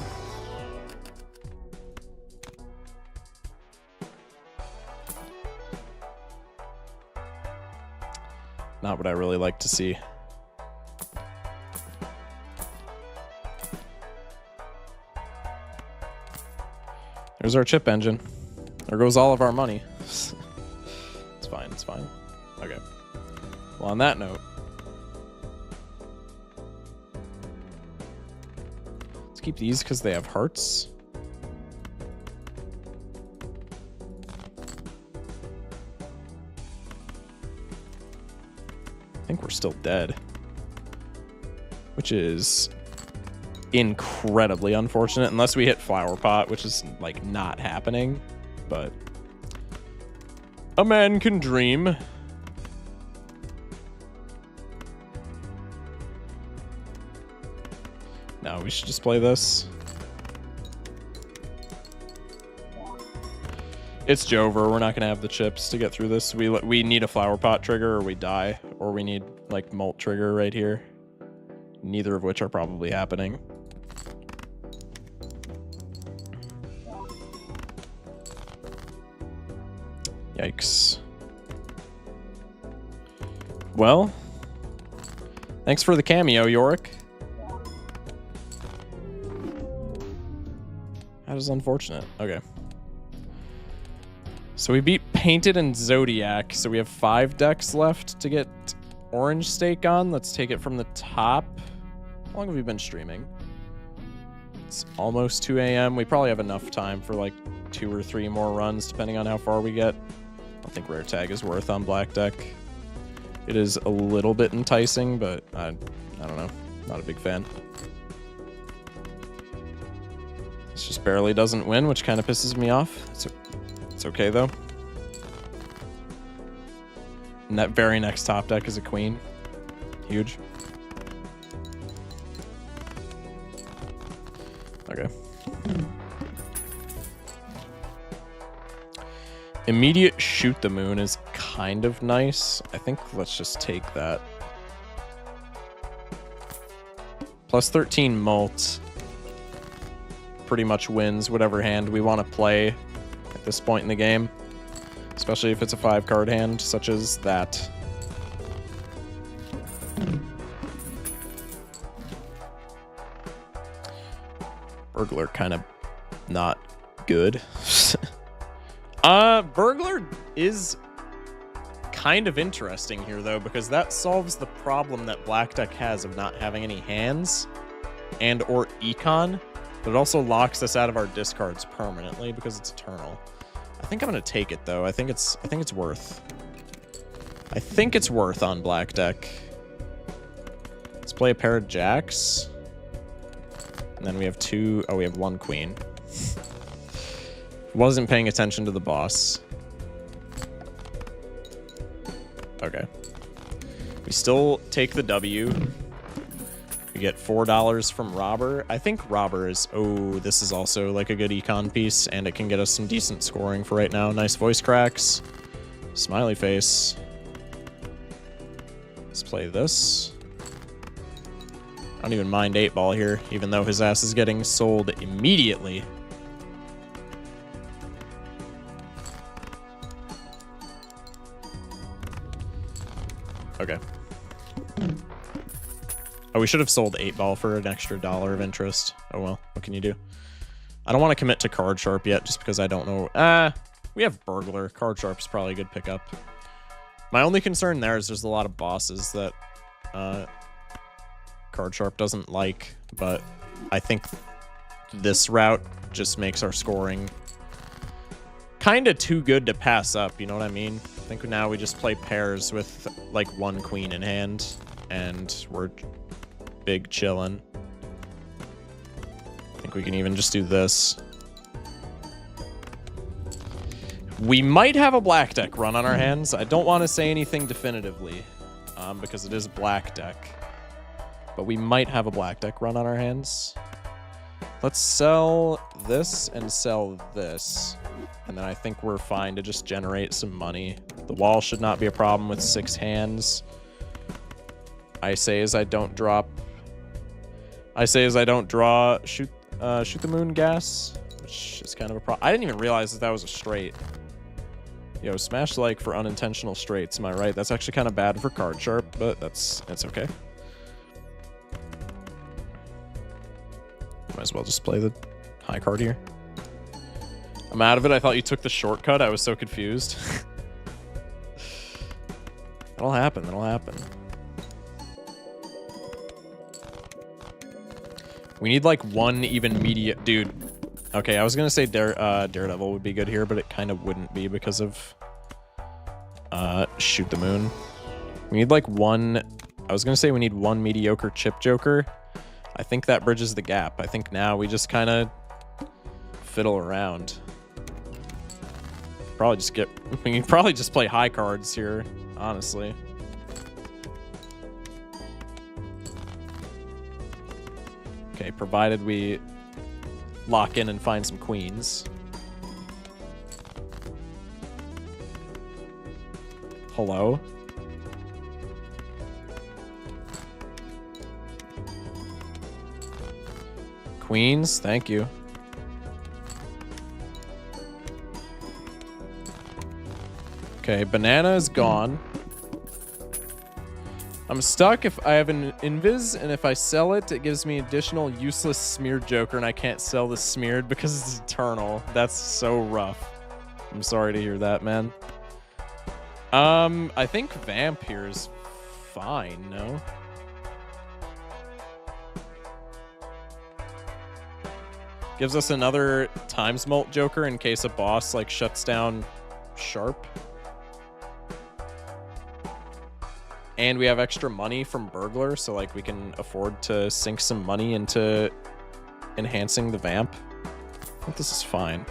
Not what I really like to see. There's our chip engine. There goes all of our money. It's fine, it's fine. Okay. Well, on that note, let's keep these because they have hearts. I think we're still dead, which is incredibly unfortunate unless we hit Flower Pot, which is like not happening, but a man can dream. No, we should just play this. It's Jover. We're not gonna have the chips to get through this. We need a Flower Pot trigger or we die, or we need like Molt trigger right here. Neither of which are probably happening. Yikes. Well, thanks for the cameo, Yorick. That is unfortunate. Okay. So we beat Painted and Zodiac, so we have 5 decks left to get Orange Stake on. Let's take it from the top. How long have we been streaming? It's almost 2 a.m. We probably have enough time for like 2 or 3 more runs, depending on how far we get. I don't think Rare Tag is worth on Black Deck. It is a little bit enticing, but I don't know. Not a big fan. This just barely doesn't win, which kind of pisses me off. It's okay, though. And that very next top deck is a queen. Huge. Okay. Immediate Shoot the Moon is kind of nice. I think let's just take that. Plus 13 Molt pretty much wins whatever hand we want to play at this point in the game. Especially if it's a 5-card hand, such as that. Burglar kind of not good. Burglar is kind of interesting here, though, because that solves the problem that Black Deck has of not having any hands and or econ, but it also locks us out of our discards permanently because it's eternal. I think I'm gonna take it, though. I think it's worth. I think it's worth on Black Deck. Let's play a pair of jacks. And then we have 2... Oh, we have 1 queen. Wasn't paying attention to the boss. Okay. We still take the W. We get $4 from Robber. I think Robber is... Oh, this is also like a good econ piece, and it can get us some decent scoring for right now. Nice voice cracks. Smiley face. Let's play this. I don't even mind 8-ball here, even though his ass is getting sold immediately. Okay. Oh, we should have sold 8-ball for an extra $1 of interest. Oh well, what can you do? I don't want to commit to Card Sharp yet, just because I don't know. We have Burglar. Card Sharp's probably a good pickup. My only concern there is there's a lot of bosses that Card Sharp doesn't like, but I think this route just makes our scoring kind of too good to pass up, you know what I mean? I think now we just play pairs with like 1 queen in hand, and we're big chillin'. I think we can even just do this. We might have a black deck run on our hands. I don't want to say anything definitively, because it is a black deck. But we might have a black deck run on our hands. Let's sell this and sell this. And then I think we're fine to just generate some money. The wall should not be a problem with 6 hands. I say as I don't draw shoot the moon gas, which is kind of a problem. I didn't even realize that that was a straight. Yo, smash like for unintentional straights, am I right? That's actually kind of bad for Card Sharp, but that's okay. Might as well just play the high card here. I'm out of it. I thought you took the shortcut. I was so confused. That'll happen. That'll happen. We need like 1 even media... Dude. Okay, I was going to say Daredevil would be good here, but it kind of wouldn't be because of Shoot the Moon. We need like 1... I was going to say we need 1 mediocre Chip Joker. I think that bridges the gap. I think now we just kind of fiddle around. Probably just get... We can probably just play high cards here, honestly. Okay, provided we lock in and find some queens. Hello? Queens, thank you. Okay, banana is gone. I'm stuck if I have an invis, and if I sell it, it gives me additional useless smeared joker, and I can't sell the smeared because it's eternal. That's so rough. I'm sorry to hear that, man. I think Vamp here is fine, no? Gives us another times mult joker in case a boss like shuts down Sharp. And we have extra money from Burglar, so like we can afford to sink some money into enhancing the Vamp. I think this is fine.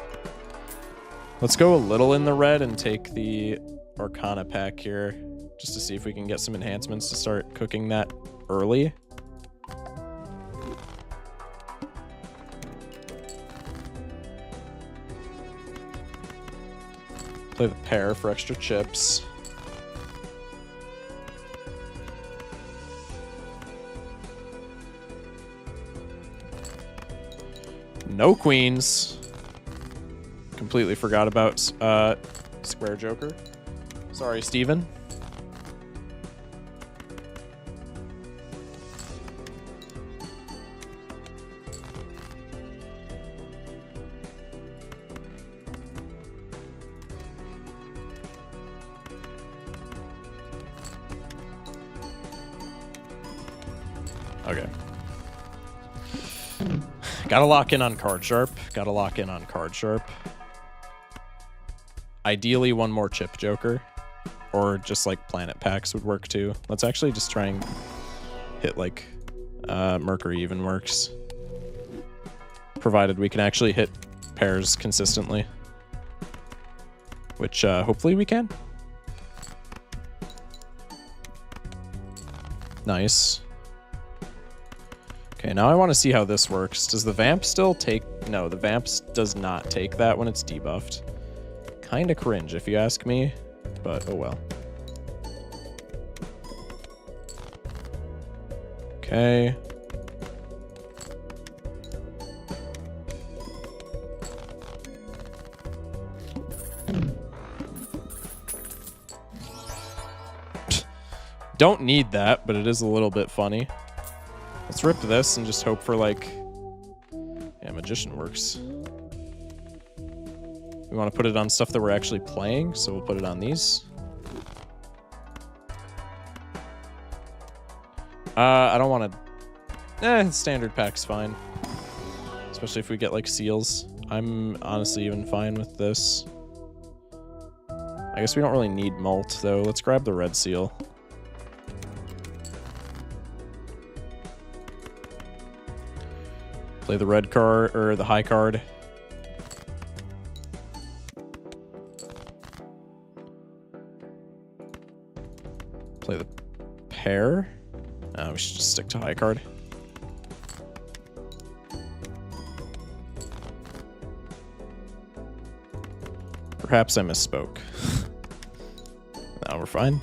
Let's go a little in the red and take the Arcana pack here, just to see if we can get some enhancements to start cooking that early. Play the pair for extra chips. No queens. Completely forgot about Square Joker. Sorry, Steven. Okay. Gotta lock in on Card Sharp. Gotta lock in on Card Sharp. Ideally, 1 more Chip Joker. Or just like Planet Packs would work too. Let's actually just try and hit like Mercury even works. Provided we can actually hit pairs consistently. Which hopefully we can. Nice. Okay, now I want to see how this works. Does the Vamp still take... No, the Vamp does not take that when it's debuffed. Kinda cringe, if you ask me, but oh well. Okay. Don't need that, but it is a little bit funny. Let's rip this and just hope for, like... Yeah, Magician works. We want to put it on stuff that we're actually playing, so we'll put it on these. I don't want to... standard pack's fine. Especially if we get, like, seals. I'm honestly even fine with this. I guess we don't really need malt, though. Let's grab the red seal. Play the red card, or the high card. Play the pair. We should just stick to high card. Perhaps I misspoke. Now we're fine.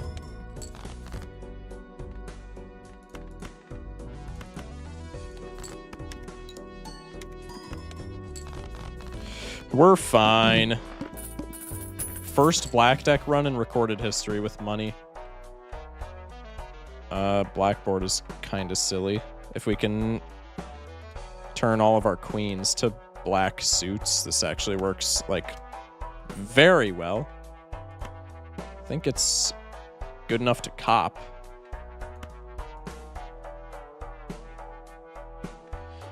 We're fine. First black deck run in recorded history with money. Blackboard is kind of silly. If we can turn all of our queens to black suits, this actually works, like, very well. I think it's good enough to cop.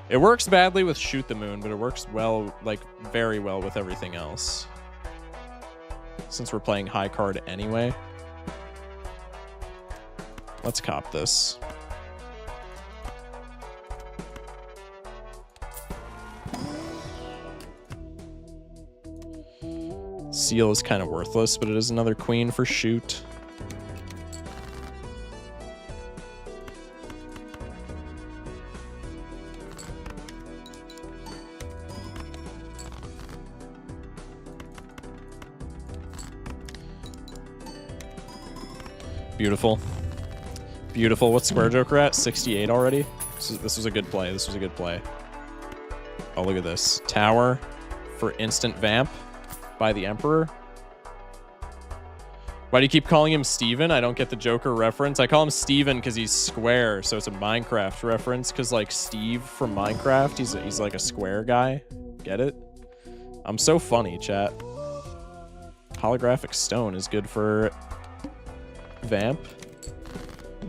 It works badly with Shoot the Moon, but it works well, like, very well with everything else. Since we're playing high card anyway. Let's cop this. Seal is kind of worthless, but it is another queen for shoot. Beautiful. Beautiful. What's Square Joker at? 68 already? This was a good play. This was a good play. Oh, look at this. Tower for instant vamp by the Emperor. Why do you keep calling him Steven? I don't get the Joker reference. I call him Steven because he's square, so it's a Minecraft reference because, like, Steve from Minecraft, he's like a square guy. Get it? I'm so funny, chat. Holographic Stone is good for vamp.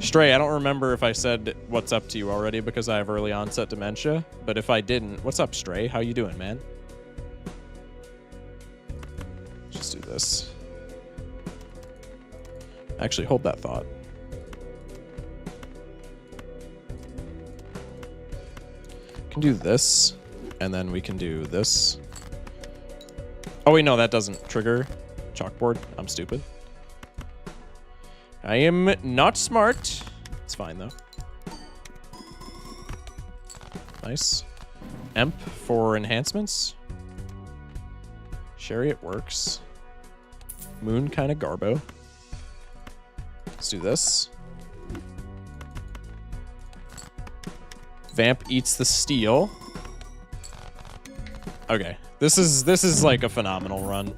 Stray, I don't remember if I said what's up to you already because I have early onset dementia, but if I didn't, what's up, Stray? How you doing, man? Just do this. Actually, hold that thought. Can do this, and then we can do this. Oh wait, no, that doesn't trigger chalkboard. I'm stupid. I am not smart. It's fine, though. Nice. Emp for enhancements. Chariot works. Moon kind of garbo. Let's do this. Vamp eats the steel. Okay. This is like a phenomenal run.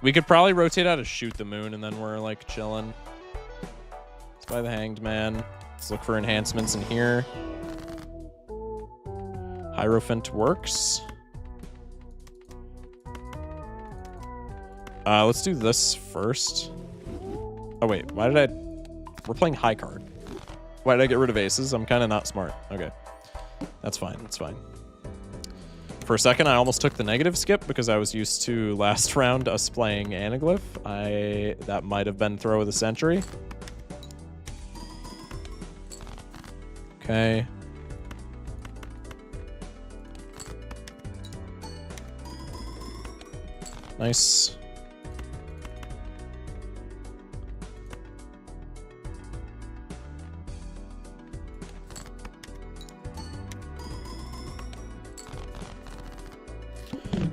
We could probably rotate out of Shoot the Moon, and then we're, like, chilling. Let's buy the Hanged Man. Let's look for enhancements in here. Hierophant works. Let's do this first. Oh, wait. Why did I... We're playing high card. Why did I get rid of aces? I'm kind of not smart. Okay. That's fine. That's fine. For a second, I almost took the negative skip because I was used to last round us playing Anaglyph. That might have been throw of the century. Okay. Nice.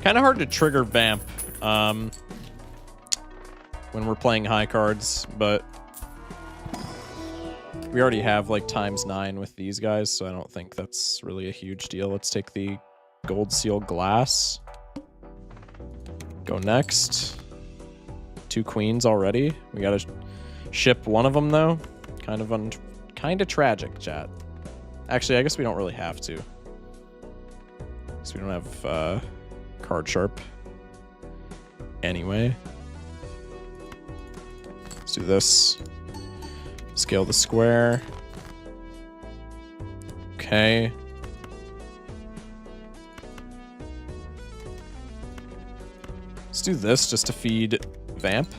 Kind of hard to trigger vamp when we're playing high cards, but we already have like ×9 with these guys, so I don't think that's really a huge deal. Let's take the gold seal glass. Go next. 2 queens already. We gotta Ship one of them, though. Kind of tragic, chat. Actually, I guess we don't really have to. Because we don't have card sharp. Anyway. Let's do this. Scale the square. Okay. Let's do this just to feed Vamp.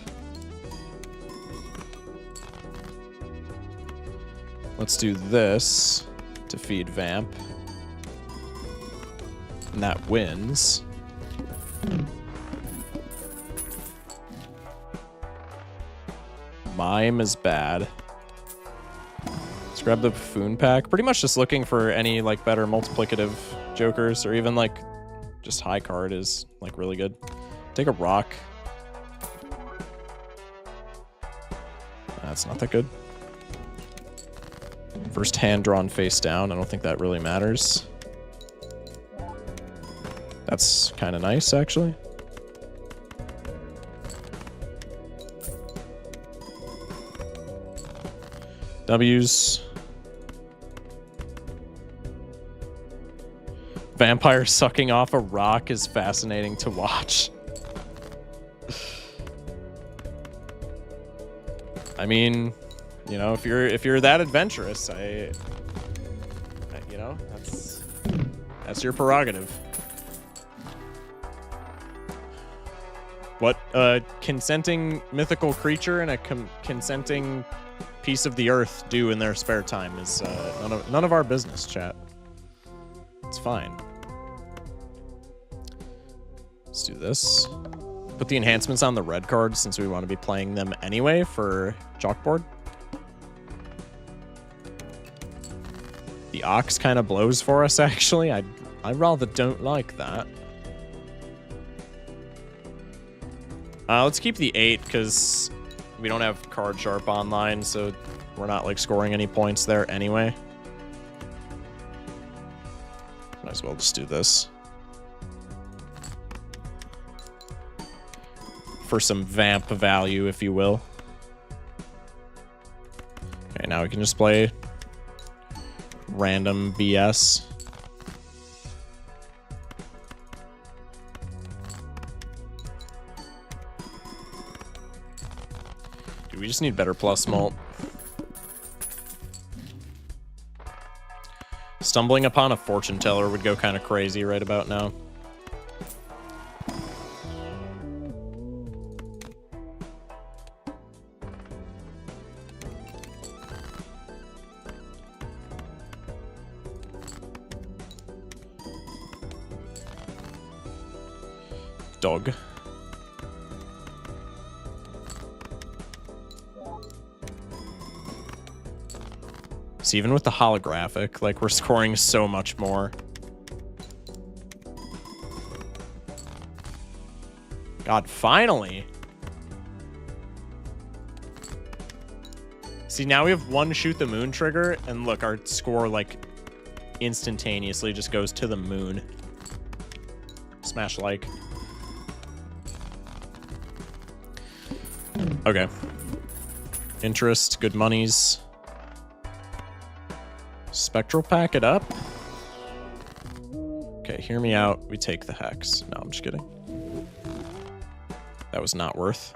Let's do this to feed Vamp. And that wins. Mime is bad. Let's grab the Buffoon pack. Pretty much just looking for any like better multiplicative jokers, or even like just high card is like really good. Take a rock. That's not that good. First hand drawn face down. I don't think that really matters. That's kind of nice, actually. W's. Vampire sucking off a rock is fascinating to watch. I mean, you know, if you're that adventurous, you know, that's your prerogative. What a consenting mythical creature and a consenting piece of the earth do in their spare time is none of our business, chat. It's fine. Let's do this. Put the enhancements on the red cards since we want to be playing them anyway for chalkboard. The Ox kind of blows for us, actually. I rather don't like that. Let's keep the 8 because we don't have card sharp online, so we're not like scoring any points there anyway. Might as well just do this. For some vamp value, if you will. Okay, now we can just play random BS. Dude, we just need better plus mult. Stumbling upon a fortune teller would go kind of crazy right about now. Dog. So even with the holographic, like, we're scoring so much more. God, finally! See, now we have one shoot the moon trigger, and look, our score, like, instantaneously just goes to the moon. Smash like. Okay. Interest, good monies. Spectral pack it up. Okay, hear me out. We take the hex. No, I'm just kidding. That was not worth.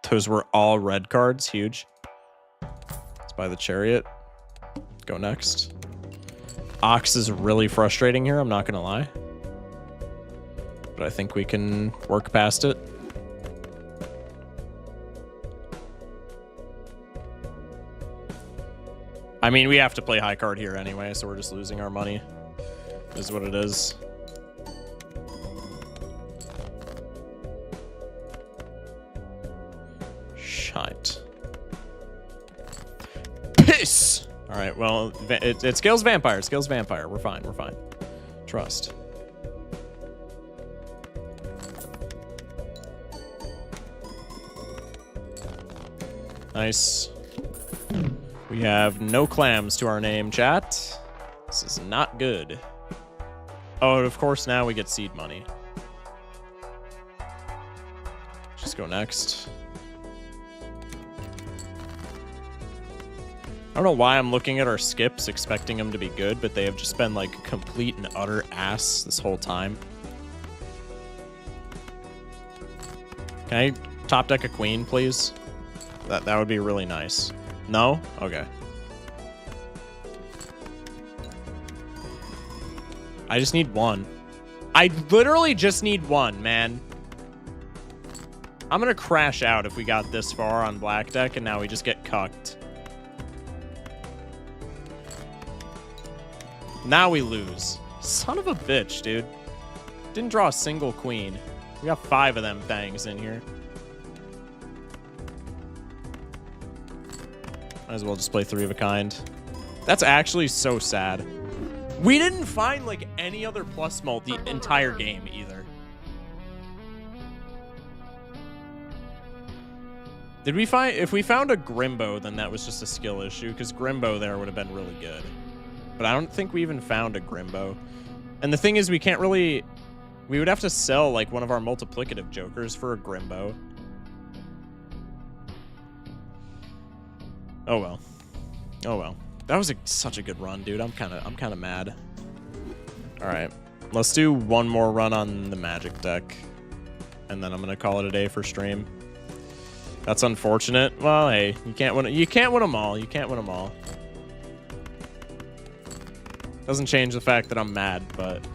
Those were all red cards. Huge. Let's buy the chariot. Go next. Ox is really frustrating here, I'm not gonna lie. But I think we can work past it. I mean, we have to play high card here anyway, so we're just losing our money. Is what it is. Shite. Piss! Alright, well, it scales vampire. It scales vampire. We're fine. We're fine. Trust. Nice. We have no clams to our name, chat. This is not good. Oh, and of course now we get seed money. Just go next. don't know why I'm looking at our skips expecting them to be good, but they have just been like complete and utter ass this whole time. Can I top deck a queen, please? That would be really nice. No? Okay. I just need one. I literally just need one, man. I'm gonna crash out if we got this far on black deck and now we just get cucked. Now we lose. Son of a bitch, dude. Didn't draw a single queen. We got 5 of them things in here. Might as well just play 3 of a kind. That's actually so sad. We didn't find, like, any other plus mult the entire game, either. Did we find... If we found a Grimbo, then that was just a skill issue, because Grimbo there would have been really good. But I don't think we even found a Grimbo. And the thing is, we can't really... We would have to sell, like, one of our multiplicative jokers for a Grimbo. Oh, well. Oh, well. That was such a good run, dude. I'm kind of mad. All right. Let's do one more run on the Magic deck. And then I'm going to call it a day for stream. That's unfortunate. Well, hey, you can't win them all. You can't win them all. Doesn't change the fact that I'm mad, but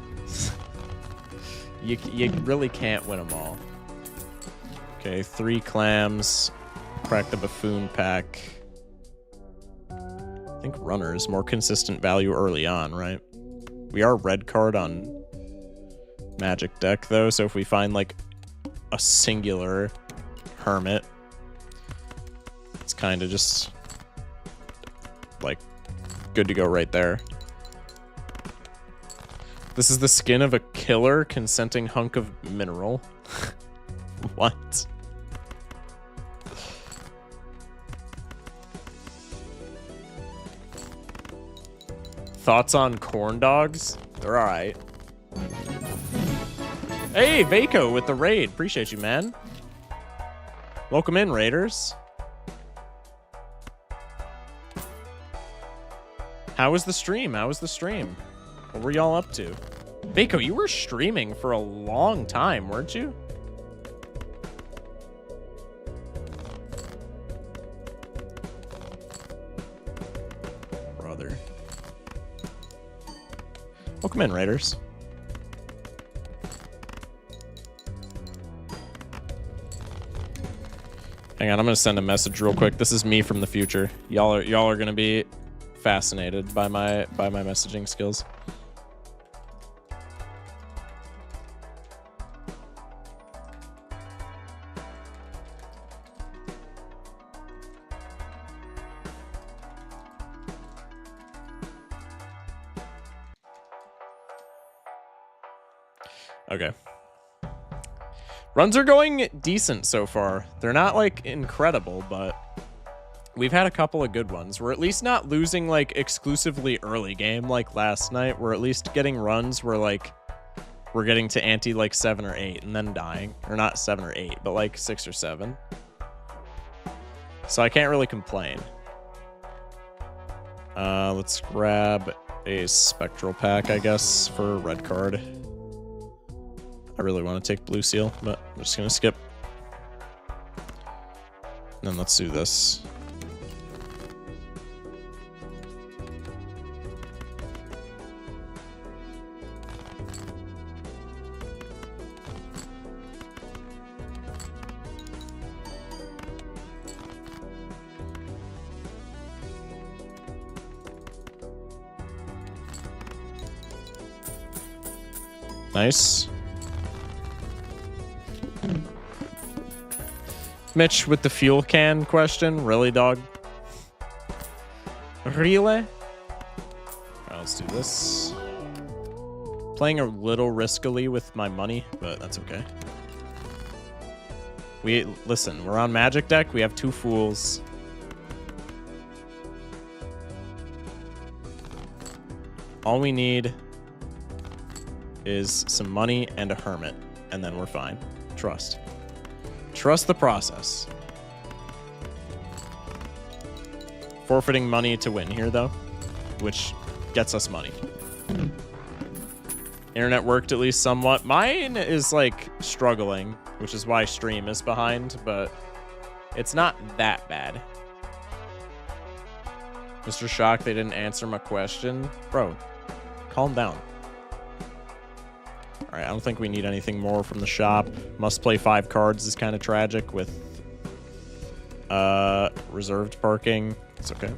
you really can't win them all. Okay, 3 clams. Crack the buffoon pack. I think runner is more consistent value early on, right? We are red card on Magic deck, though, so if we find, like, a singular hermit, it's kind of just, like, good to go right there. This is the skin of a killer consenting hunk of mineral. What? Thoughts on corn dogs? They're alright. Hey, Vaco with the raid. Appreciate you, man. Welcome in, Raiders. How was the stream? How was the stream? What were y'all up to? Vaco, you were streaming for a long time, weren't you? Brother. Welcome in, Raiders. Hang on, I'm gonna send a message real quick. This is me from the future. Y'all are gonna be fascinated by my messaging skills. Okay. Runs are going decent so far. They're not, like, incredible, but we've had a couple of good ones. We're at least not losing, like, exclusively early game like last night. We're at least getting runs where, like, we're getting to ante, like, 7 or 8 and then dying. Or not 7 or 8, but, like, 6 or 7. So I can't really complain. Let's grab a spectral pack, I guess, for red card. I really want to take blue seal, but I'm just going to skip. And then let's do this. Nice. Mitch with the fuel can question. Really, dog? Really? Alright, let's do this. Playing a little riskily with my money, but that's okay. Listen, we're on Magic deck. We have 2 fools. All we need is some money and a hermit, and then we're fine. Trust. Trust the process. Forfeiting money to win here, though, which gets us money. Internet worked at least somewhat. Mine is, like, struggling, which is why stream is behind, but it's not that bad. Mr. Shock, they didn't answer my question. Bro, calm down. All right, I don't think we need anything more from the shop. Must play 5 cards is kind of tragic with reserved parking. It's okay.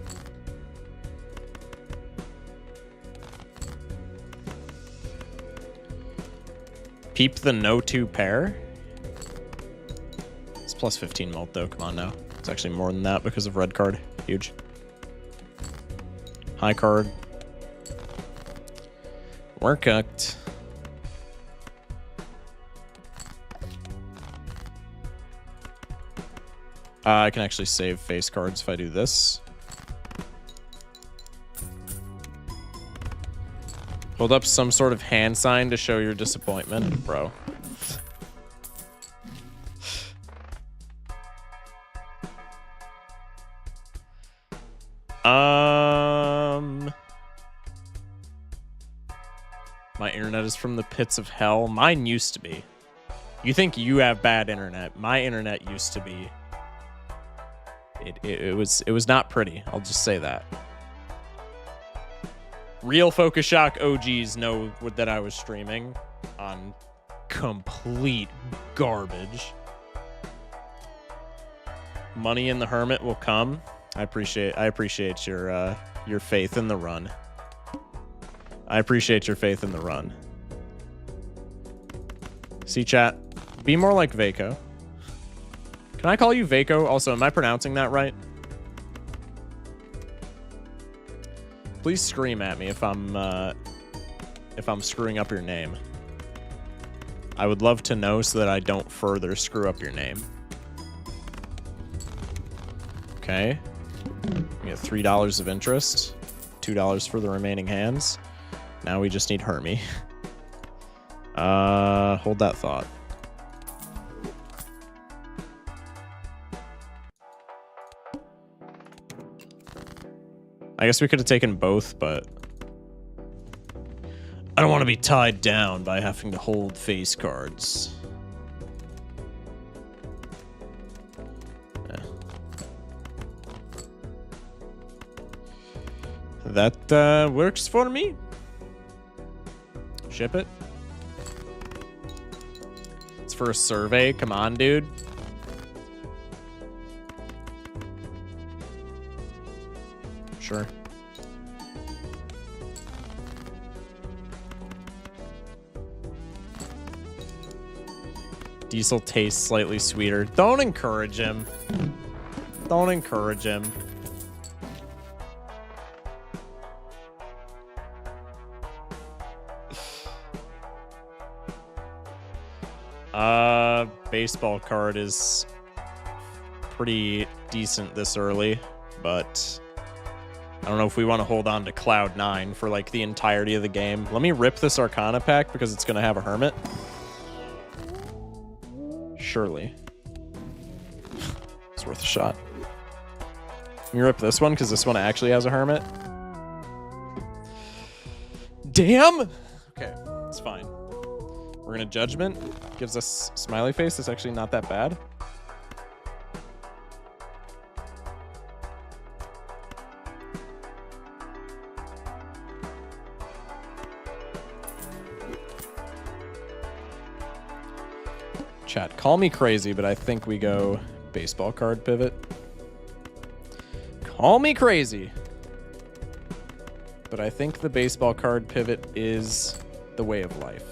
Peep the no 2 pair. It's plus 15 mult though. Come on now. It's actually more than that because of red card. Huge. High card. We're cooked. I can actually save face cards if I do this. Hold up some sort of hand sign to show your disappointment, bro. My internet is from the pits of hell. Mine used to be. You think you have bad internet. My internet used to be. It was not pretty. I'll just say that. Real Focus Shock OGs know that I was streaming on complete garbage. Money in the Hermit will come. I appreciate your faith in the run. I appreciate your faith in the run. See, chat, be more like Vaco. Can I call you Vaco? Also, am I pronouncing that right? Please scream at me if I'm screwing up your name. I would love to know so that I don't further screw up your name. Okay. We get $3 of interest. $2 for the remaining hands. Now we just need Hermie. Hold that thought. I guess we could have taken both, but I don't want to be tied down by having to hold face cards. Yeah. That works for me. Ship it. It's for a survey. Come on, dude. Sure. Diesel tastes slightly sweeter. Don't encourage him. Don't encourage him. Baseball card is pretty decent this early, but I don't know if we want to hold on to Cloud 9 for like the entirety of the game. Let me rip this Arcana pack because it's going to have a Hermit. Surely. It's worth a shot. Let me rip this one because this one actually has a Hermit. Damn! Okay, it's fine. We're going to Judgment. Gives us Smiley Face. It's actually not that bad. Chat, call me crazy, but I think we go baseball card pivot. Call me crazy. But I think the baseball card pivot is the way of life.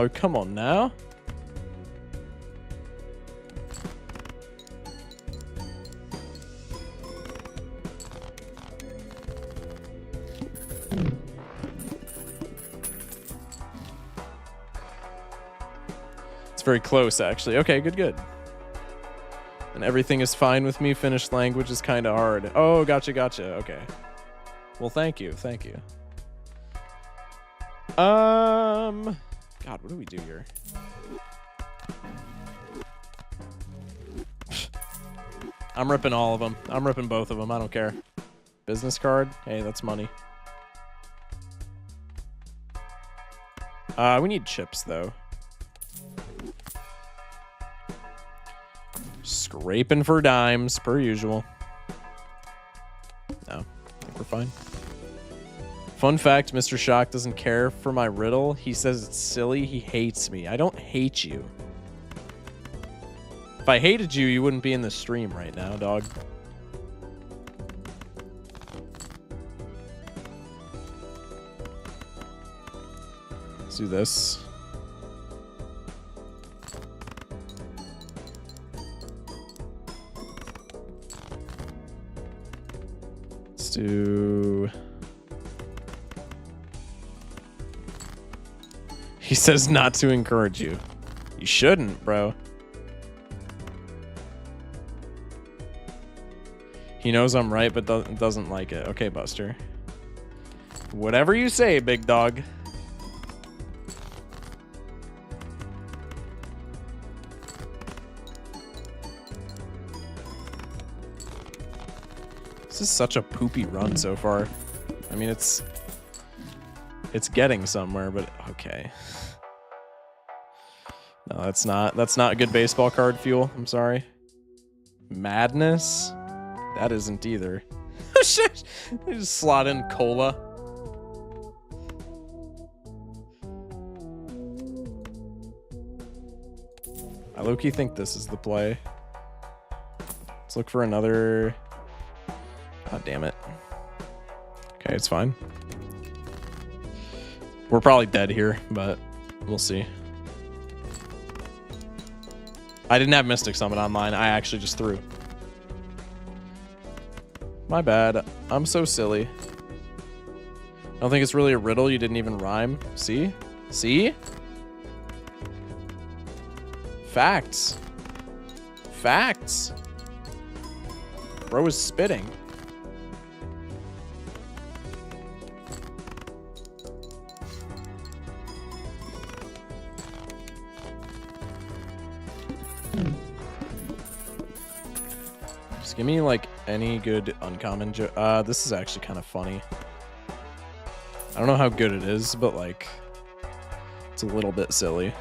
Oh, come on now. It's very close, actually. Okay, good, good. And everything is fine with me. Finnish language is kind of hard. Oh, gotcha, gotcha. Okay. Well, thank you. Thank you. God, what do we do here? I'm ripping all of them. I'm ripping both of them. I don't care. Business card? Hey, that's money. We need chips, though. Scraping for dimes, per usual. No, I think we're fine. Fun fact, Mr. Shock doesn't care for my riddle. He says it's silly. He hates me. I don't hate you. If I hated you, you wouldn't be in the stream right now, dog. Let's do this. Let's do... He says not to encourage you. You shouldn't, bro. He knows I'm right, but doesn't like it. Okay, Buster. Whatever you say, big dog. This is such a poopy run so far. I mean, it's getting somewhere, but okay. No, that's not good baseball card fuel. I'm sorry. Madness? That isn't either. Shit. They just slot in cola. I low-key think this is the play. Let's look for another... God damn it. Okay, it's fine. We're probably dead here, but we'll see. I didn't have Mystic Summon online. I actually just threw. My bad. I'm so silly. I don't think it's really a riddle. You didn't even rhyme. See? See? Facts. Facts. Bro is spitting. Give me, like, any good uncommon this is actually kind of funny. I don't know how good it is, but, like, it's a little bit silly.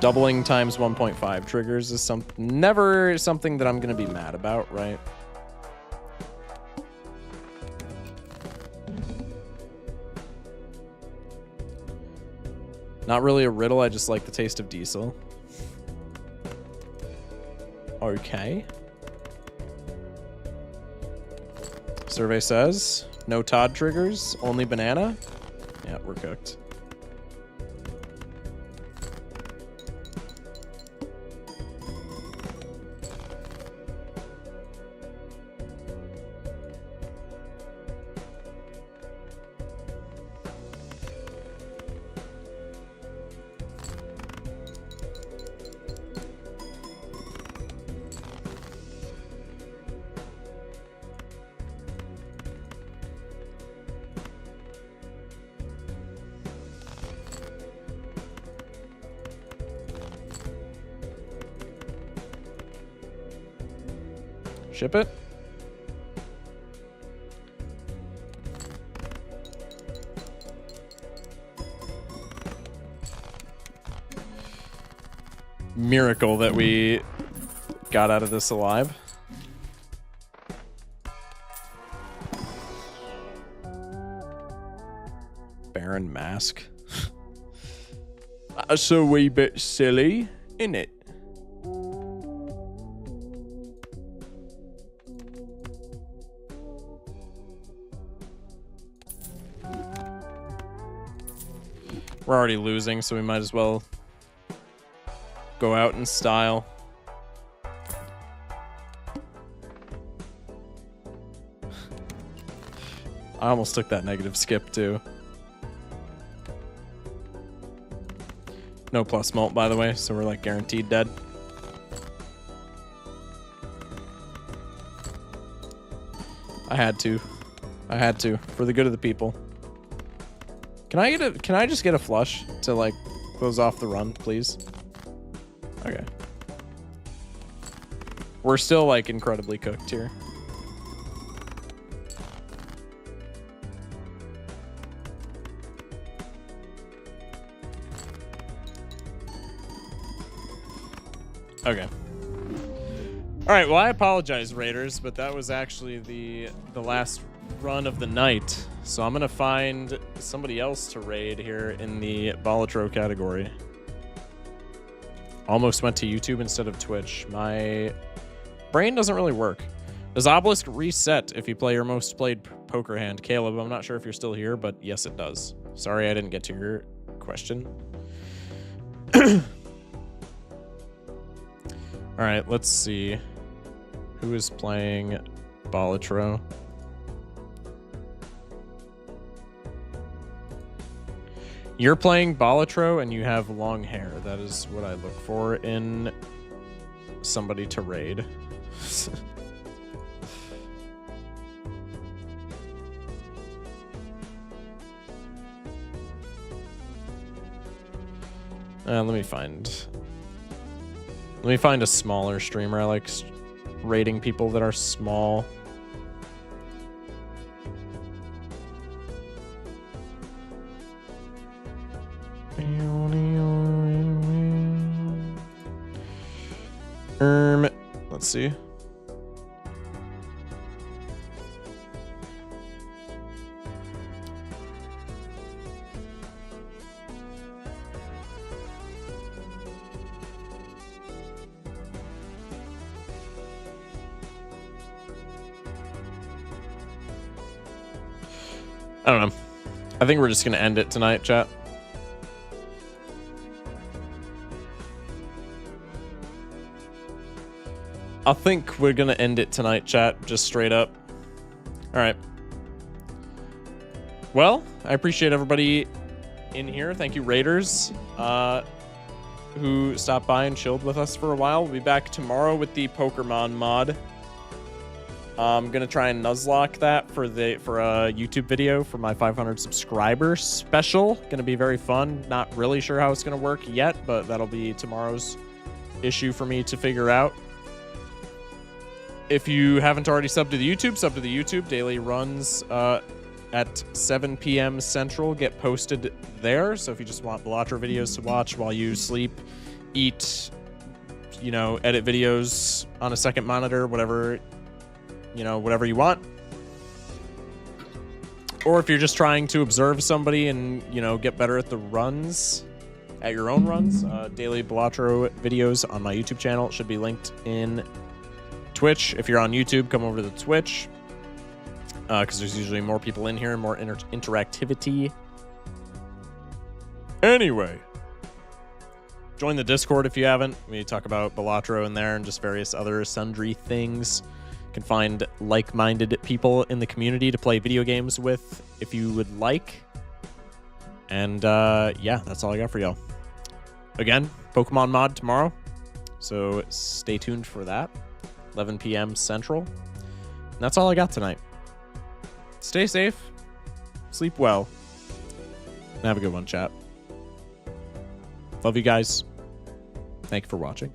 Doubling times 1.5 triggers is never something that I'm going to be mad about, right? Not really a riddle, I just like the taste of diesel. Okay. Survey says no Todd triggers, only banana. Yeah, we're cooked. Ship it. Miracle that we got out of this alive. Baron Mask. That's a wee bit silly, isn't it? We're already losing, so we might as well go out in style. I almost took that negative skip, too. No plus mult, by the way, so we're, like, guaranteed dead. I had to. I had to for the good of the people. Can I just get a flush to like close off the run, please? Okay. We're still like incredibly cooked here. Okay. All right, well, I apologize, Raiders, but that was actually the last run of the night. So I'm going to find somebody else to raid here in the Balatro category. Almost went to YouTube instead of Twitch. My brain doesn't really work. Does Obelisk reset if you play your most played poker hand? Caleb, I'm not sure if you're still here, but yes, it does. Sorry I didn't get to your question. All right, let's see. Who is playing Balatro? You're playing Balatro and you have long hair. That is what I look for in somebody to raid. Let me find a smaller streamer. I like raiding people that are small. Let's see. I don't know. I think we're just going to end it tonight, chat. I think we're going to end it tonight, chat, just straight up. All right. Well, I appreciate everybody in here. Thank you, Raiders, who stopped by and chilled with us for a while. We'll be back tomorrow with the Pokemon mod. I'm gonna try and nuzlocke that for a YouTube video for my 500 subscribers special. Gonna be very fun. Not really sure how it's gonna work yet, but that'll be tomorrow's issue for me to figure out. If you haven't already subbed to the YouTube, sub to the YouTube. Daily runs at 7 p.m. Central get posted there. So if you just want Balatro videos to watch while you sleep, eat, you know, edit videos on a second monitor, whatever. You know, whatever you want. Or if you're just trying to observe somebody and, you know, get better at the runs, at your own runs, daily Balatro videos on my YouTube channel. It should be linked in Twitch. If you're on YouTube, come over to the Twitch, because there's usually more people in here and more interactivity. Anyway, join the Discord if you haven't. We talk about Balatro in there and just various other sundry things. Can find like-minded people in the community to play video games with if you would like. And yeah, that's all I got for y'all. Again, Pokemon mod tomorrow, so stay tuned for that. 11 p.m. Central. And that's all I got tonight. Stay safe, sleep well, and have a good one, chat. Love you guys. Thank you for watching.